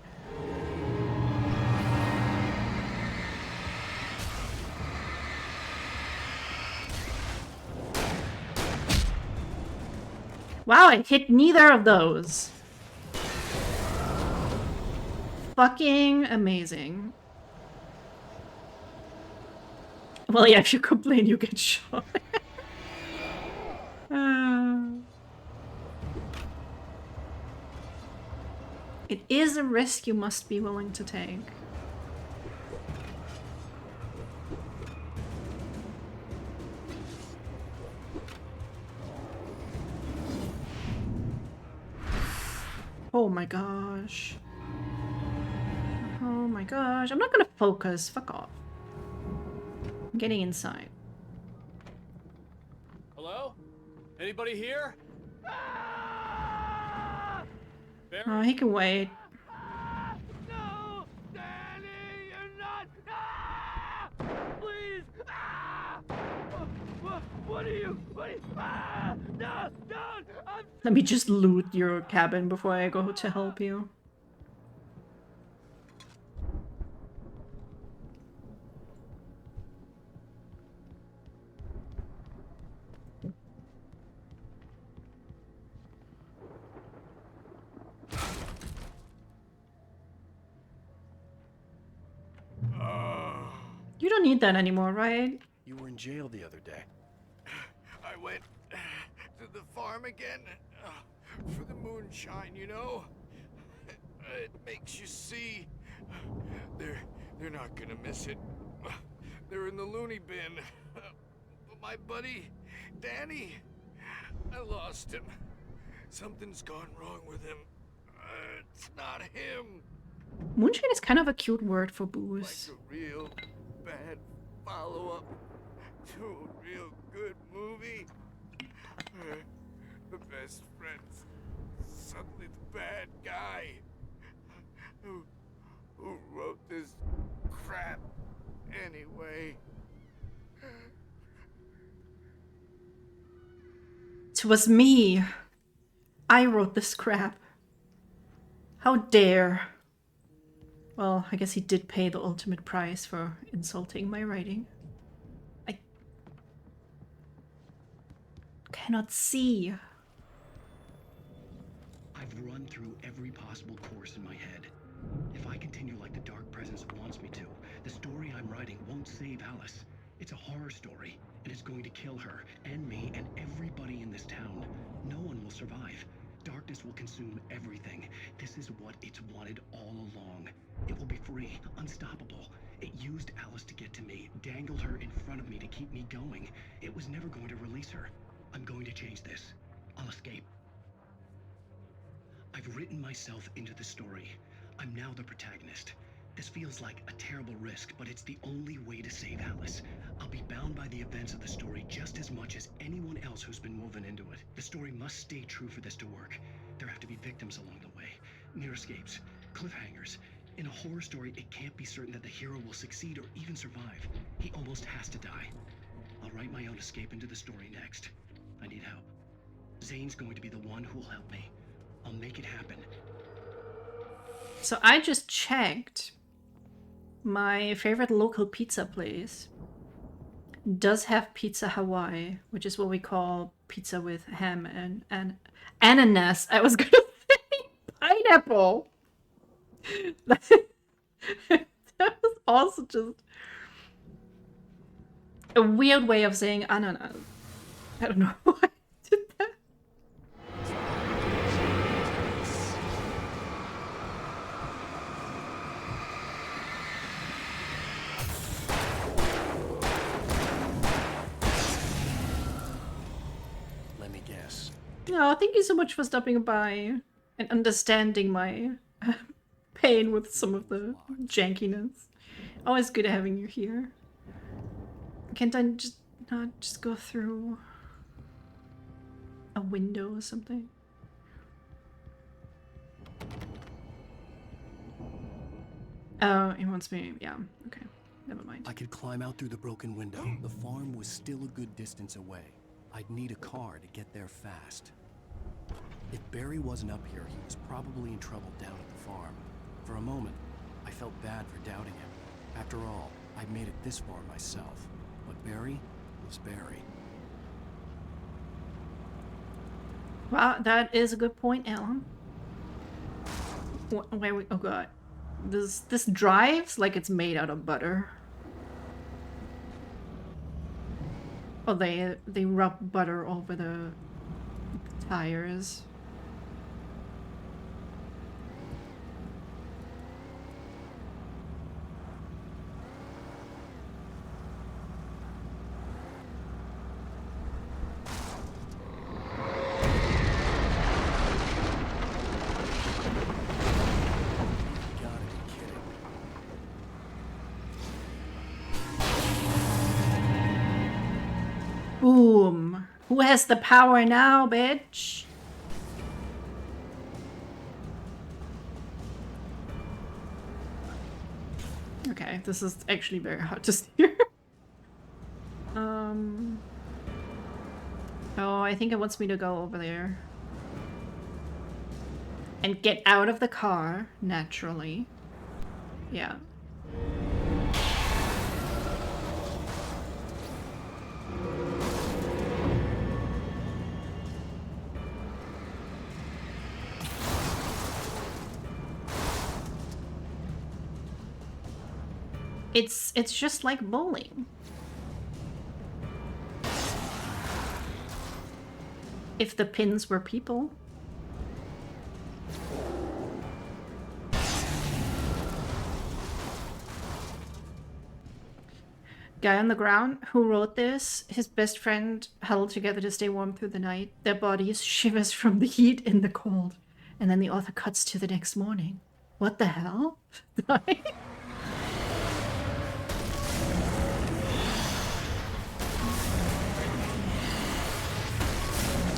Wow, I hit neither of those. Fucking amazing. Well, yeah, if you complain, you get shot. It is a risk you must be willing to take. Oh my gosh. Oh my gosh. I'm not gonna focus. Fuck off. I'm getting inside. Hello? Anybody here? Oh, he can wait. No! Danny, you're not! Ah! Please! Ah! What are you? Ah! No! Don't! Let me just loot your cabin before I go to help you. You don't need that anymore, right? You were in jail the other day. I went to the farm again for the moonshine, you know? It makes you see. They're not gonna miss it. They're in the loony bin. But my buddy, Danny, I lost him. Something's gone wrong with him. It's not him. Moonshine is kind of a cute word for booze. Like a real bad follow-up to a real good movie. The best friend's suddenly the bad guy. Who wrote this crap anyway? It was me. I wrote this crap. How dare. Well, I guess he did pay the ultimate price for insulting my writing. I cannot see. I've run through every possible course in my head. If I continue like the Dark Presence wants me to, the story I'm writing won't save Alice. It's a horror story, and it's going to kill her, and me, and everybody in this town. No one will survive. Darkness will consume everything. This is what it's wanted all along. It will be free, unstoppable. It used Alice to get to me, dangled her in front of me to keep me going. It was never going to release her. I'm going to change this. I'll escape. I've written myself into the story. I'm now the protagonist. This feels like a terrible risk, but it's the only way to save Alice. I'll be bound by the events of the story just as much as anyone else who's been woven into it. The story must stay true for this to work. There have to be victims along the way, near escapes, cliffhangers. In a horror story, it can't be certain that the hero will succeed or even survive. He almost has to die. I'll write my own escape into the story next. I need help. Zane's going to be the one who will help me. I'll make it happen. So I just checked. My favorite local pizza place does have Pizza Hawaii, which is what we call pizza with ham and ananas. I was gonna say pineapple. That was also just a weird way of saying ananas. I don't know why I did that. Let me guess. Oh, thank you so much for stopping by and understanding my pain with some of the jankiness. Always good having you here. Can't I just not just go through a window or something? Oh, he wants me. Yeah, okay. Never mind. I could climb out through the broken window. The farm was still a good distance away. I'd need a car to get there fast. If Barry wasn't up here, he was probably in trouble down at the farm. For a moment, I felt bad for doubting him. After all, I'd made it this far myself. But Barry was Barry. Well, that is a good point, Alan. Wait, oh god. This drives like it's made out of butter. Oh, they rub butter over the tires. Boom. Who has the power now, bitch? Okay, this is actually very hard to steer. Oh, I think it wants me to go over there. And get out of the car, naturally. Yeah. It's just like bowling. If the pins were people. Guy on the ground who wrote this, his best friend huddled together to stay warm through the night. Their bodies shivers from the heat in the cold. And then the author cuts to the next morning. What the hell?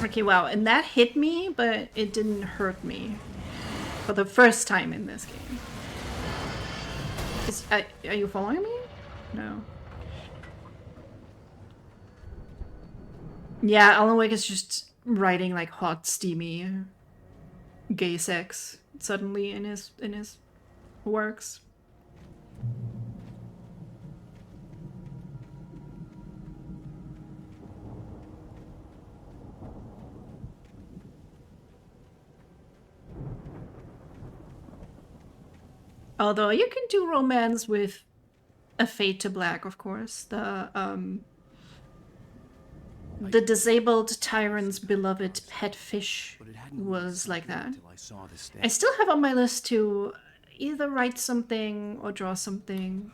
Okay, wow, and that hit me, but it didn't hurt me. For the first time in this game. Are you following me? No. Yeah, Alan Wake is just writing like hot, steamy gay sex suddenly in his works. Although you can do romance with A Fade to Black, of course. The disabled tyrant's beloved pet fish was like that. I still have on my list to either write something or draw something.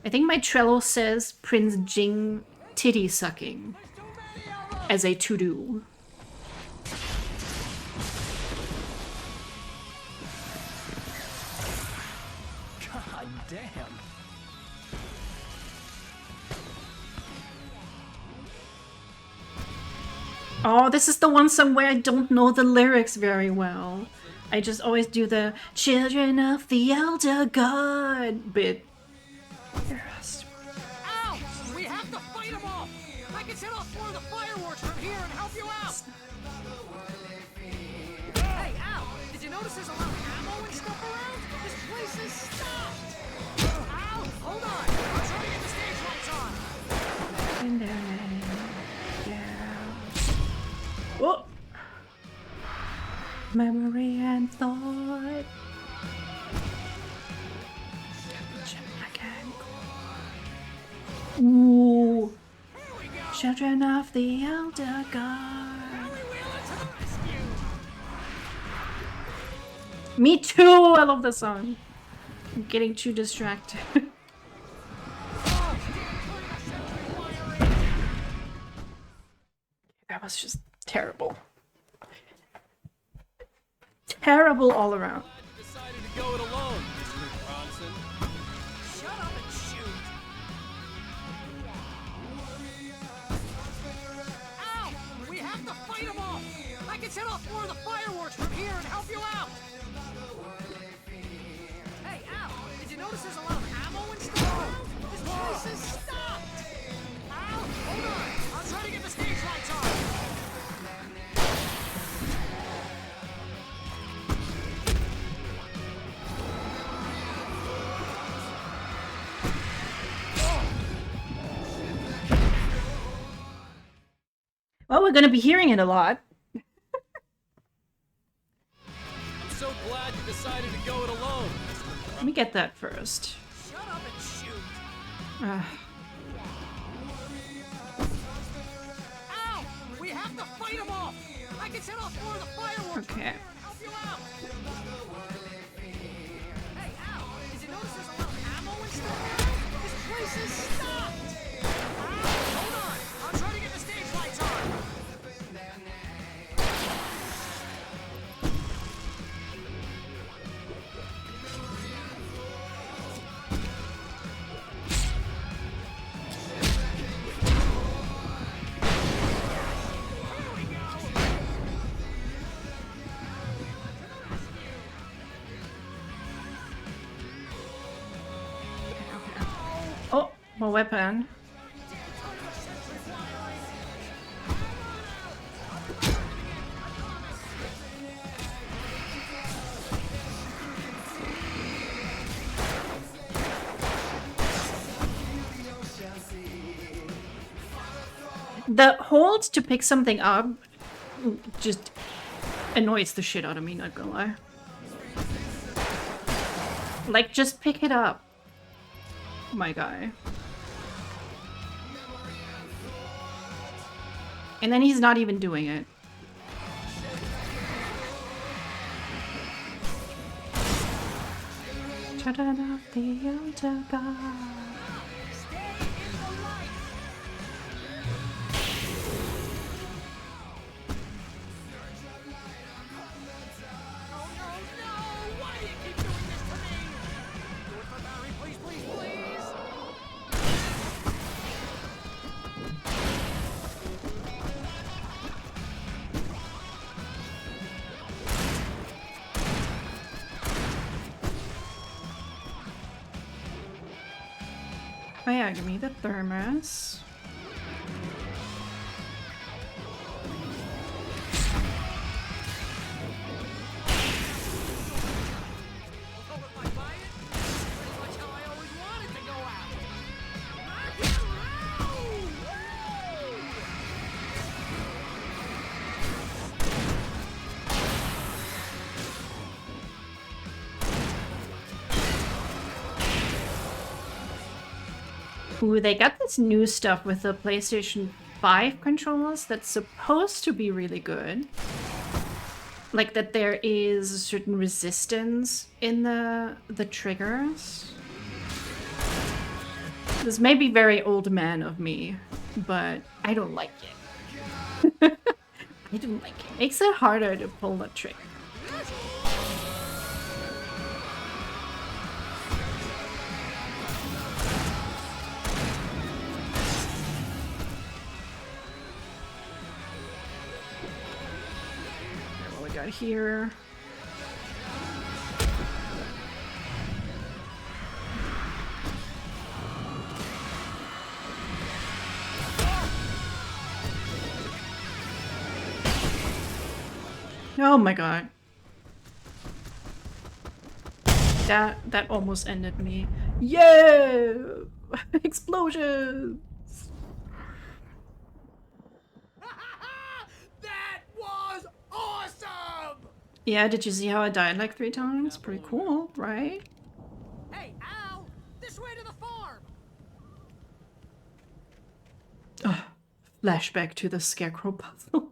I think my Trello says Prince Jing titty sucking as a to-do. God damn. Oh, this is the one somewhere I don't know the lyrics very well. I just always do the Children of the Elder God bit. Ow! We have to fight them off! I can set off more of the fireworks from here and help you out! Hey, Al! Did you notice there's a lot of ammo and stuff around? This place is stopped! Al! Hold on! I'm trying to get the stage lights on! In there, yeah. Oh! Memory and thought. Ooh. Children of the Elder God. Me too! I love this song. I'm getting too distracted. That was just terrible. Terrible all around. Decided to go it alone, Mr. Bronson. Shut up and shoot! Ow! We have to fight them off! I can set off more of the fireworks from here and help you out! Hey, Al! Did you notice there's a lot of ammo and stuff around? This place is stopped! Al! Hold on! I'll try to get the stage lights on! Well, we're gonna be hearing it a lot. I'm so glad you decided to go it alone. Let me get that first. Shut up and shoot. Ugh. Ow! We have to fight them off! I can set off more of the fireworks! Okay. Help you out! Hey, Al! Did you notice there's a lot of ammo and stuff around? This place is stocked! Al! Hold on! I'm trying to get the stage lights on! Oh, my weapon. The hold to pick something up just annoys the shit out of me, not gonna lie. Like, just pick it up, my guy. And then he's not even doing it. Turn off the outer Oh yeah, give me the thermos. Ooh, they got this new stuff with the PlayStation 5 controllers that's supposed to be really good. Like that there is a certain resistance in the triggers. This may be very old man of me, but I don't like it. I don't like it. Makes it harder to pull the trigger. What we got here? Oh my god. That almost ended me. Yeah! Explosions! That was awesome! Yeah, did you see how I died like 3 times? Pretty cool, right? Hey, Al! This way to the farm! Ugh. Flashback to the scarecrow puzzle.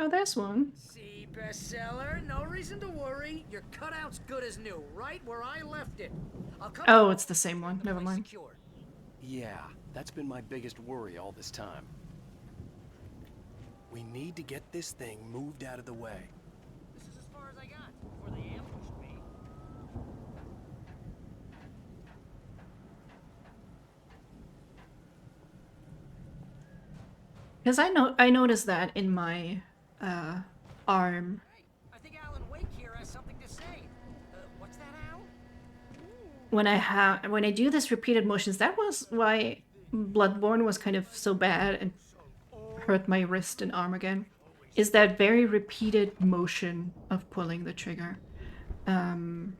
Oh, there's one. See, bestseller, no reason to worry. Your cutout's good as new, right where I left it. I'll come Oh, it's the same one. Never mind. secured. Yeah, that's been my biggest worry all this time. We need to get this thing moved out of the way. This is as far as I got before they ambushed me. Because I noticed that in my arm. I think Alan Wake here has something to say. What's that, Al? When I do this repeated motions, that was why Bloodborne was kind of so bad and hurt my wrist and arm again, is that very repeated motion of pulling the trigger. And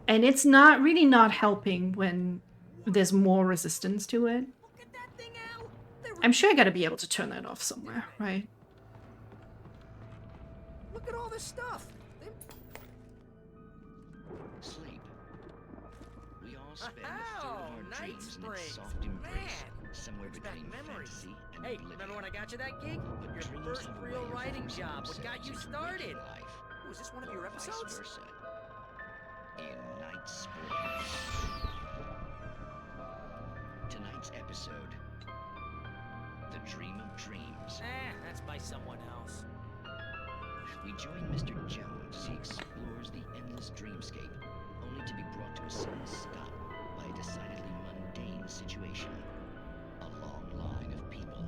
it's not helping when there's more resistance to it. I'm sure I gotta be able to turn that off somewhere, right? Look at all this stuff. Sleep. We all spend a third Oh, of our night dreams in its springs. soft embrace, Man, somewhere brings back between memories. fantasy and Hey, oblivion. remember when I got you that gig? But Your dreams first have a real way of writing forcing job. What got themselves you into started? waking life, Ooh, is this one of your or episodes? Vice versa. In Night Springs. Tonight's episode: The Dream of Dreams. That's by someone else. We join Mr. Jones as he explores the endless dreamscape, only to be brought to a sudden stop by a decidedly mundane situation. A long line of people.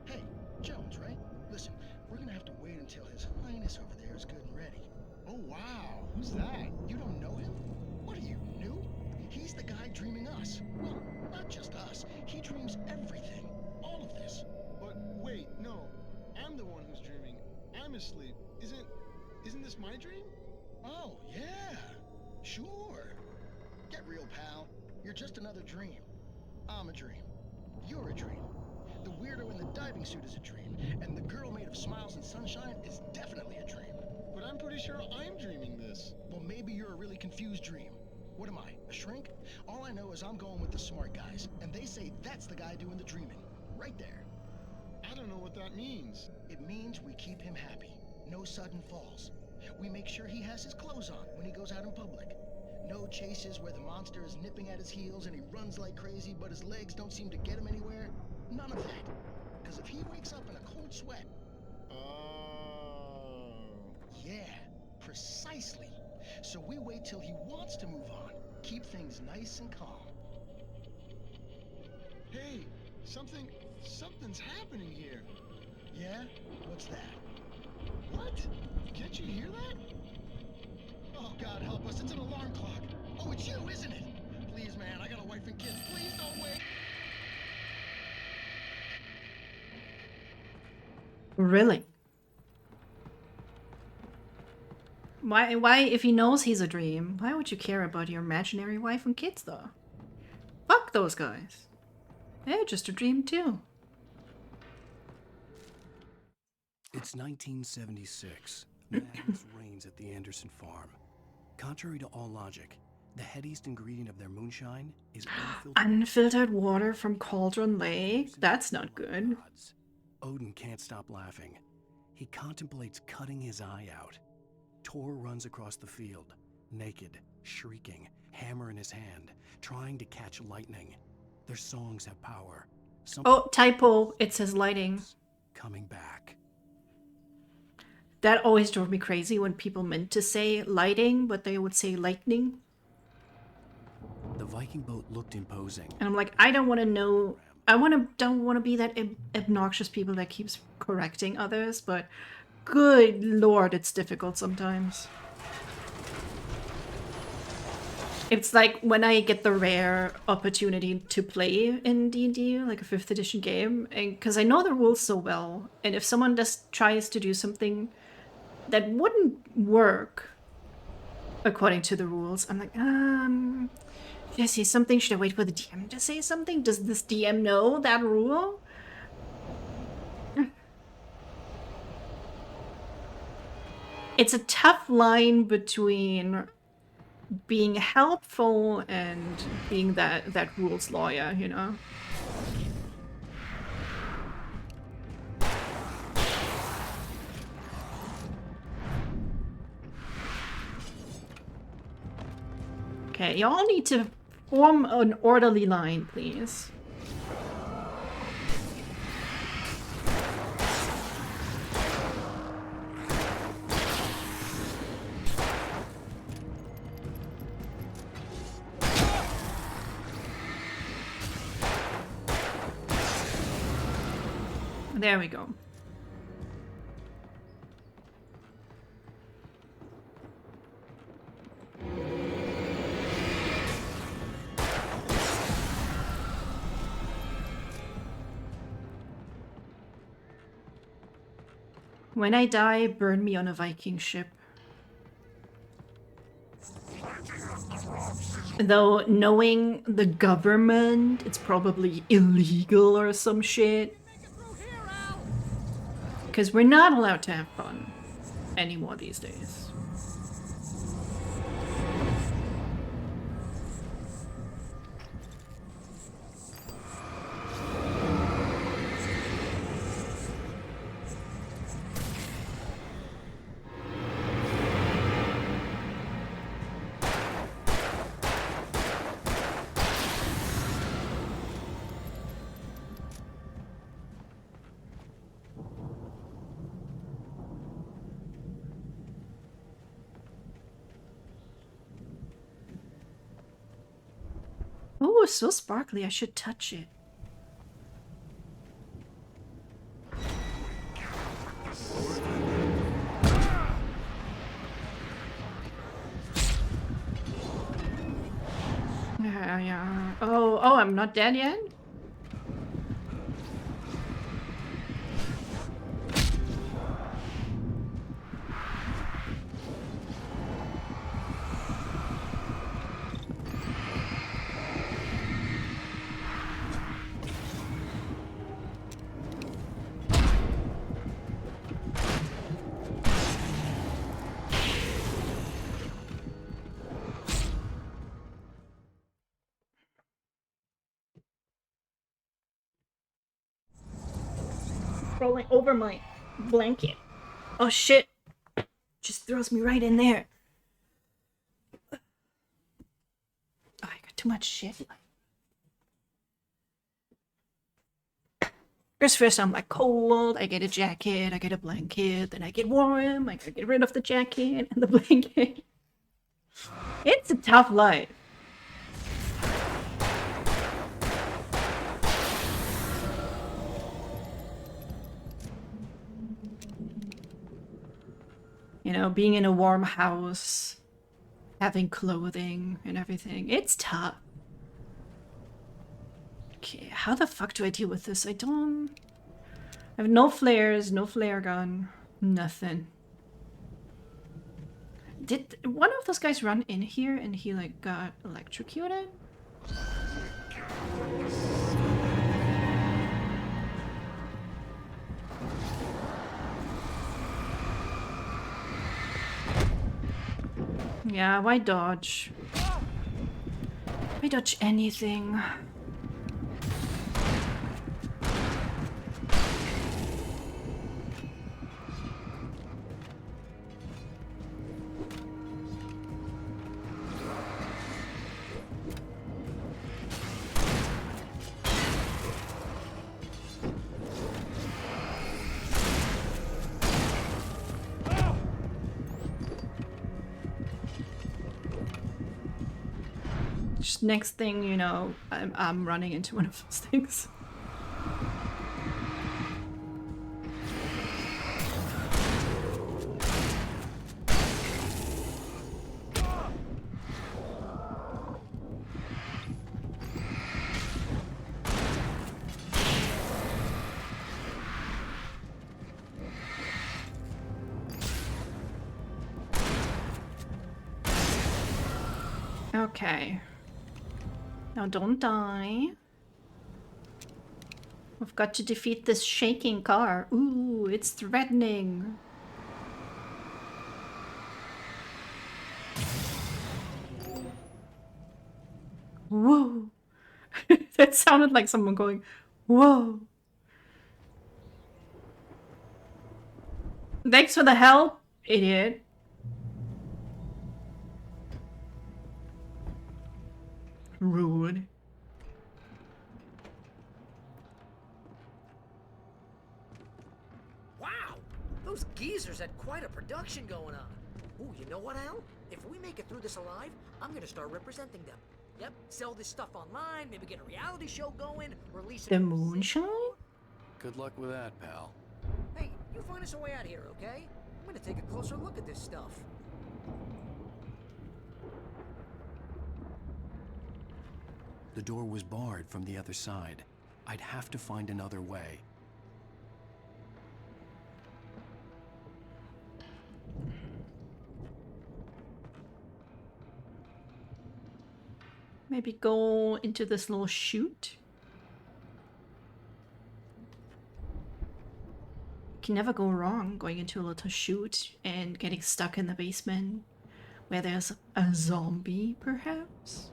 Hey, Jones, right? Listen, we're gonna have to wait until His Highness over there is good and ready. Oh, wow. Who's that? You don't know him? What are you, new? He's the guy dreaming us. Well, not just us. He dreams everything. All of this. But wait, no. I'm the one who's dreaming. I'm asleep. Isn't this my dream? Oh, yeah. Sure. Get real, pal. You're just another dream. I'm a dream. You're a dream. The weirdo in the diving suit is a dream, and the girl made of smiles and sunshine is definitely a dream. But I'm pretty sure I'm dreaming this. Well, maybe you're a really confused dream. What am I, a shrink? All I know is I'm going with the smart guys, and they say that's the guy doing the dreaming. Right there. I don't know what that means. It means we keep him happy. No sudden falls. We make sure he has his clothes on when he goes out in public. No chases where the monster is nipping at his heels and he runs like crazy, but his legs don't seem to get him anywhere. None of that. Because if he wakes up in a cold sweat... Oh. Yeah, precisely. So we wait till he wants to move on. Keep things nice and calm. Hey, something's happening here. Yeah? What's that? What? Can't you hear that? Oh, God help us. It's an alarm clock. Oh, it's you, isn't it? Please, man, I got a wife and kids. Please don't wait. Really? Why, if he knows he's a dream, why would you care about your imaginary wife and kids, though? Fuck those guys. They're just a dream, too. It's 1976. Madness reigns at the Anderson farm. Contrary to all logic, the headiest ingredient of their moonshine is Unfiltered water from Cauldron Lake? That's not good. Odin can't stop laughing. He contemplates cutting his eye out. Tor runs across the field, naked, shrieking, hammer in his hand, trying to catch lightning. Their songs have power. Oh, typo. It says lighting. Coming back. That always drove me crazy when people meant to say lighting, but they would say lightning. The Viking boat looked imposing. And I'm like, I don't want to know. Don't want to be that obnoxious people that keeps correcting others, but good lord, it's difficult sometimes. It's like when I get the rare opportunity to play in D&D, like a 5th edition game, and because I know the rules so well, and if someone just tries to do something that wouldn't work according to the rules, I'm like, should I say something? Should I wait for the DM to say something? Does this DM know that rule? It's a tough line between being helpful and being that rules lawyer, you know? Okay, y'all need to form an orderly line, please. There we go. When I die, burn me on a Viking ship. Though, knowing the government, it's probably illegal or some shit. Because we're not allowed to have fun anymore these days. Oh, it's so sparkly, I should touch it. Yeah. Oh, I'm not dead yet? Rolling over my blanket. Oh shit. Just throws me right in there. Oh, I got too much shit. Because first I'm like cold, I get a jacket, I get a blanket, then I get warm, I gotta get rid of the jacket and the blanket. It's a tough life. You know, being in a warm house, having clothing and everything. It's tough. Okay, how the fuck do I deal with this? I have no flares, no flare gun, nothing. Did one of those guys run in here and he like got electrocuted? Yeah, why dodge? Why dodge anything? Just next thing you know, I'm running into one of those things. Okay. Now don't die. We've got to defeat this shaking car. Ooh, it's threatening. Whoa. That sounded like someone going, whoa. Thanks for the help, idiot. Rude. Wow! Those geezers had quite a production going on. Ooh, you know what, Al? If we make it through this alive, I'm gonna start representing them. Yep, sell this stuff online, maybe get a reality show going, release it. The moonshine? Good luck with that, pal. Hey, you find us a way out here, okay? I'm gonna take a closer look at this stuff. The door was barred from the other side. I'd have to find another way. Maybe go into this little chute. Can never go wrong going into a little chute and getting stuck in the basement where there's a zombie, perhaps?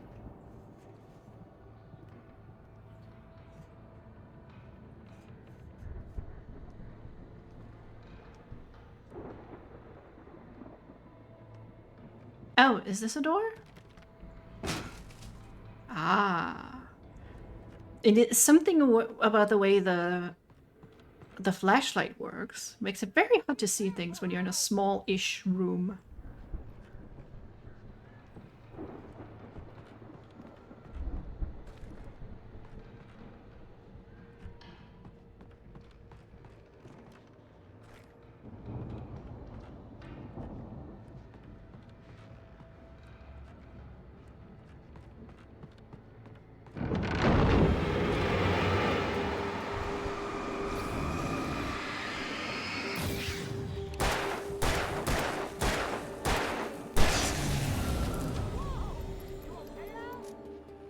Oh, is this a door? Ah. And it's something about the way the flashlight works. Makes it very hard to see things when you're in a small-ish room.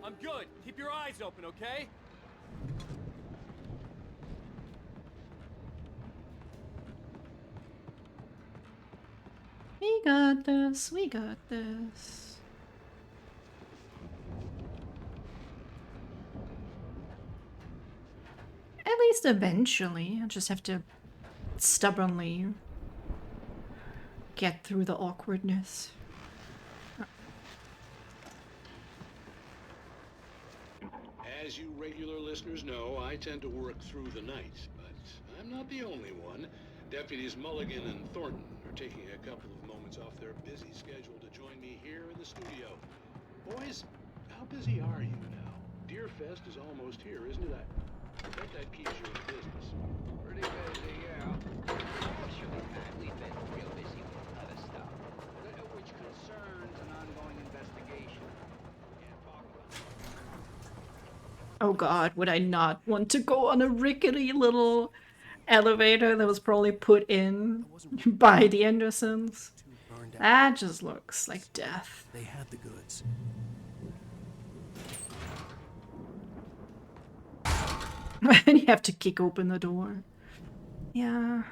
I'm good. Keep your eyes open, okay? We got this, we got this. At least eventually. I'll just have to stubbornly get through the awkwardness. As you regular listeners know, I tend to work through the night, but I'm not the only one. Deputies Mulligan and Thornton are taking a couple of moments off their busy schedule to join me here in the studio. Boys, how busy are you now? Deerfest is almost here, isn't it? I bet that keeps you in business. Pretty busy, yeah. Actually, Pat, we've been real busy with other stuff, which concerns an ongoing investigation. Oh god, would I not want to go on a rickety little elevator that was probably put in by the Andersons? That just looks like death. They had the goods. And you have to kick open the door. Yeah.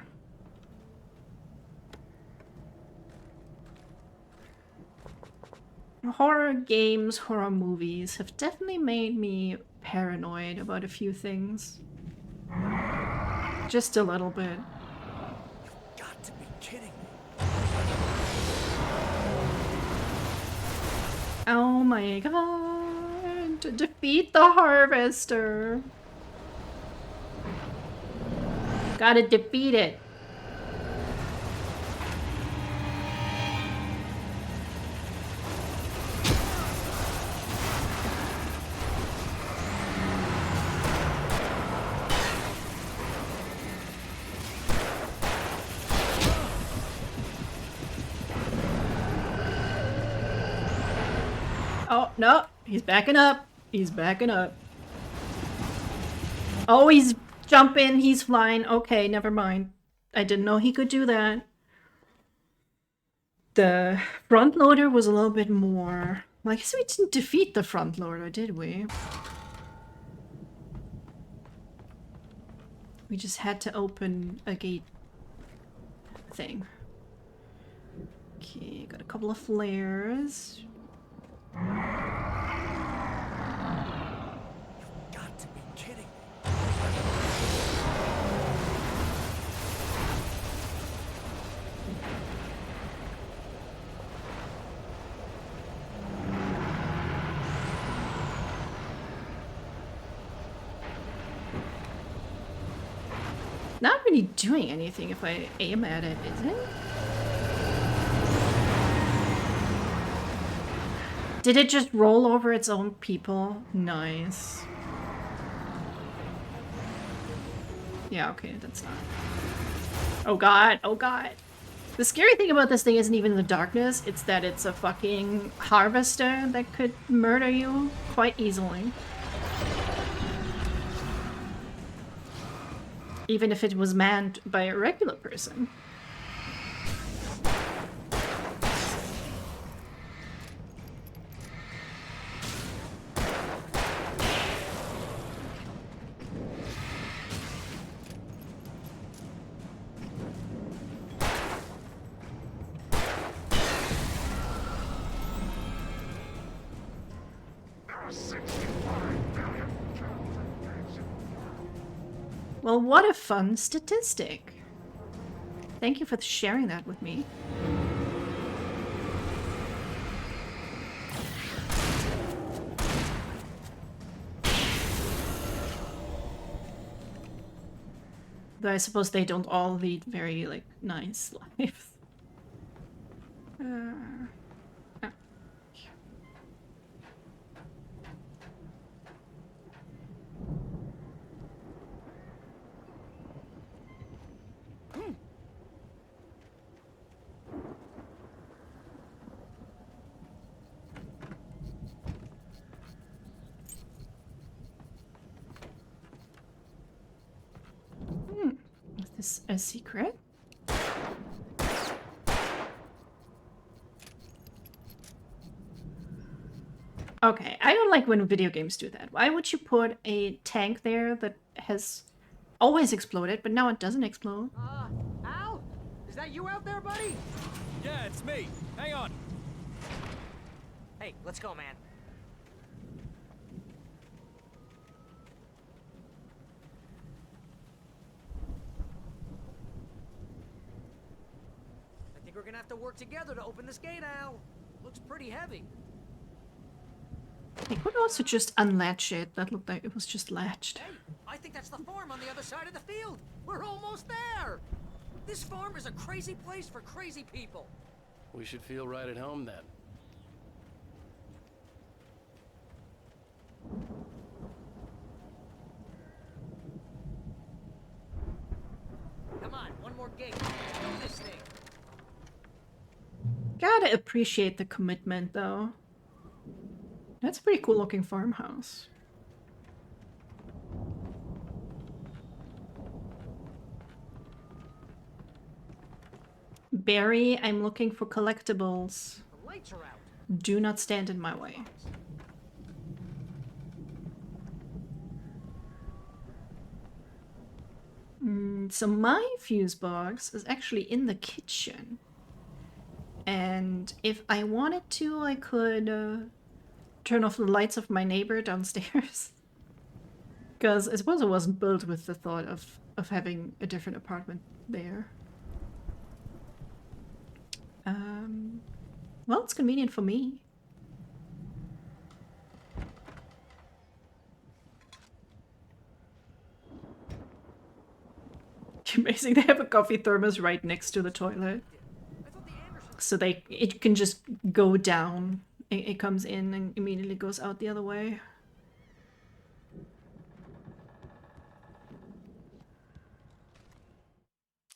Horror games, horror movies have definitely made me paranoid about a few things. Just a little bit. You've got to be kidding me. Oh my god. To defeat the harvester. Gotta defeat it. Oh, no. He's backing up. He's backing up. Oh, he's jumping. He's flying. Okay, never mind. I didn't know he could do that. The front loader was a little bit more... Well, I guess we didn't defeat the front loader, did we? We just had to open a gate thing. Okay, got a couple of flares. You've got to be kidding me. Not really doing anything if I aim at it, is it? Did it just roll over its own people? Nice. Yeah, okay, that's not... Oh god, oh god. The scary thing about this thing isn't even the darkness, it's that it's a fucking harvester that could murder you quite easily. Even if it was manned by a regular person. Well, what a fun statistic. Thank you for sharing that with me. Though I suppose they don't all lead very, like, nice lives. Oh. Is this a secret? Okay, I don't like when video games do that. Why would you put a tank there that has always exploded, but now it doesn't explode? Al? Is that you out there, buddy? Yeah, it's me. Hang on. Hey, let's go, man. I think we're gonna have to work together to open this gate, Al. Looks pretty heavy. They could also just unlatch it. That looked like it was just latched. Hey, I think that's the farm on the other side of the field. We're almost there. This farm is a crazy place for crazy people. We should feel right at home then. Come on, one more gate. Let's do this thing. Gotta appreciate the commitment, though. That's a pretty cool looking farmhouse. Barry, I'm looking for collectibles. The lights are out. Do not stand in my way. So my fuse box is actually in the kitchen. And if I wanted to, I could turn off the lights of my neighbor downstairs. Because I suppose it wasn't built with the thought of having a different apartment there. Well, it's convenient for me. Amazing, they have a coffee thermos right next to the toilet. So it can just go down. It comes in and immediately goes out the other way.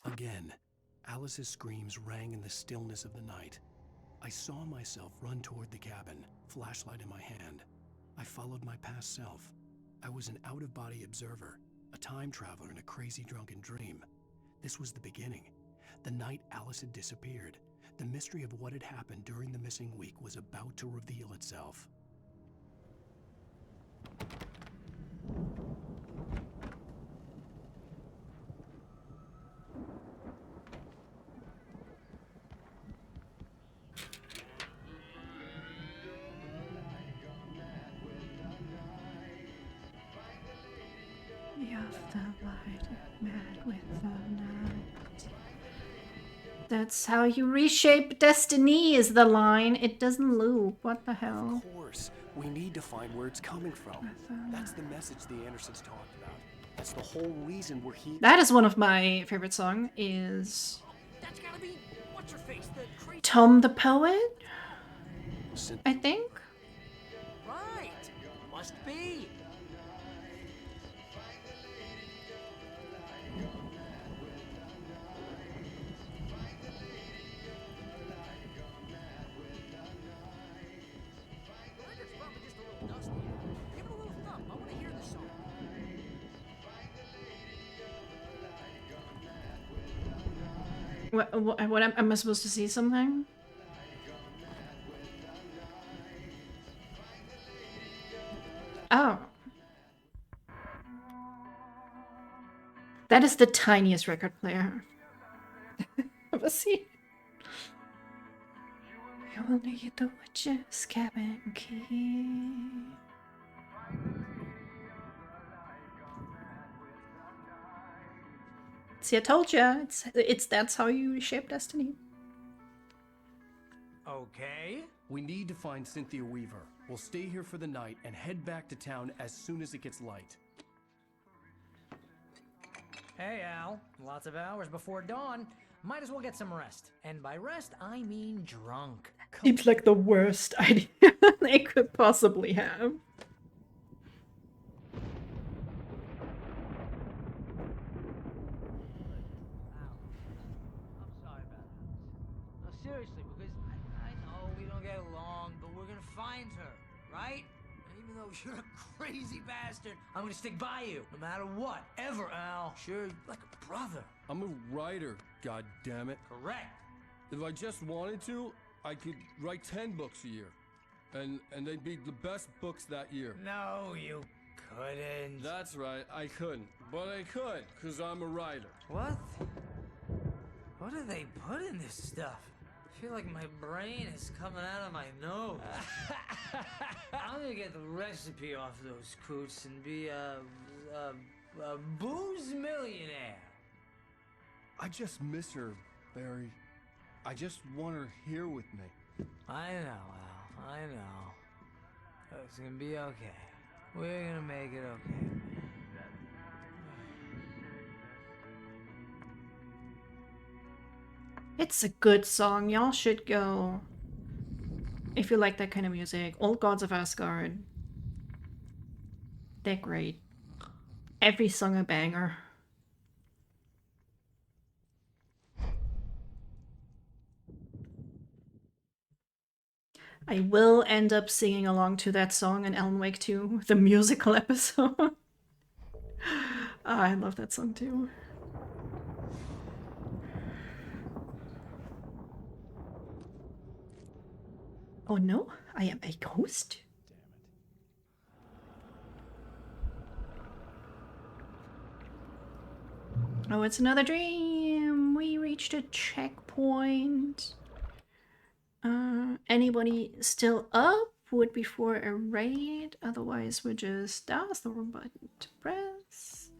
Again, Alice's screams rang in the stillness of the night. I saw myself run toward the cabin, flashlight in my hand. I followed my past self. I was an out-of-body observer, a time traveler in a crazy drunken dream. This was the beginning. The night Alice had disappeared. The mystery of what had happened during the missing week was about to reveal itself. Of the light, mad with the night. That's how you reshape destiny, is the line. It doesn't loop. What the hell? Of course, we need to find where it's coming from. That's the message the Andersons talked about. That's the whole reason we're here. That is one of my favorite songs. Is That's gotta be what's her face, the crazy Tom the Poet? I think. Right. Must be. What am I supposed to see something? Oh. That is the tiniest record player I've ever seen. You will need the witch's cabin key. See, I told you, that's how you reshape destiny. Okay. We need to find Cynthia Weaver. We'll stay here for the night and head back to town as soon as it gets light. Hey, Al. Lots of hours before dawn. Might as well get some rest. And by rest, I mean drunk. Seems like the worst idea they could possibly have. No, seriously, because I know we don't get along, but we're gonna find her, right? And even though you're a crazy bastard, I'm gonna stick by you, no matter what, ever, Al. Sure, like a brother. I'm a writer, goddammit. Correct. If I just wanted to, I could write 10 books a year. And they'd be the best books that year. No, you couldn't. That's right, I couldn't. But I could, because I'm a writer. What? What do they put in this stuff? I feel like my brain is coming out of my nose. I'm gonna get the recipe off those coots and be a booze millionaire. I just miss her, Barry. I just want her here with me. I know, Al. I know. It's gonna be okay. We're gonna make it okay. It's a good song. Y'all should go. If you like that kind of music. Old Gods of Asgard. They're great. Every song a banger. I will end up singing along to that song in Alan Wake 2, the musical episode. I love that song too. Oh no, I am a ghost? Oh, it's another dream. We reached a checkpoint. Anybody still up? Would be for a raid. Otherwise, we're just... That was the wrong button to press.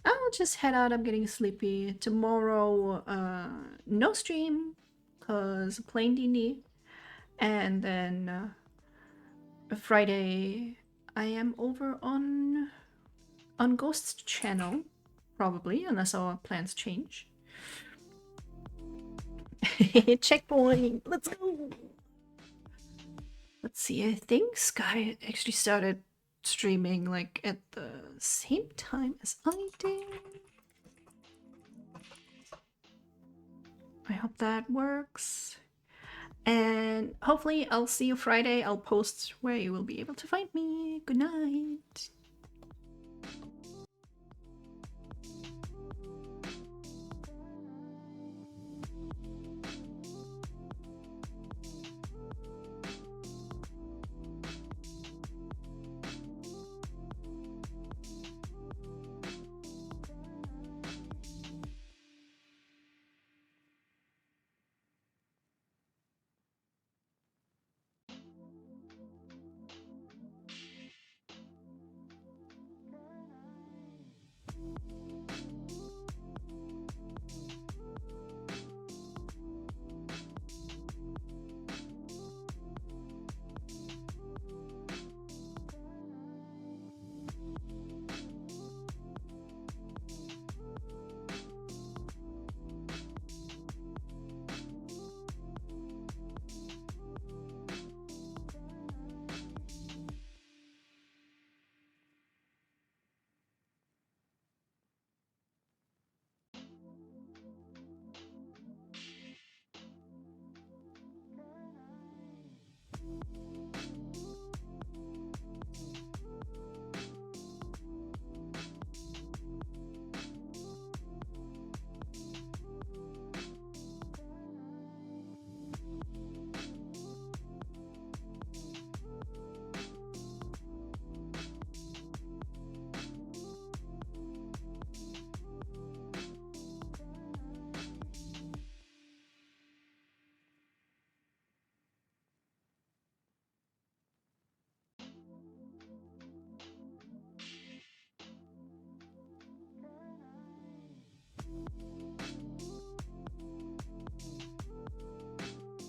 I'll just head out. I'm getting sleepy. Tomorrow, no stream. Because playing D&D. And then Friday, I am over on Ghost's channel. Probably, unless our plans change. Checkpoint! Let's go! Let's see, I think Sky actually started streaming like at the same time as I did. I hope that works. And hopefully I'll see you Friday. I'll post where you will be able to find me. Good night.